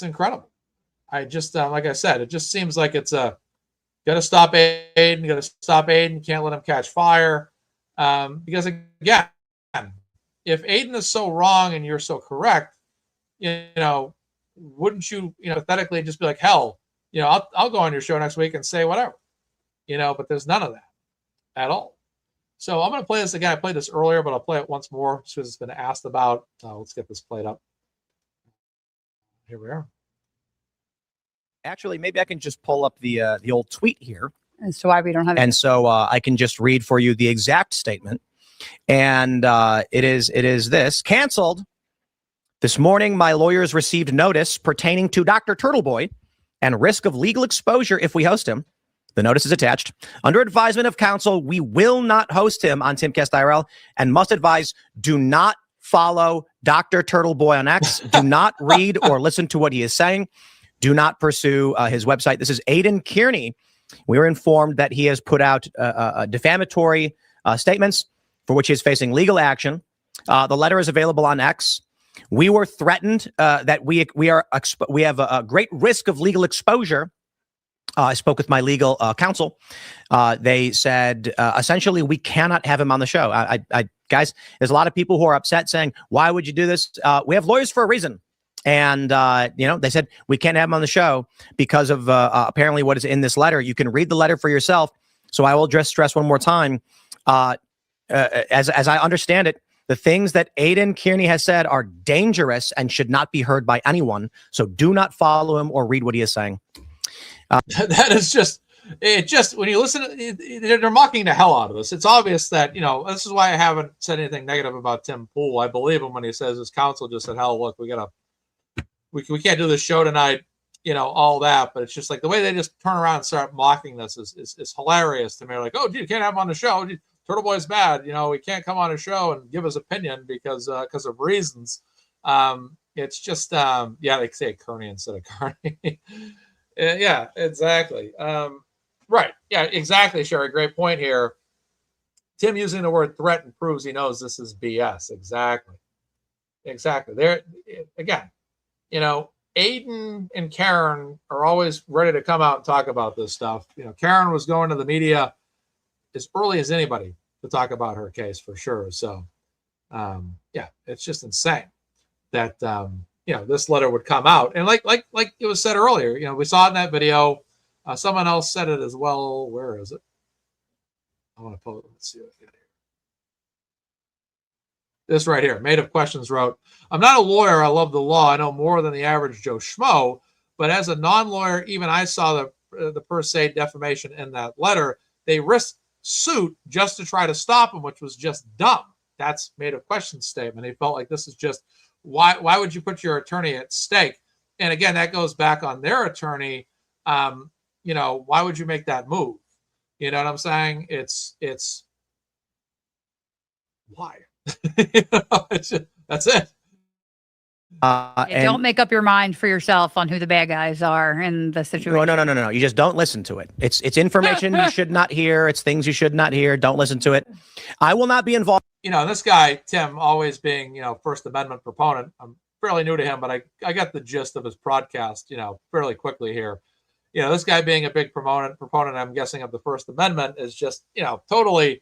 incredible. I just, like I said, it just seems like it's got to stop Aiden, can't let him catch fire. Because, again, if Aiden is so wrong and you're so correct, wouldn't you, pathetically just be like, hell, I'll go on your show next week and say whatever, but there's none of that at all. So I'm going to play this again. I played this earlier, but I'll play it once more because it's been asked about. Let's get this played up. Here we are. Actually, maybe I can just pull up the old tweet here. As to why we don't have it. And so I can just read for you the exact statement. And it is this: canceled. This morning, my lawyers received notice pertaining to Dr. Turtleboy and risk of legal exposure if we host him. The notice is attached. Under advisement of counsel, we will not host him on Timcast IRL and must advise, do not follow Dr. Turtleboy on X. Do not read or listen to what he is saying. Do not pursue his website. This is Aiden Kearney. We were informed that he has put out defamatory statements for which he is facing legal action. The letter is available on X. We were threatened that we have a great risk of legal exposure. I spoke with my legal counsel. They said essentially we cannot have him on the show. Guys, there's a lot of people who are upset saying, why would you do this? We have lawyers for a reason. And, they said we can't have him on the show because of apparently what is in this letter. You can read the letter for yourself. So I will just stress one more time. As I understand it, the things that Aiden Kearney has said are dangerous and should not be heard by anyone. So do not follow him or read what he is saying. That is just when you listen, they're mocking the hell out of us. It's obvious that, this is why I haven't said anything negative about Tim Pool. I believe him when he says his counsel just said, hell, look, we can't do this show tonight, all that. But it's just like the way they just turn around and start mocking this is hilarious to me. Like, oh, dude, you can't have him on the show. Turtleboy's bad. We can't come on a show and give his opinion because of reasons. It's just, they say Kearney instead of Carney. Yeah, exactly. Right. Yeah, exactly, Sherry. Great point here. Tim using the word threaten proves he knows this is BS. Exactly. There again, Aiden and Karen are always ready to come out and talk about this stuff. Karen was going to the media as early as anybody to talk about her case for sure. So, it's just insane that this letter would come out. And like it was said earlier, we saw it in that video. Someone else said it as well. Where is it? I want to pull it. Let's see what I got here. This right here. Made of Questions wrote, I'm not a lawyer. I love the law. I know more than the average Joe Schmo. But as a non-lawyer, even I saw the per se defamation in that letter. They risked suit just to try to stop him, which was just dumb. That's Made of Questions statement. He felt like this is just, why would you put your attorney at stake? And again, that goes back on their attorney. Why would you make that move? You know what I'm saying? It's why? That's it. Yeah, don't make up your mind for yourself on who the bad guys are in the situation. No. You just don't listen to it. It's information you should not hear. It's things you should not hear. Don't listen to it. I will not be involved. This guy, Tim, always being, First Amendment proponent. I'm fairly new to him, but I got the gist of his broadcast, fairly quickly here. This guy being a big proponent, I'm guessing, of the First Amendment is just, totally,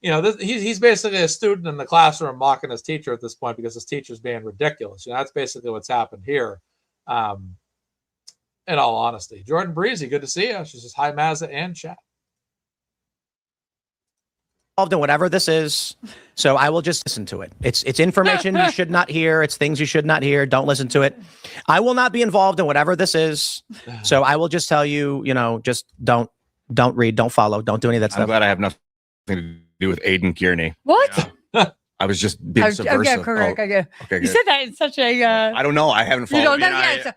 he's basically a student in the classroom mocking his teacher at this point because his teacher's being ridiculous. That's basically what's happened here. In all honesty, Jordan Breezy, good to see you. She says hi, Mazza and chat. In whatever this is, so I will just listen to it. It's information you should not hear. It's things you should not hear. Don't listen to it. I will not be involved in whatever this is, so I will just tell you, just don't read, don't follow, don't do any of that stuff. I'm glad I have nothing to do with Aiden Kearney. What? Yeah. I was just being subversive. Okay, correct. Okay, okay, you said that in such a. I don't know. I haven't followed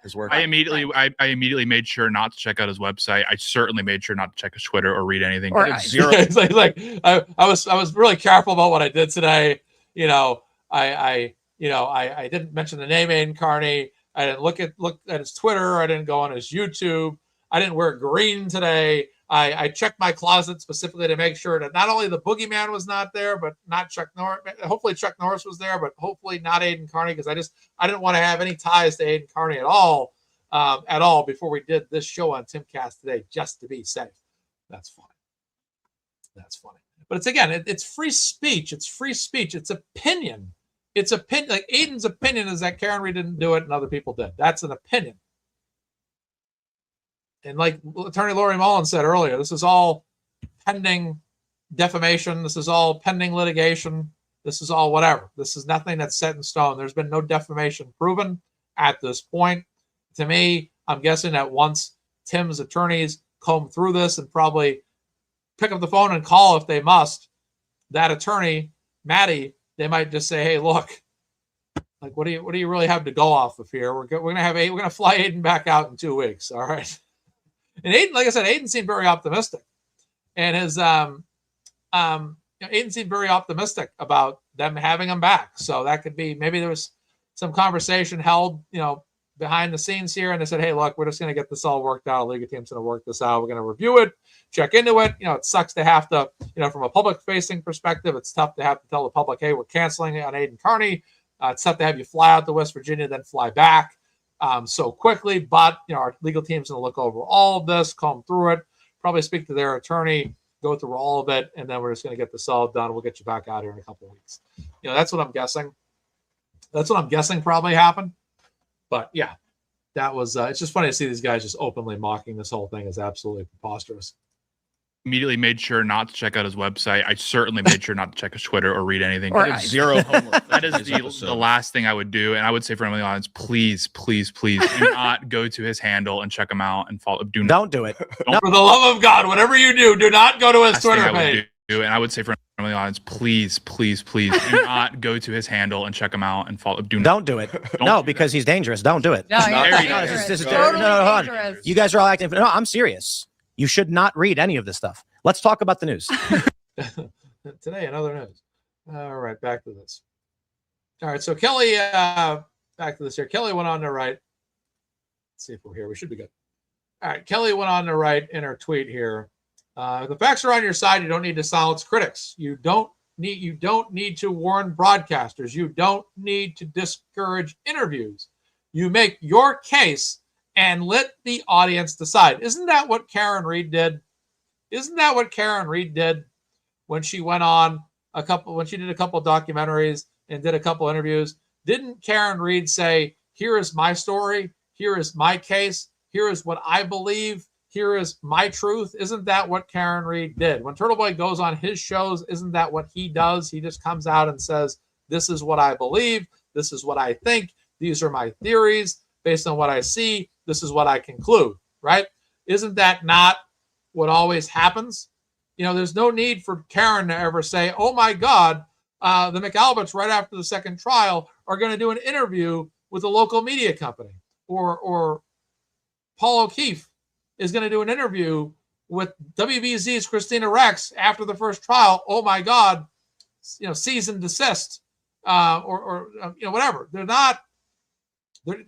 his work. I immediately made sure not to check out his website. I certainly made sure not to check his Twitter or read anything. Zero. It's like I was really careful about what I did today. I didn't mention the name Aiden Carney. I didn't look at his Twitter. I didn't go on his YouTube. I didn't wear green today. I checked my closet specifically to make sure that not only the boogeyman was not there, but not Chuck Norris. Hopefully Chuck Norris was there, but hopefully not Aiden Carney, because I didn't want to have any ties to Aiden Carney at all before we did this show on Timcast today, just to be safe. That's funny. But it's free speech. It's free speech. It's opinion. It's opinion. Like Aiden's opinion is that Karen Reed didn't do it and other people did. That's an opinion. And like Attorney Lori Mullins said earlier, this is all pending defamation. This is all pending litigation. This is all whatever. This is nothing that's set in stone. There's been no defamation proven at this point. To me, I'm guessing that once Tim's attorneys comb through this and probably pick up the phone and call if they must, that attorney, Maddie, they might just say, hey, look, like, what do you really have to go off of here? We're gonna fly Aiden back out in 2 weeks. All right. And Aiden, like I said, Aiden seemed very optimistic, and his Aiden seemed very optimistic about them having him back. So that could be, maybe there was some conversation held, behind the scenes here, and they said, hey, look, we're just going to get this all worked out. A league team's going to work this out. We're going to review it, check into it. It sucks to have to, from a public-facing perspective, it's tough to have to tell the public, hey, we're canceling it on Aiden Carney. It's tough to have you fly out to West Virginia, then fly back so quickly. But, our legal team's going to look over all of this, comb through it, probably speak to their attorney, go through all of it, and then we're just going to get this all done. We'll get you back out here in a couple of weeks. That's what I'm guessing. That's what I'm guessing probably happened. But yeah, that was, it's just funny to see these guys just openly mocking this whole thing. Is absolutely preposterous. Immediately made sure not to check out his website. I certainly made sure not to check his Twitter or read anything. Zero homework. That is the last thing I would do. And I would say for everyone in the audience, please do not go to his handle and check him out and follow. Don't do it. For the love of God, whatever you do not go to his Twitter page. And I would say for everyone in the audience, please do not go to his handle and check him out and follow. Don't do it. No, because he's dangerous. Don't do it. No, Dangerous. You guys are all acting. No, I'm serious. You should not read any of this stuff. Let's talk about the news. Today, in other news. All right, back to this. All right, so Kelly, back to this here. Kelly went on to write. Let's see if we're here. We should be good. All right, Kelly went on to write in her tweet here. If the facts are on your side, you don't need to silence critics. You don't need to warn broadcasters. You don't need to discourage interviews. You make your case and let the audience decide. Isn't that what Karen Reed did? Isn't that what Karen Reed did when she went on when she did a couple of documentaries and did a couple of interviews? Didn't Karen Reed say, here is my story, here is my case, here is what I believe, here is my truth? Isn't that what Karen Reed did? When Turtleboy goes on his shows, isn't that what he does? He just comes out and says, this is what I believe, this is what I think, these are my theories, based on what I see, this is what I conclude, right? Isn't that not what always happens? There's no need for Karen to ever say, oh my God, the McAlberts right after the second trial are going to do an interview with a local media company, or Paul O'Keefe is going to do an interview with WBZ's Christina Rex after the first trial. Oh my God, cease and desist, or whatever. They're not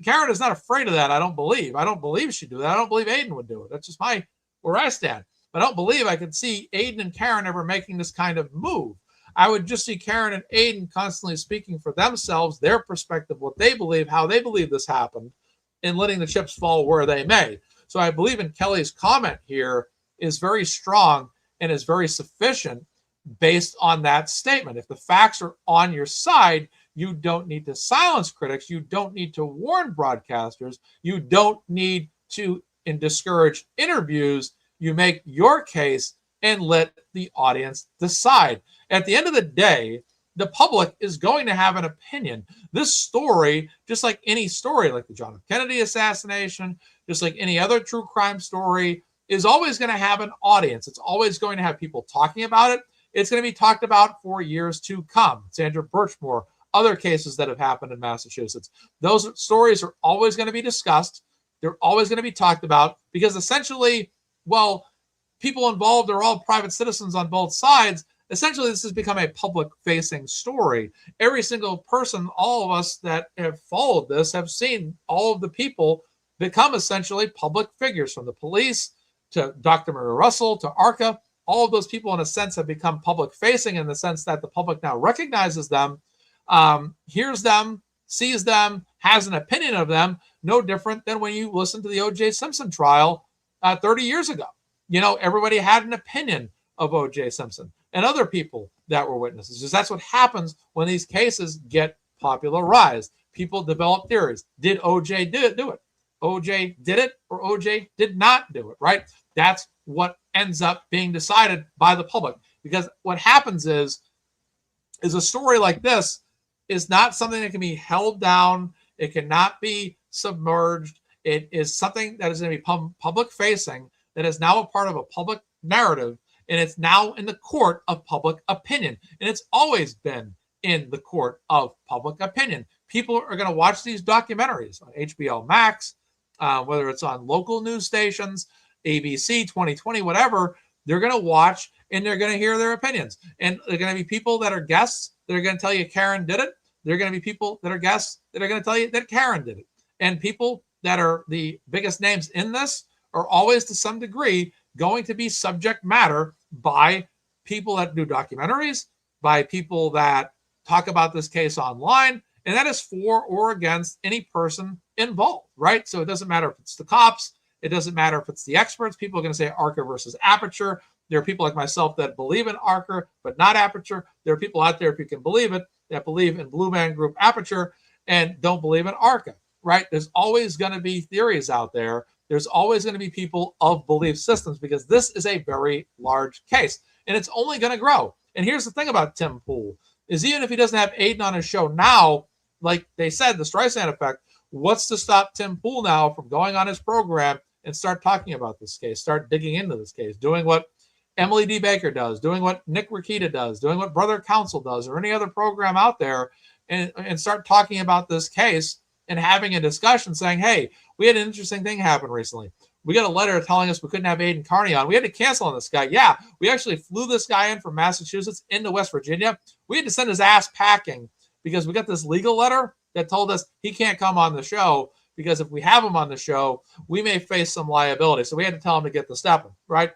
Karen is not afraid of that. I don't believe she'd do that. I don't believe Aiden would do it. That's just where I stand. But I don't believe I could see Aiden and Karen ever making this kind of move. I would just see Karen and Aiden constantly speaking for themselves, their perspective, what they believe, how they believe this happened, and letting the chips fall where they may. So I believe in Kelly's comment here is very strong and is very sufficient based on that statement. If the facts are on your side, you don't need to silence critics. You don't need to warn broadcasters. You don't need to discourage interviews. You make your case and let the audience decide. At the end of the day, the public is going to have an opinion. This story, just like any story, like the John F. Kennedy assassination, just like any other true crime story, is always going to have an audience. It's always going to have people talking about it. It's going to be talked about for years to come. Sandra Birchmore, other cases that have happened in Massachusetts. Those stories are always going to be discussed. They're always going to be talked about because essentially, well, people involved are all private citizens on both sides. Essentially, this has become a public-facing story. Every single person, all of us that have followed this, have seen all of the people become essentially public figures, from the police to Dr. Mary Russell to ARCA. All of those people, in a sense, have become public-facing in the sense that the public now recognizes them, hears them, sees them, has an opinion of them, no different than when you listen to the O.J. Simpson trial 30 years ago. You know, everybody had an opinion of O.J. Simpson and other people that were witnesses. Because that's what happens when these cases get popularized. People develop theories. Did O.J. do it? O.J. did it, or O.J. did not do it, right? That's what ends up being decided by the public. Because what happens is a story like this is not something that can be held down. It cannot be submerged. It is something that is going to be public-facing, that is now a part of a public narrative, and it's now in the court of public opinion. And it's always been in the court of public opinion. People are going to watch these documentaries on HBO Max, whether it's on local news stations, ABC, 2020, whatever. They're going to watch and they're going to hear their opinions. And they're going to be people that are guests that are going to tell you Karen did it. They're going to be people that are guests that are going to tell you that Karen did it. And people that are the biggest names in this are always, to some degree, going to be subject matter by people that do documentaries, by people that talk about this case online, and that is for or against any person involved, right? So it doesn't matter if it's the cops, it doesn't matter if it's the experts. People are going to say Arca versus Aperture. There are people like myself that believe in Arca, but not Aperture. There are people out there, if you can believe it, that believe in Blue Man Group Aperture and don't believe in Arca, right? There's always going to be theories out there. There's always going to be people of belief systems, because this is a very large case and it's only going to grow. And here's the thing about Tim Pool is, even if he doesn't have Aiden on his show now, like they said, the Streisand effect, what's to stop Tim Pool now from going on his program and start talking about this case, start digging into this case, doing what Emily D. Baker does, doing what Nick Rakita does, doing what Brother Counsel does, or any other program out there, and start talking about this case and having a discussion saying, hey, we had an interesting thing happen recently. We got a letter telling us we couldn't have Aiden Carney on. We had to cancel on this guy. Yeah, we actually flew this guy in from Massachusetts into West Virginia. We had to send his ass packing because we got this legal letter that told us he can't come on the show, because if we have him on the show, we may face some liability. So we had to tell him to get the stepping, right?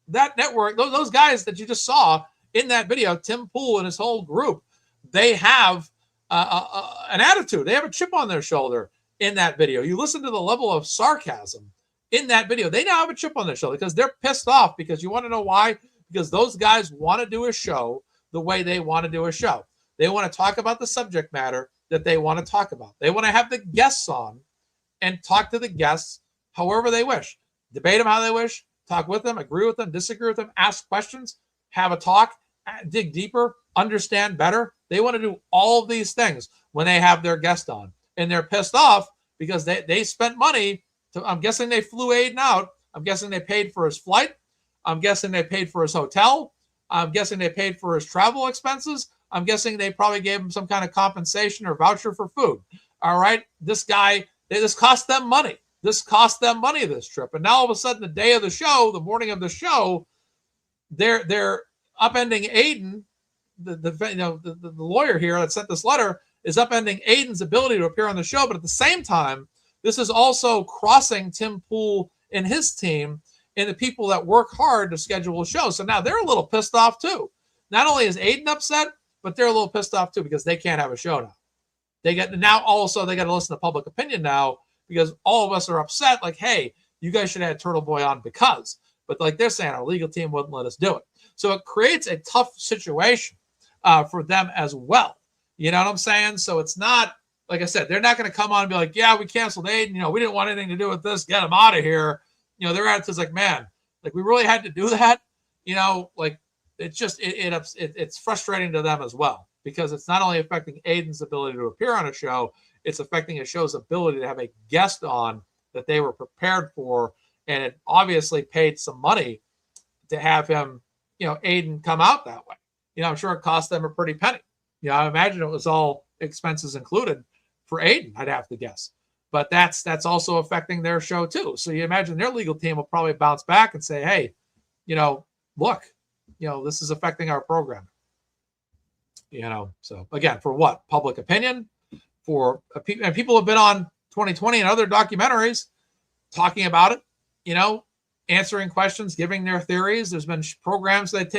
That network, those guys that you just saw in that video, Tim Pool and his whole group, they have an attitude. They have a chip on their shoulder in that video. You listen to the level of sarcasm in that video. They now have a chip on their shoulder because they're pissed off. Because you want to know why? Because those guys want to do a show the way they want to do a show. They want to talk about the subject matter that they want to talk about. They want to have the guests on and talk to the guests however they wish. Debate them how they wish. Talk with them, agree with them, disagree with them, ask questions, have a talk, dig deeper, understand better. They want to do all of these things when they have their guest on. And they're pissed off because they spent money. I'm guessing they flew Aiden out. I'm guessing they paid for his flight. I'm guessing they paid for his hotel. I'm guessing they paid for his travel expenses. I'm guessing they probably gave him some kind of compensation or voucher for food. All right. This cost them money. This cost them money, this trip. And now all of a sudden, the day of the show, the morning of the show, they're upending Aiden, the lawyer here that sent this letter, is upending Aiden's ability to appear on the show. But at the same time, this is also crossing Tim Pool and his team and the people that work hard to schedule a show. So now they're a little pissed off too. Not only is Aiden upset, but they're a little pissed off too because they can't have a show now. They got to listen to public opinion now because all of us are upset. Like, hey, you guys should have had Turtleboy on because. But like they're saying, our legal team wouldn't let us do it. So it creates a tough situation for them as well. You know what I'm saying? So it's not, like I said, they're not going to come on and be like, yeah, we canceled Aiden. You know, we didn't want anything to do with this. Get him out of here. You know, their attitude's like, man, like we really had to do that. You know, like it's just, it's frustrating to them as well because it's not only affecting Aiden's ability to appear on a show, it's affecting a show's ability to have a guest on that they were prepared for. And it obviously paid some money to have him, you know, Aiden come out that way. You know, I'm sure it cost them a pretty penny. You know, I imagine it was all expenses included for Aiden, I'd have to guess. But that's also affecting their show too. So you imagine their legal team will probably bounce back and say, hey, you know, look, you know, this is affecting our program. You know, so again, for what? Public opinion? And people have been on 2020 and other documentaries talking about it. You know, answering questions, giving their theories. There's been programs that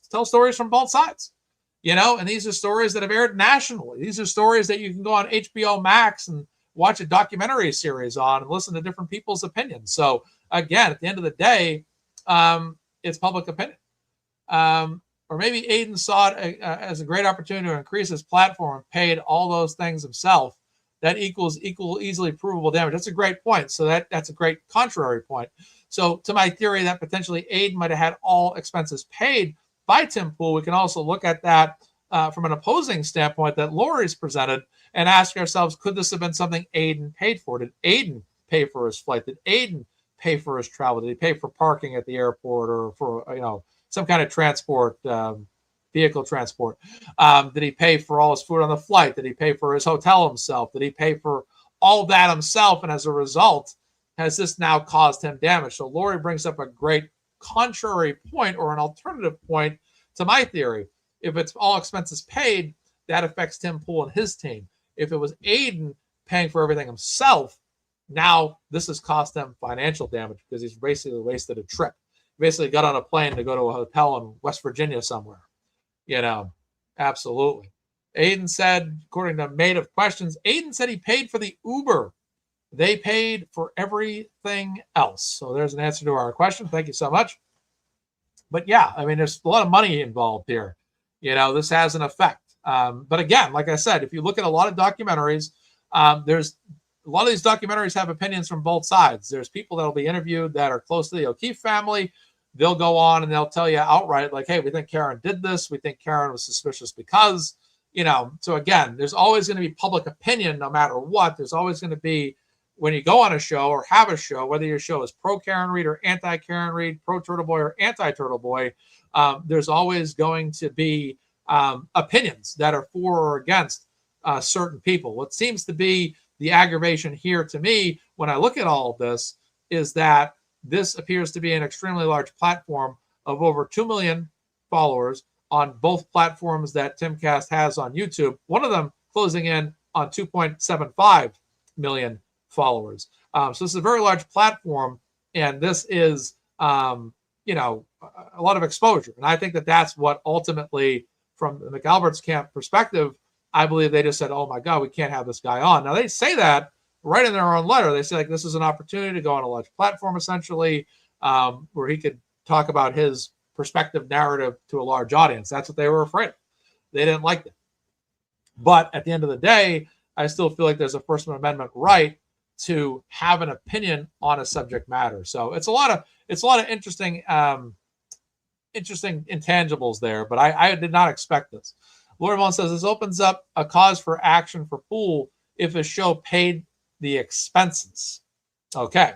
tell stories from both sides, you know, and these are stories that have aired nationally. These are stories that you can go on HBO Max and watch a documentary series on and listen to different people's opinions. So again, at the end of the day, it's public opinion. Or maybe Aiden saw it as a great opportunity to increase his platform and paid all those things himself. That equals easily provable damage. That's a great point. So that's a great contrary point. So to my theory that potentially Aiden might have had all expenses paid by Tim Pool, we can also look at that from an opposing standpoint that Lori's presented and ask ourselves, could this have been something Aiden paid for? Did Aiden pay for his flight? Did Aiden pay for his travel? Did he pay for parking at the airport or for, you know, some kind of transport, vehicle transport? Did he pay for all his food on the flight? Did he pay for his hotel himself? Did he pay for all that himself? And as a result, has this now caused him damage? So Lori brings up a great contrary point or an alternative point to my theory. If it's all expenses paid, that affects Tim Pool and his team. If it was Aiden paying for everything himself, now this has cost them financial damage because he's basically wasted a trip. Basically got on a plane to go to a hotel in West Virginia somewhere. You know, absolutely. Aiden said, according to Made of Questions, Aiden said he paid for the Uber. They paid for everything else. So there's an answer to our question. Thank you so much. But yeah, I mean, there's a lot of money involved here. You know, this has an effect. But again, like I said, if you look at a lot of documentaries, there's a lot of these documentaries have opinions from both sides. There's people that will be interviewed that are close to the O'Keefe family. They'll go on and they'll tell you outright, like, hey, we think Karen did this. We think Karen was suspicious because, you know, so again, there's always going to be public opinion no matter what. There's always going to be, when you go on a show or have a show, whether your show is pro Karen Reed or anti Karen Reed, pro Turtleboy or anti Turtleboy, there's always going to be opinions that are for or against certain people. What seems to be the aggravation here to me when I look at all of this is that this appears to be an extremely large platform of over 2 million followers on both platforms that Timcast has on YouTube. One of them closing in on 2.75 million followers. So this is a very large platform, and this is, you know, a lot of exposure. And I think that that's what ultimately, from the McAlbert's camp perspective, I believe they just said, oh my God, we can't have this guy on. Now they say that right in their own letter. They say, like, this is an opportunity to go on a large platform, essentially, where he could talk about his perspective narrative to a large audience. That's what they were afraid of. They didn't like it. But at the end of the day, I still feel like there's a First Amendment right to have an opinion on a subject matter. So it's a lot of interesting intangibles there, but I did not expect this. Lori Vaughn says this opens up a cause for action for Pool if a show paid the expenses. Okay,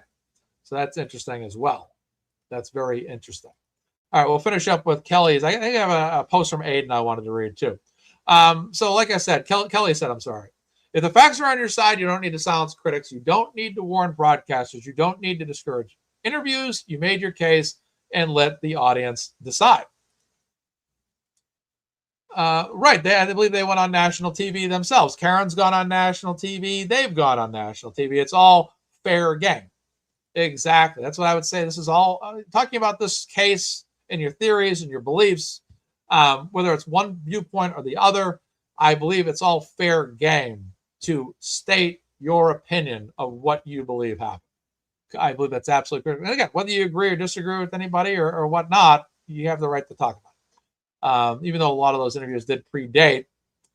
so that's interesting as well. That's very interesting. All right, we'll finish up with Kelly's. I think I have a post from Aiden I wanted to read too. So like I said, Kelly said, I'm sorry. If the facts are on your side, you don't need to silence critics. You don't need to warn broadcasters. You don't need to discourage interviews. You made your case and let the audience decide. Right. I believe they went on national TV themselves. Karen's gone on national TV. They've gone on national TV. It's all fair game. Exactly. That's what I would say. This is all talking about this case and your theories and your beliefs, whether it's one viewpoint or the other. I believe it's all fair game to state your opinion of what you believe happened. I believe that's absolutely correct. And again, whether you agree or disagree with anybody or whatnot, you have the right to talk about it. Even though a lot of those interviews did predate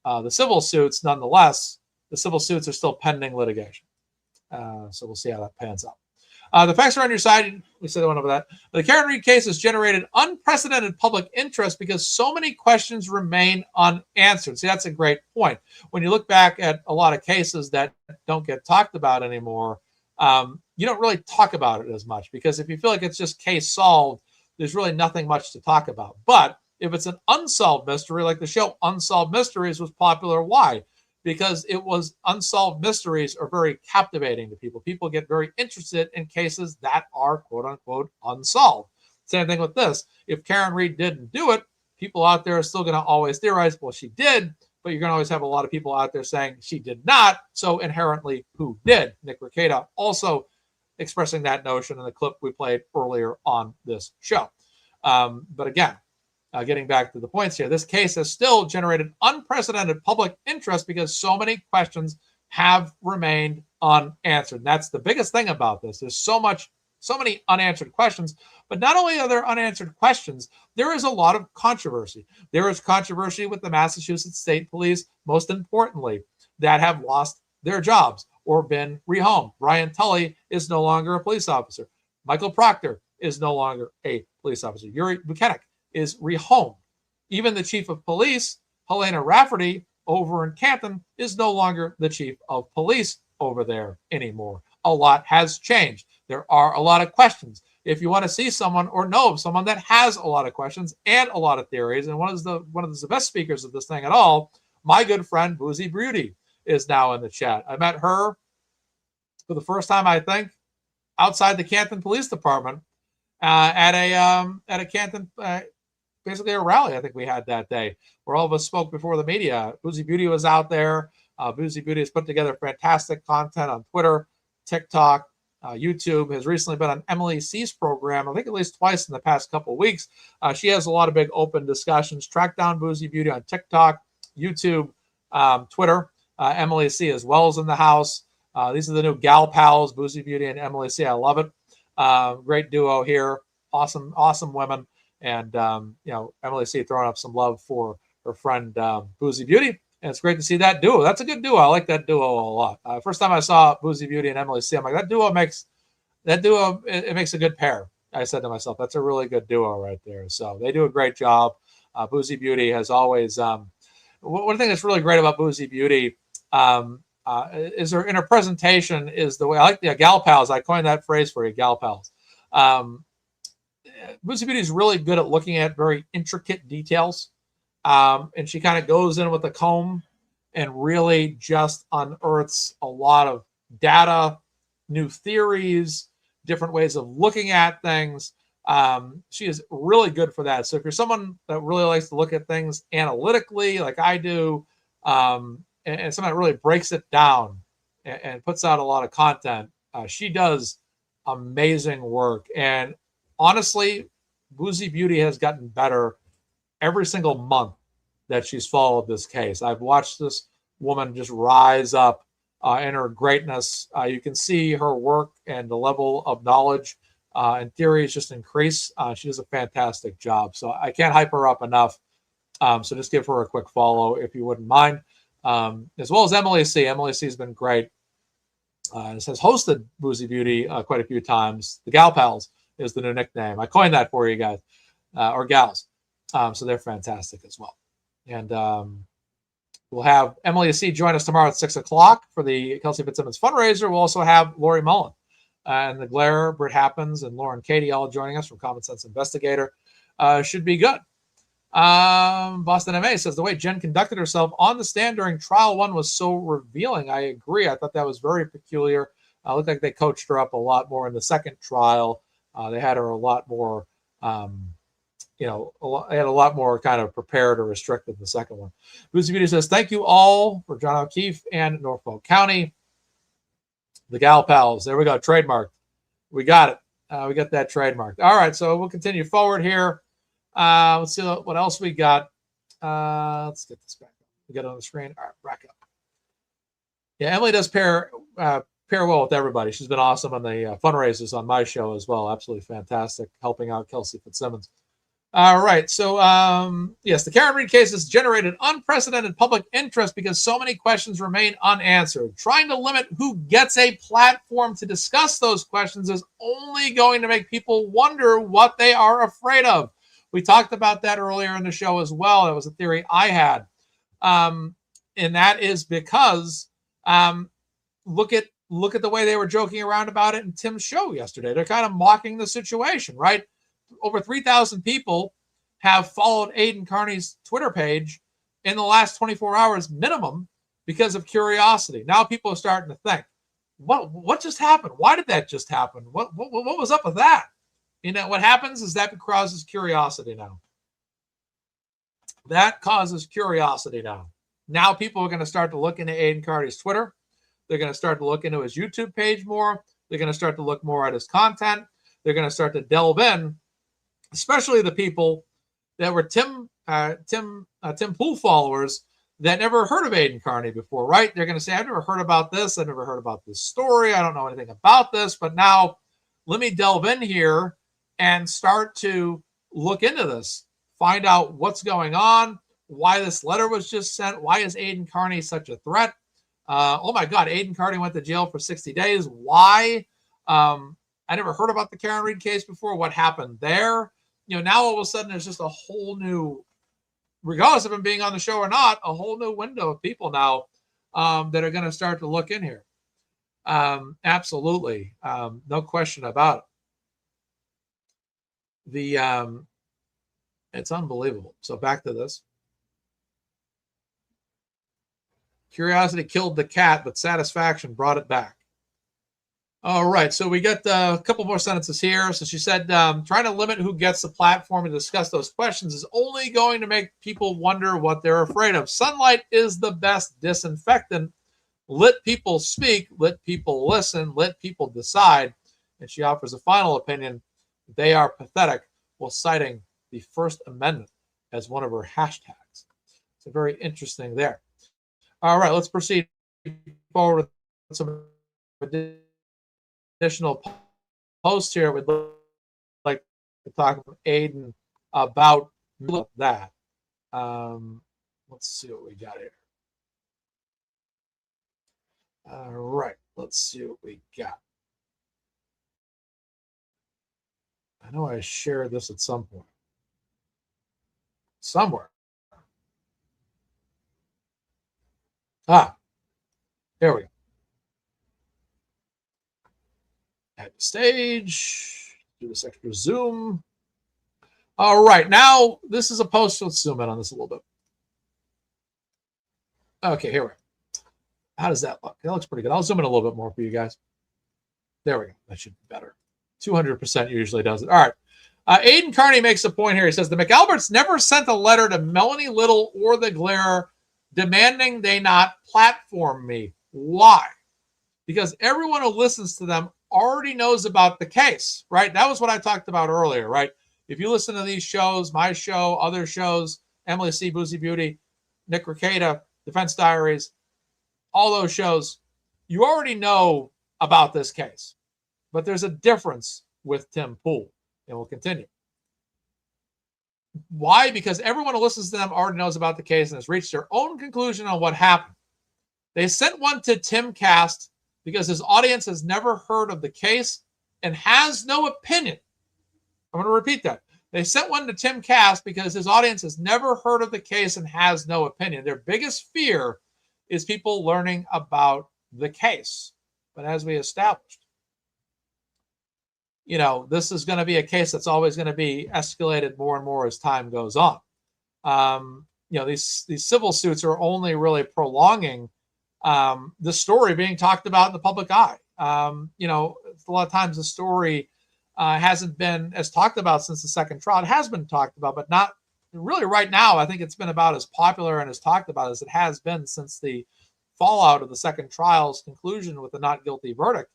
the civil suits, nonetheless, the civil suits are still pending litigation. So we'll see how that pans out. The facts are on your side. We said one over that. The Karen Read case has generated unprecedented public interest because so many questions remain unanswered. See, that's a great point. When you look back at a lot of cases that don't get talked about anymore, you don't really talk about it as much because if you feel like it's just case solved, there's really nothing much to talk about. But if it's an unsolved mystery, like the show Unsolved Mysteries was popular, why? Because it was unsolved mysteries are very captivating to people. People get very interested in cases that are quote unquote unsolved. Same thing with this. If Karen Read didn't do it, people out there are still going to always theorize, well, she did, but you're going to always have a lot of people out there saying she did not. So inherently, who did? Nick Rekieta also expressing that notion in the clip we played earlier on this show. But again, getting back to the points here, this case has still generated unprecedented public interest because so many questions have remained unanswered. And that's the biggest thing about this. There's so many unanswered questions, but not only are there unanswered questions, there is a lot of controversy. There is controversy with the Massachusetts State Police, most importantly, that have lost their jobs or been rehomed. Brian Tully is no longer a police officer. Michael Proctor is no longer a police officer. Yuri Buchanan is rehomed. Even the chief of police, Helena Rafferty, over in Canton, is no longer the chief of police over there anymore. A lot has changed. There are a lot of questions. If you want to see someone or know of someone that has a lot of questions and a lot of theories, and one of the best speakers of this thing at all, my good friend Boozy Beauty is now in the chat. I met her for the first time, I think, outside the Canton Police Department at a Canton. Basically a rally I think we had that day where all of us spoke before the media. Boozy Beauty was out there. Boozy Beauty has put together fantastic content on Twitter, TikTok, YouTube, has recently been on Emily C's program, I think at least twice in the past couple of weeks. She has a lot of big open discussions. Track down Boozy Beauty on TikTok, YouTube, Twitter. Emily C as well is in the house. These are the new gal pals, Boozy Beauty and Emily C. I love it. Great duo here. Awesome women. And, Emily C throwing up some love for her friend Boozy Beauty. And it's great to see that duo. That's a good duo. I like that duo a lot. First time I saw Boozy Beauty and Emily C, I'm like, it makes a good pair. I said to myself, that's a really good duo right there. So they do a great job. Boozy Beauty has always, one thing that's really great about Boozy Beauty is in her presentation is the way, I like the gal pals. I coined that phrase for you, gal pals. Boozy Beauty is really good at looking at very intricate details. And she kind of goes in with a comb and really just unearths a lot of data, new theories, different ways of looking at things. She is really good for that. So if you're someone that really likes to look at things analytically, like I do, and someone that really breaks it down and puts out a lot of content, she does amazing work. And honestly, Boozy Beauty has gotten better every single month that she's followed this case. I've watched this woman just rise up in her greatness. You can see her work and the level of knowledge and theories just increase. She does a fantastic job. So I can't hype her up enough. So just give her a quick follow if you wouldn't mind. As well as Emily C. Emily C has been great. It has hosted Boozy Beauty quite a few times. The Gal Pals is the new nickname. I coined that for you guys, or gals. So they're fantastic as well. And we'll have Emily C join us tomorrow at 6:00 for the Kelsey Fitzsimmons fundraiser. We'll also have Lori Mullen and the Glare, Britt Happens, and Lauren Katie all joining us from Common Sense Investigator. Should be good. Boston MA says the way Jen conducted herself on the stand during trial 1 was so revealing. I agree. I thought that was very peculiar. Looked like they coached her up a lot more in the second trial. They had her a lot more I had a lot more kind of prepared or restricted the second one. Boozy Beauty says, thank you all for John O'Keefe and Norfolk County. The Gal Pals. There we go. Trademarked. We got it. We got that trademarked. All right. So we'll continue forward here. Let's see what else we got. Let's get this back up. We got it on the screen. All right. Back up. Yeah. Emily does pair well with everybody. She's been awesome on the fundraisers on my show as well. Absolutely fantastic. Helping out Kelsey Fitzsimmons. All right. So, yes, the Karen Reed case has generated unprecedented public interest because so many questions remain unanswered. Trying to limit who gets a platform to discuss those questions is only going to make people wonder what they are afraid of. We talked about that earlier in the show as well. That was a theory I had. And that is because look at the way they were joking around about it in Tim's show yesterday. They're kind of mocking the situation, right? Over 3,000 people have followed Aiden Carney's Twitter page in the last 24 hours minimum because of curiosity. Now people are starting to think, what just happened? Why did that just happen? What was up with that? What happens is that causes curiosity now. That causes curiosity now. Now people are going to start to look into Aiden Carney's Twitter. They're going to start to look into his YouTube page more. They're going to start to look more at his content. They're going to start to delve in, especially the people that were Tim Pool followers that never heard of Aiden Carney before, right? They're going to say, I've never heard about this. I've never heard about this story. I don't know anything about this, but now let me delve in here and start to look into this, find out what's going on, why this letter was just sent. Why is Aiden Carney such a threat? Oh my God, Aiden Carney went to jail for 60 days. Why? I never heard about the Karen Reed case before. What happened there? Now all of a sudden there's just a whole new, regardless of him being on the show or not, a whole new window of people now that are going to start to look in here. Absolutely. No question about it. It's unbelievable. So back to this. Curiosity killed the cat, but satisfaction brought it back. All right, so we got a couple more sentences here. So she said, trying to limit who gets the platform to discuss those questions is only going to make people wonder what they're afraid of. Sunlight is the best disinfectant. Let people speak, let people listen, let people decide. And she offers a final opinion. They are pathetic, while citing the First Amendment as one of her hashtags. So very interesting there. All right, let's proceed forward with some additional posts here. We'd like to talk with Aiden about that. Let's see what we got here. All right, let's see what we got. I know I shared this at some point. Somewhere. There we go. At the stage, do this extra zoom. All right, now this is a post. Let's zoom in on this a little bit. Okay, here we go. How does that look? That looks pretty good. I'll zoom in a little bit more for you guys. There we go. That should be better. 200% usually does it. All right. Aiden Carney makes a point here. He says, the McAlberts never sent a letter to Melanie Little or the Glare demanding they not platform me. Why? Because everyone who listens to them already knows about the case, right? That was what I talked about earlier, right? If you listen to these shows, my show, other shows, Emily C., Boozy Beauty, Nick Ricada, Defense Diaries, all those shows, you already know about this case. But there's a difference with Tim Pool, and we'll continue. Why? Because everyone who listens to them already knows about the case and has reached their own conclusion on what happened. They sent one to Timcast because his audience has never heard of the case and has no opinion. I'm going to repeat that. They sent one to Timcast because his audience has never heard of the case and has no opinion. Their biggest fear is people learning about the case. But as we established, this is going to be a case that's always going to be escalated more and more as time goes on. These civil suits are only really prolonging the story being talked about in the public eye. A lot of times the story hasn't been as talked about since the second trial. It has been talked about, but not really right now. I think it's been about as popular and as talked about as it has been since the fallout of the second trial's conclusion with the not guilty verdict.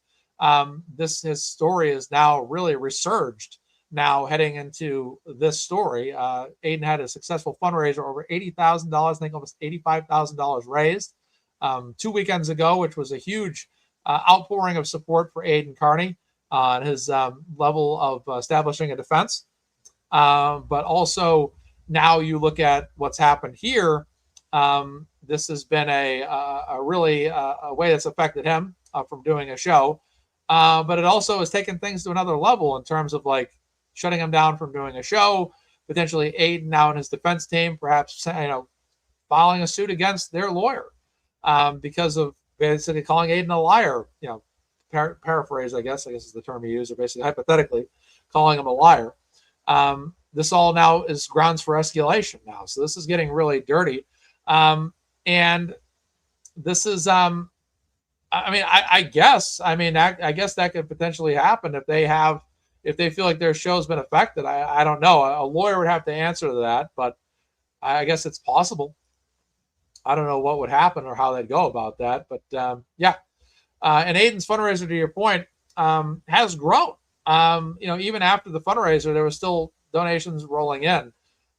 His story is now really resurged now heading into this story. Aiden had a successful fundraiser, over $80,000, I think almost $85,000 raised 2 weekends ago, which was a huge outpouring of support for Aiden Carney on his level of establishing a defense. But also now you look at what's happened here. This has been a really a way that's affected him from doing a show. But it also has taken things to another level in terms of like shutting him down from doing a show, potentially Aiden now and his defense team, perhaps, filing a suit against their lawyer because of basically calling Aiden a liar, paraphrase, I guess is the term he used, or basically hypothetically calling him a liar. This all now is grounds for escalation now. So this is getting really dirty. And this is, I guess that could potentially happen if they feel like their show's been affected. I don't know. A lawyer would have to answer to that, but I guess it's possible. I don't know what would happen or how they'd go about that, but yeah. And Aiden's fundraiser, to your point, has grown. Even after the fundraiser, there was still donations rolling in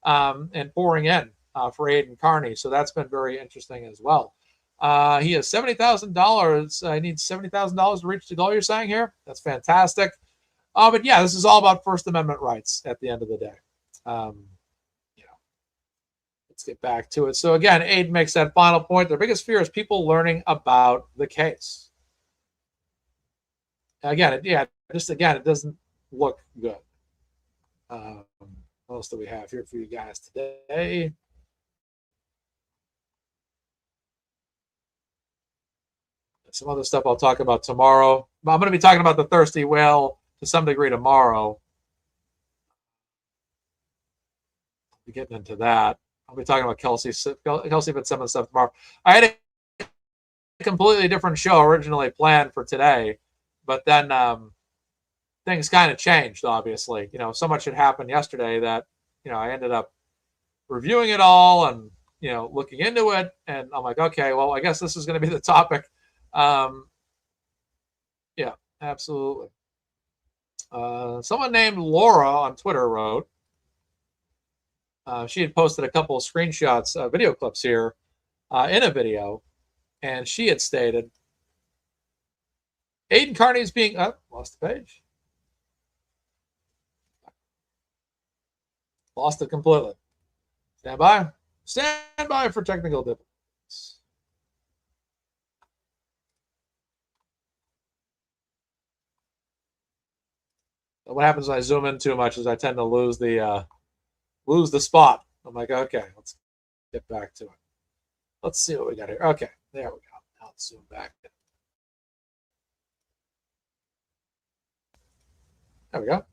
and pouring in for Aiden Carney. So that's been very interesting as well. He has $70,000. He needs $70,000 to reach the goal, you're saying here? That's fantastic. But yeah, this is all about First Amendment rights at the end of the day. Let's get back to it. So again, Aiden makes that final point. Their biggest fear is people learning about the case. Again, it doesn't look good. What else do we have here for you guys today? Some other stuff I'll talk about tomorrow. I'm going to be talking about the thirsty whale to some degree tomorrow. I'll be getting into that. I'll be talking about Kelsey Fitzsimmons stuff tomorrow. I had a completely different show originally planned for today, but then things kind of changed, obviously. So much had happened yesterday that, I ended up reviewing it all and, looking into it. And I'm like, okay, well, I guess this is going to be the topic. Yeah, absolutely. Someone named Laura on Twitter wrote, she had posted a couple of screenshots, video clips here in a video, and she had stated, Aiden Carney is being, lost the page. Lost it completely. Stand by. Stand by for technical difficulties. What happens when I zoom in too much is I tend to lose the spot. I'm like, okay, let's get back to it. Let's see what we got here. Okay, there we go. Now let's zoom back. There we go.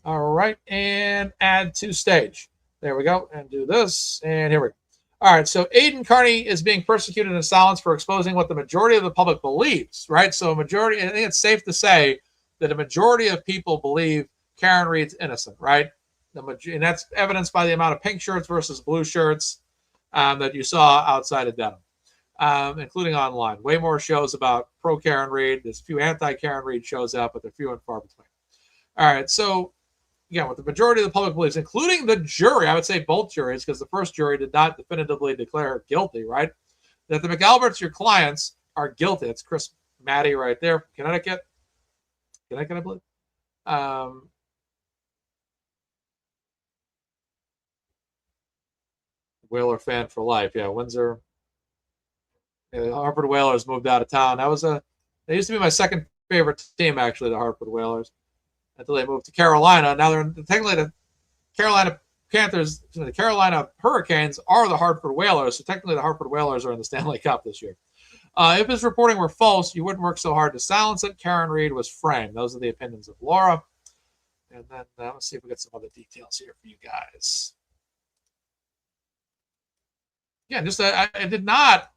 All right, and add to stage. There we go, and do this, and here we go. All right, so Aiden Carney is being persecuted in silence for exposing what the majority of the public believes, right? So I think it's safe to say that a majority of people believe Karen Reed's innocent, right? And that's evidenced by the amount of pink shirts versus blue shirts that you saw outside of Dedham, including online. Way more shows about pro-Karen Reed. There's a few anti-Karen Reed shows out, but they're few and far between. All right, so again, what the majority of the public believes, including the jury, I would say both juries, because the first jury did not definitively declare her guilty, right? That the McAlberts, your clients, are guilty. It's Chris Maddie right there from Connecticut, I believe. Whaler fan for life. Yeah, Windsor. Yeah, the Hartford Whalers moved out of town. They used to be my second favorite team, actually, the Hartford Whalers, until they moved to Carolina. Now they're technically the Carolina Panthers. The Carolina Hurricanes are the Hartford Whalers, so technically the Hartford Whalers are in the Stanley Cup this year. If his reporting were false, you wouldn't work so hard to silence it. Karen Reed was framed. Those are the opinions of Laura. And then let's see if we get some other details here for you guys. Yeah, just I did not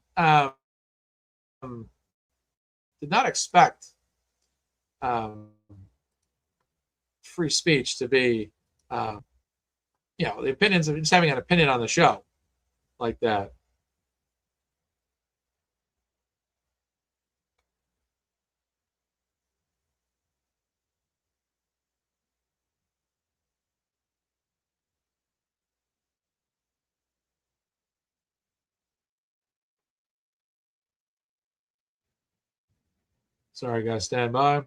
free speech to be, the opinions of just having an opinion on the show like that. Sorry, guys, stand by.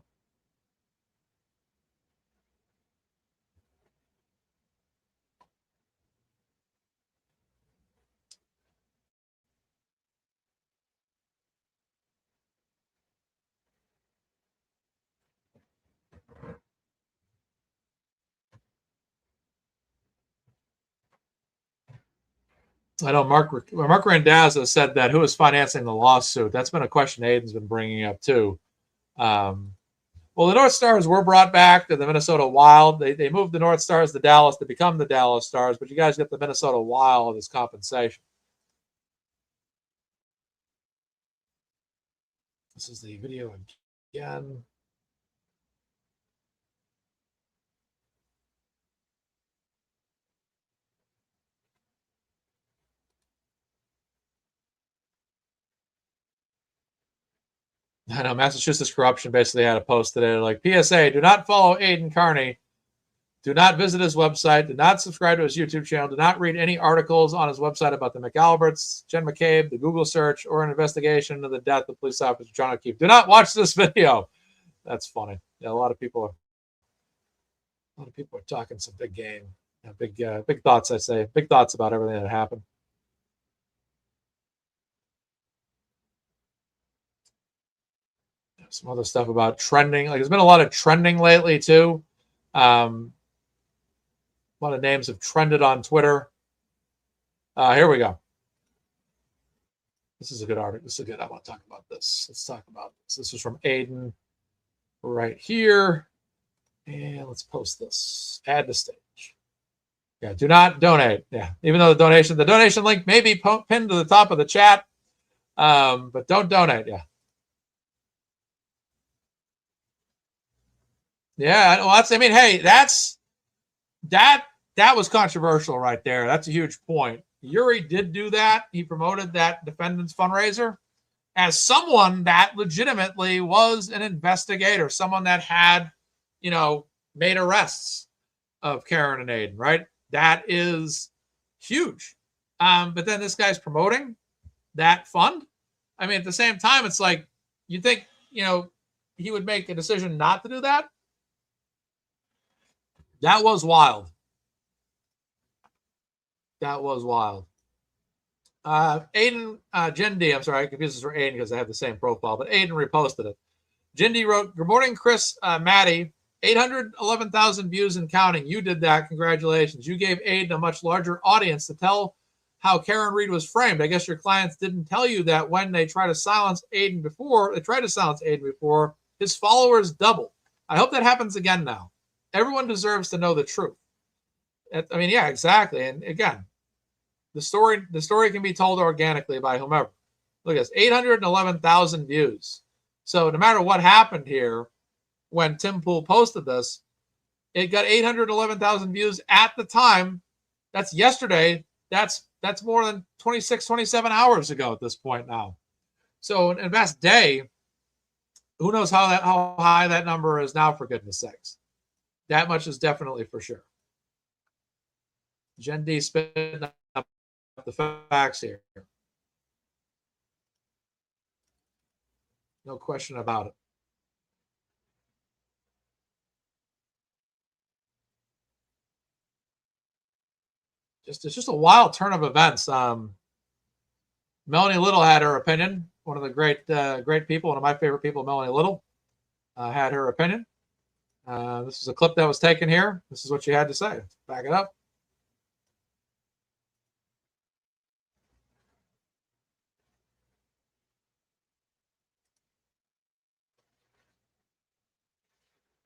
I know Mark Randazzo said that who is financing the lawsuit. That's been a question Aiden's been bringing up too. Well, the North Stars were brought back to the Minnesota Wild. They moved the North Stars to Dallas to become the Dallas Stars, but you guys get the Minnesota Wild as compensation. This is the video again. I know Massachusetts Corruption basically had a post today like, PSA, do not follow Aiden Carney. Do not visit his website. Do not subscribe to his YouTube channel. Do not read any articles on his website about the McAlberts, Jen McCabe, the Google search, or an investigation into the death of police officer John O'Keefe. Do not watch this video. That's funny. Yeah, a lot of people are talking some big game. Yeah, big thoughts, I say. Big thoughts about everything that happened. Some other stuff about trending. Like, there's been a lot of trending lately too. A lot of names have trended on Twitter. Here we go. This is a good article. This is good. I want to talk about this. Let's talk about this. This is from Aiden right here. And let's post this. Add to stage. Yeah, do not donate. Yeah, even though the donation link may be pinned to the top of the chat. But don't donate. Yeah. Yeah, well, that was controversial right there. That's a huge point. Yuri did do that. He promoted that defendant's fundraiser as someone that legitimately was an investigator, someone that had, made arrests of Karen and Aiden, right? That is huge. But then this guy's promoting that fund. I mean, at the same time, it's like, you think, he would make a decision not to do that? That was wild. That was wild. Aiden, Jen D, I'm sorry, I confused this for Aiden because I have the same profile, but Aiden reposted it. Jen D wrote, good morning, Chris, Maddie, 811,000 views and counting. You did that. Congratulations. You gave Aiden a much larger audience to tell how Karen Reed was framed. I guess your clients didn't tell you that when they tried to silence Aiden before, his followers doubled. I hope that happens again now. Everyone deserves to know the truth. I mean, yeah, exactly. And again, the story can be told organically by whomever. Look at this, 811,000 views. So no matter what happened here, when Tim Pool posted this, it got 811,000 views at the time. That's yesterday. That's more than 26, 27 hours ago at this point now. So in best day, who knows how high that number is now, for goodness sakes. That much is definitely for sure. Jen D spitting up the facts here. No question about it. It's just a wild turn of events. Melanie Little had her opinion. One of the great people, one of my favorite people, Melanie Little, had her opinion. This is a clip that was taken here. This is what she had to say. Let's back it up.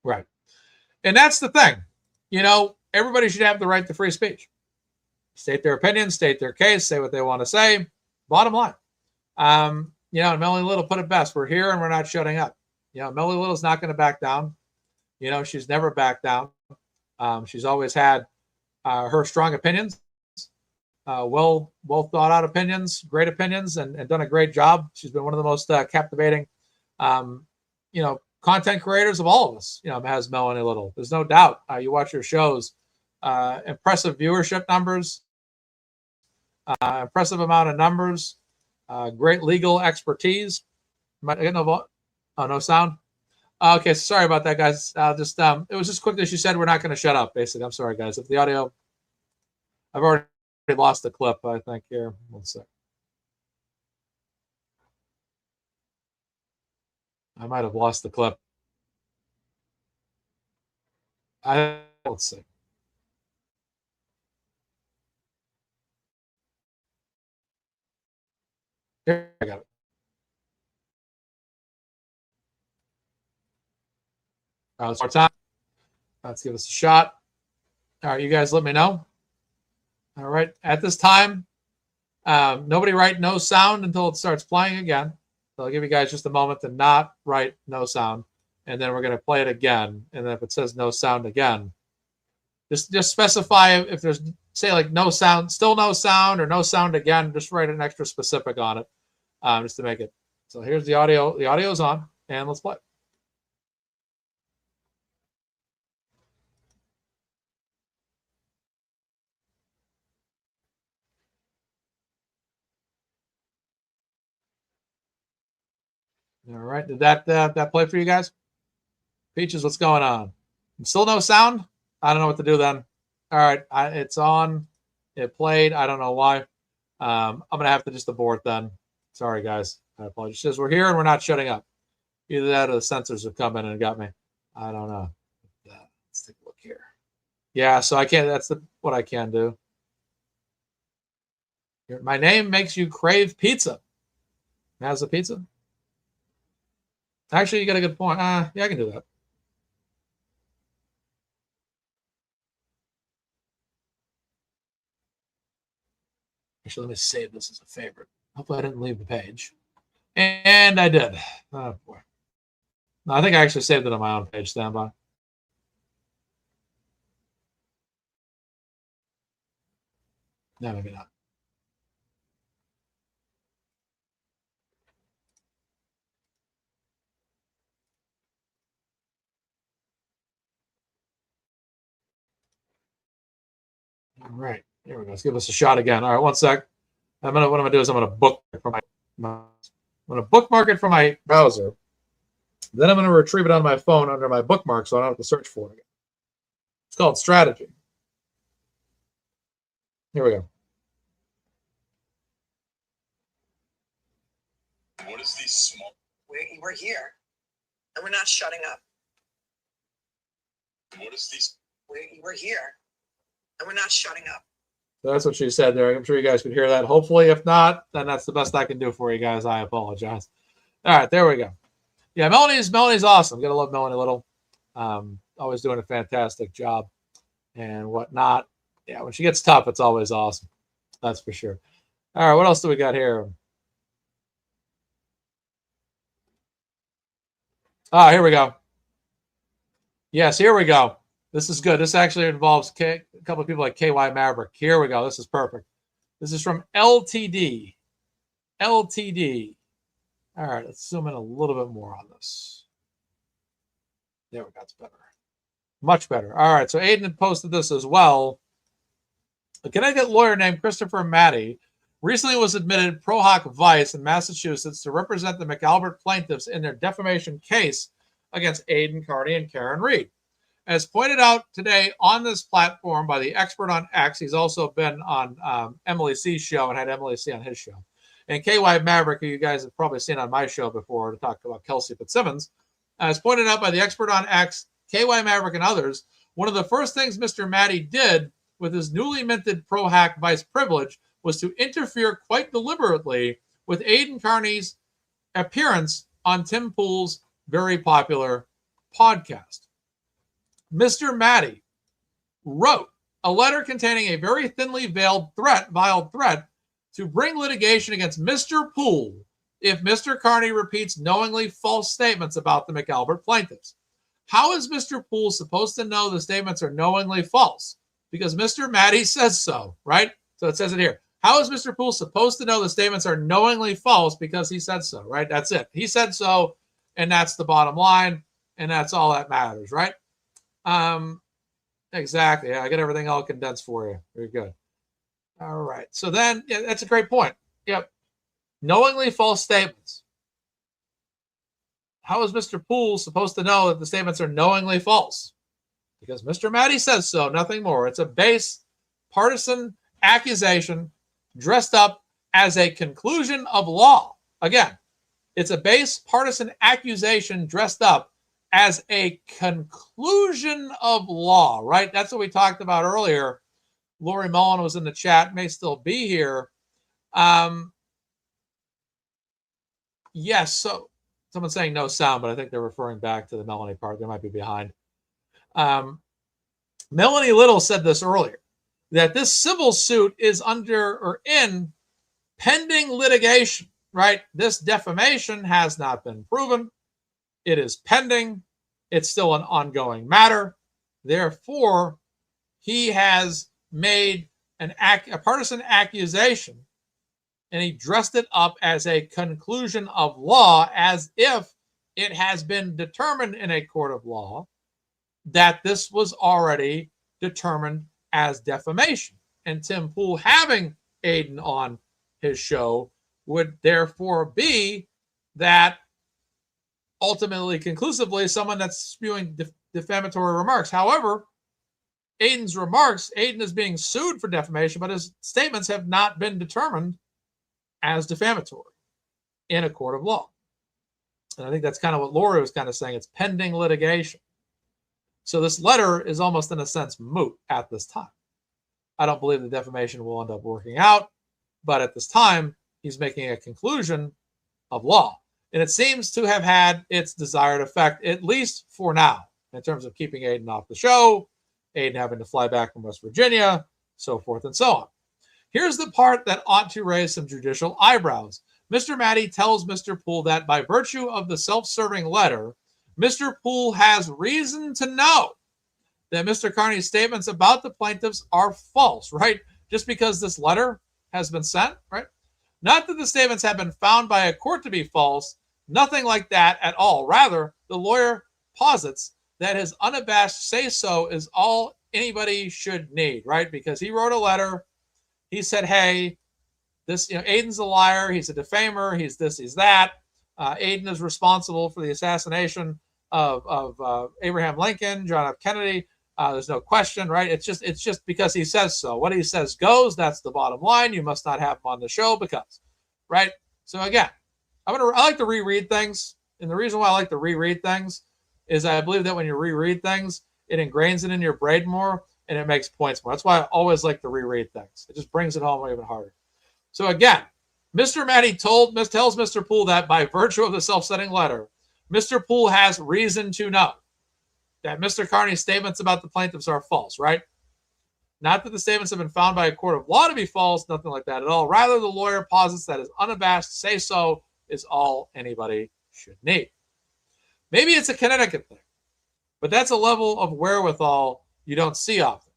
Right. And that's the thing. Everybody should have the right to free speech. State their opinion, state their case, say what they want to say. Bottom line. Melanie Little put it best. We're here and we're not shutting up. Melanie Little's not going to back down. She's never backed down. She's always had her strong opinions, well thought out opinions, great opinions, and done a great job. She's been one of the most captivating, content creators of all of us. Has Melanie Little. There's no doubt. You watch her shows, impressive viewership numbers, impressive amount of numbers, great legal expertise. No sound. Okay, sorry about that, guys. It was just quickly. She said we're not going to shut up. Basically, I'm sorry, guys. If the audio, I've already lost the clip. I think here. 1 sec. I might have lost the clip. Let's see. Here, I got it. Let's more time. Let's give us a shot. All right, you guys let me know. All right, at this time, nobody write no sound until it starts playing again. So I'll give you guys just a moment to not write no sound, and then we're going to play it again. And then if it says no sound again, just specify if there's, say, like no sound, still no sound, or no sound again. Just write an extra specific on it, just to make it. So here's the audio. The audio's on, and let's play. All right, did that play for you guys? Peaches, what's going on? Still no sound? I don't know what to do then. All right, it's on. It played. I don't know why. I'm gonna have to just abort then. Sorry, guys. I apologize. It says we're here and we're not shutting up. Either that or the censors have come in and got me. I don't know. Let's take a look here. Yeah, so I can't. That's what I can do. My name makes you crave pizza. How's the pizza? Actually, you got a good point. Yeah, I can do that. Actually, let me save this as a favorite. Hopefully I didn't leave the page. And I did. Oh, boy. No, I think I actually saved it on my own page. Stand by. No, maybe not. All right, here we go. Let's give this a shot again. All right, 1 sec. What I'm gonna do is I'm gonna bookmark it from my browser. Then I'm gonna retrieve it on my phone under my bookmark, so I don't have to search for it again. It's called strategy. Here we go. What is these small? We're here, and we're not shutting up. What is these? We're here, and we're not shutting up. So that's what she said there. I'm sure you guys could hear that. Hopefully, if not, then that's the best I can do for you guys. I apologize. All right, there we go. Yeah, Melanie's awesome. Gotta love Melanie Little. Always doing a fantastic job and whatnot. Yeah, when she gets tough, it's always awesome. That's for sure. All right, what else do we got here? Oh, here we go. Yes, here we go. This is good. This actually involves a couple of people like KY Maverick. Here we go. This is perfect. This is from LTD. LTD. All right, let's zoom in a little bit more on this. There we go. That's better. Much better. All right, so Aiden had posted this as well. A Connecticut lawyer named Christopher Maddie recently was admitted pro hoc vice in Massachusetts to represent the McAlbert plaintiffs in their defamation case against Aiden Carney and Karen Reed. As pointed out today on this platform by the expert on X, he's also been on Emily C's show and had Emily C on his show. And KY Maverick, who you guys have probably seen on my show before to talk about Kelsey Fitzsimmons, as pointed out by the expert on X, KY Maverick and others, one of the first things Mr. Maddie did with his newly minted pro hack vice privilege was to interfere quite deliberately with Aiden Carney's appearance on Tim Pool's very popular podcast. Mr. Maddie wrote a letter containing a very thinly veiled threat to bring litigation against Mr. Pool if Mr. Carney repeats knowingly false statements about the McAlbert plaintiffs. How is Mr. Poole supposed to know the statements are knowingly false? Because Mr. Maddie says so, right? So it says it here. How is Mr. Poole supposed to know the statements are knowingly false? Because he said so, right? That's it. He said so, and that's the bottom line, and that's all that matters, right? Exactly. Yeah, I get everything all condensed for you. Very good. All right. So then, yeah, that's a great point. Yep. Knowingly false statements. How is Mr. Poole supposed to know that the statements are knowingly false? Because Mr. Maddie says so, nothing more. It's a base partisan accusation dressed up as a conclusion of law. Again, it's a base partisan accusation dressed up as a conclusion of law, right? That's what we talked about earlier. Lori Mullen was in the chat, may still be here. Yes, so someone's saying no sound, but I think they're referring back to the Melanie part. They might be behind. Melanie Little said this earlier, that this civil suit is under or in pending litigation, right? This defamation has not been proven. It is pending. It's still an ongoing matter. Therefore, he has made a partisan accusation, and he dressed it up as a conclusion of law, as if it has been determined in a court of law that this was already determined as defamation. And Tim Poole having Aiden on his show would therefore be that ultimately, conclusively, someone that's spewing defamatory remarks. However, Aiden's remarks, Aiden is being sued for defamation, but his statements have not been determined as defamatory in a court of law. And I think that's kind of what Lori was kind of saying. It's pending litigation. So this letter is almost, in a sense, moot at this time. I don't believe the defamation will end up working out, but at this time, he's making a conclusion of law. And it seems to have had its desired effect, at least for now, in terms of keeping Aiden off the show, Aiden having to fly back from West Virginia, so forth and so on. Here's the part that ought to raise some judicial eyebrows. Mr. Maddie tells Mr. Poole that by virtue of the self-serving letter, Mr. Poole has reason to know that Mr. Carney's statements about the plaintiffs are false, right? Just because this letter has been sent, right? Not that the statements have been found by a court to be false, nothing like that at all. Rather, the lawyer posits that his unabashed say-so is all anybody should need, right? Because he wrote a letter. He said, hey, this, Aiden's a liar. He's a defamer. He's this, he's that. Aiden is responsible for the assassination of Abraham Lincoln, John F. Kennedy. There's no question, right? It's just because he says so. What he says goes. That's the bottom line. You must not have him on the show because, right? So again, I like to reread things, and the reason why I like to reread things is I believe that when you reread things, it ingrains it in your brain more, and it makes points more. That's why I always like to reread things. It just brings it home even harder. So again, Mr. Maddie tells Mr. Poole that by virtue of the self-setting letter, Mr. Poole has reason to know that Mr. Carney's statements about the plaintiffs are false, right? Not that the statements have been found by a court of law to be false, nothing like that at all. Rather, the lawyer posits that his unabashed say-so is all anybody should need. Maybe it's a Connecticut thing, but that's a level of wherewithal you don't see often.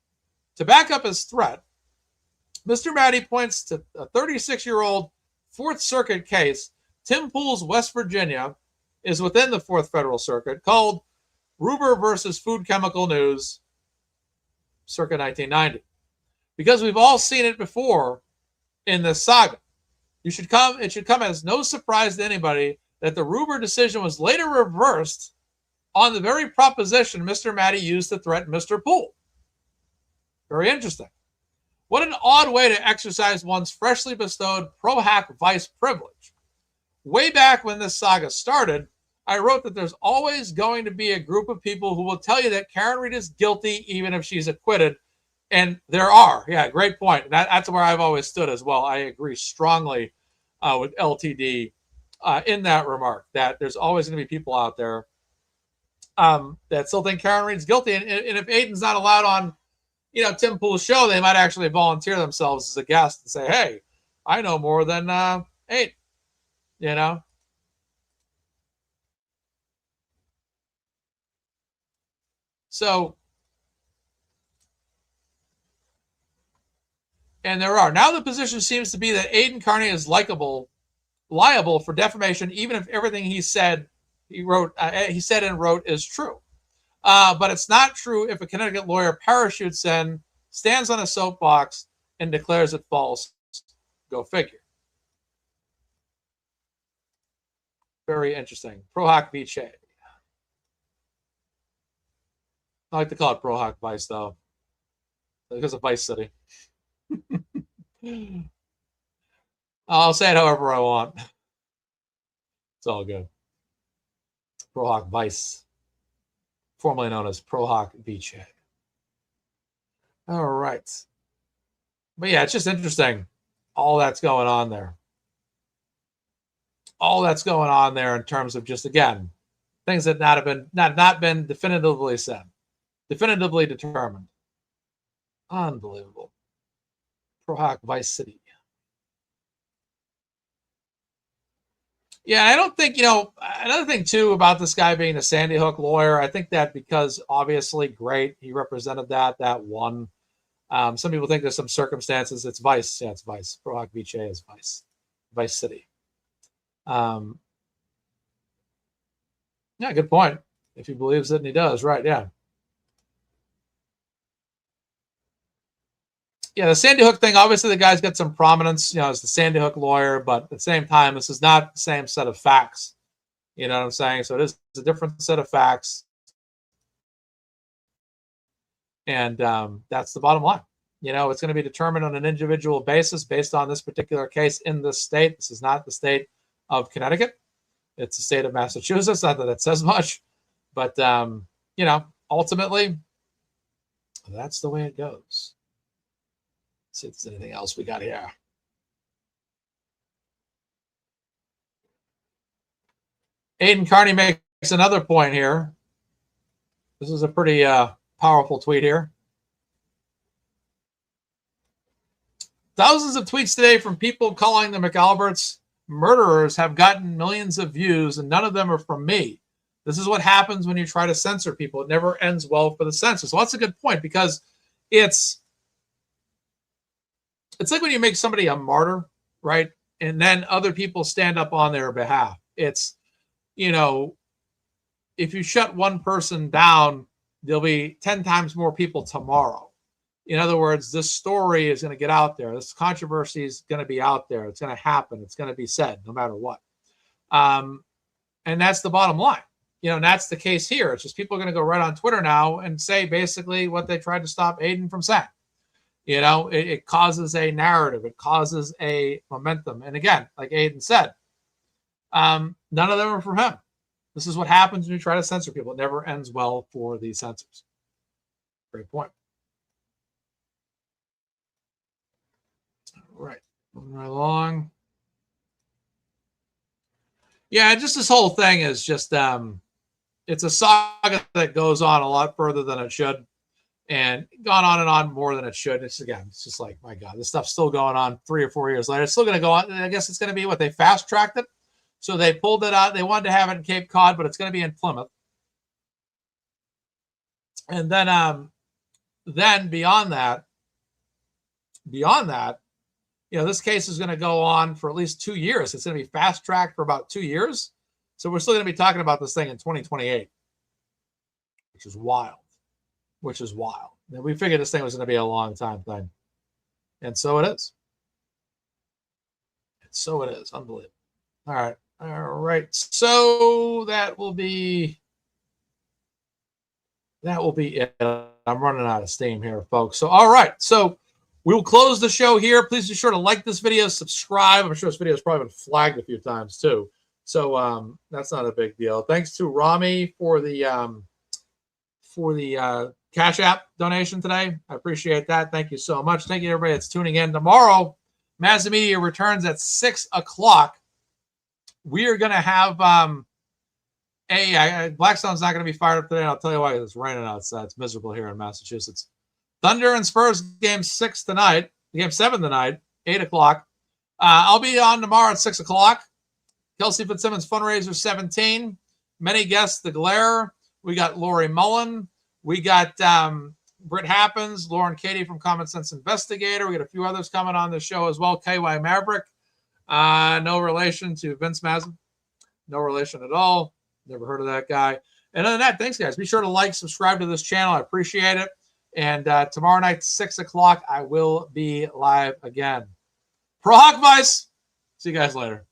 To back up his threat, Mr. Maddie points to a 36-year-old Fourth Circuit case. Tim Poole's West Virginia is within the Fourth Federal Circuit, called Ruber versus Food Chemical News, circa 1990. Because we've all seen it before in this saga. It should come as no surprise to anybody that the Ruber decision was later reversed on the very proposition Mr. Maddie used to threaten Mr. Poole. Very interesting. What an odd way to exercise one's freshly bestowed pro-hack vice privilege. Way back when this saga started, I wrote that there's always going to be a group of people who will tell you that Karen Read is guilty even if she's acquitted. And there are. Yeah, great point. And that's where I've always stood as well. I agree strongly with LTD in that remark, that there's always going to be people out there that still think Karen Read's guilty. And if Aiden's not allowed on, Tim Poole's show, they might actually volunteer themselves as a guest and say, hey, I know more than Aiden, So, and there are. Now the position seems to be that Aiden Carney is liable for defamation, even if everything he said and wrote is true. But it's not true if a Connecticut lawyer parachutes in, stands on a soapbox, and declares it false. Go figure. Very interesting. Prohoc v. Che. I like to call it Prohoc Vice, though, because of Vice City. I'll say it however I want. It's all good. Prohoc Vice, formerly known as Prohoc v. Che. All right. But yeah, it's just interesting. All that's going on there. All that's going on there in terms of just, again, things that not been definitively said, definitively determined. Unbelievable. Prohoc Vice City. Yeah, I don't think, another thing too about this guy being a Sandy Hook lawyer, I think that because obviously great, he represented that won. Some people think there's some circumstances. It's Vice. Yeah, it's Vice. Prohoc v. Che is Vice. Vice City. Yeah, good point. If he believes it, and he does, right? Yeah. Yeah, the Sandy Hook thing, obviously the guy's got some prominence, as the Sandy Hook lawyer, but at the same time, this is not the same set of facts. You know what I'm saying? So it is a different set of facts. And that's the bottom line. It's going to be determined on an individual basis based on this particular case in this state. This is not the state of Connecticut. It's the state of Massachusetts. Not that that says much, but, ultimately, that's the way it goes. Let's see if there's anything else we got here. Aiden Carney makes another point here. This is a pretty powerful tweet here. Thousands of tweets today from people calling the McAlberts murderers have gotten millions of views, and none of them are from me. This is what happens when you try to censor people. It never ends well for the censors. So that's a good point, because it's like when you make somebody a martyr, right? And then other people stand up on their behalf. It's, if you shut one person down, there'll be 10 times more people tomorrow. In other words, this story is going to get out there. This controversy is going to be out there. It's going to happen. It's going to be said no matter what. And that's the bottom line. And that's the case here. It's just people are going to go right on Twitter now and say basically what they tried to stop Aiden from saying. It causes a narrative. It causes a momentum. And again, like Aiden said, none of them are from him. This is what happens when you try to censor people. It never ends well for the censors. Great point. All right. Moving right along. Yeah, just this whole thing is just, it's a saga that goes on a lot further than it should. And gone on and on more than it should. It's just like, my God, this stuff's still going on 3 or 4 years later. It's still going to go on. I guess it's going to be what they fast tracked it. So they pulled it out. They wanted to have it in Cape Cod, but it's going to be in Plymouth. And then beyond that, this case is going to go on for at least 2 years. It's going to be fast tracked for about 2 years. So we're still going to be talking about this thing in 2028, which is wild. And we figured this thing was going to be a long time thing. And so it is. Unbelievable. All right. So that will be it. I'm running out of steam here, folks. So, all right. So we will close the show here. Please be sure to like this video, subscribe. I'm sure this video has probably been flagged a few times too. So that's not a big deal. Thanks to Rami for the Cash App donation today. I appreciate that. Thank you so much. Thank you, everybody that's tuning in. Tomorrow, MazzaMedia returns at 6 o'clock. We are going to have Blackstone's not going to be fired up today. And I'll tell you why. It's raining outside. It's miserable here in Massachusetts. Thunder and Spurs game 7 tonight, 8 o'clock. I'll be on tomorrow at 6 o'clock. Kelsey Fitzsimmons fundraiser 17. Many guests, The Glare. We got Lori Mullen. We got Britt Happens, Lauren Katie from Common Sense Investigator. We got a few others coming on the show as well. KY Maverick, no relation to Vince Mazza. No relation at all. Never heard of that guy. And other than that, thanks, guys. Be sure to like, subscribe to this channel. I appreciate it. And tomorrow night, 6 o'clock, I will be live again. Pro Hawk Vice. See you guys later.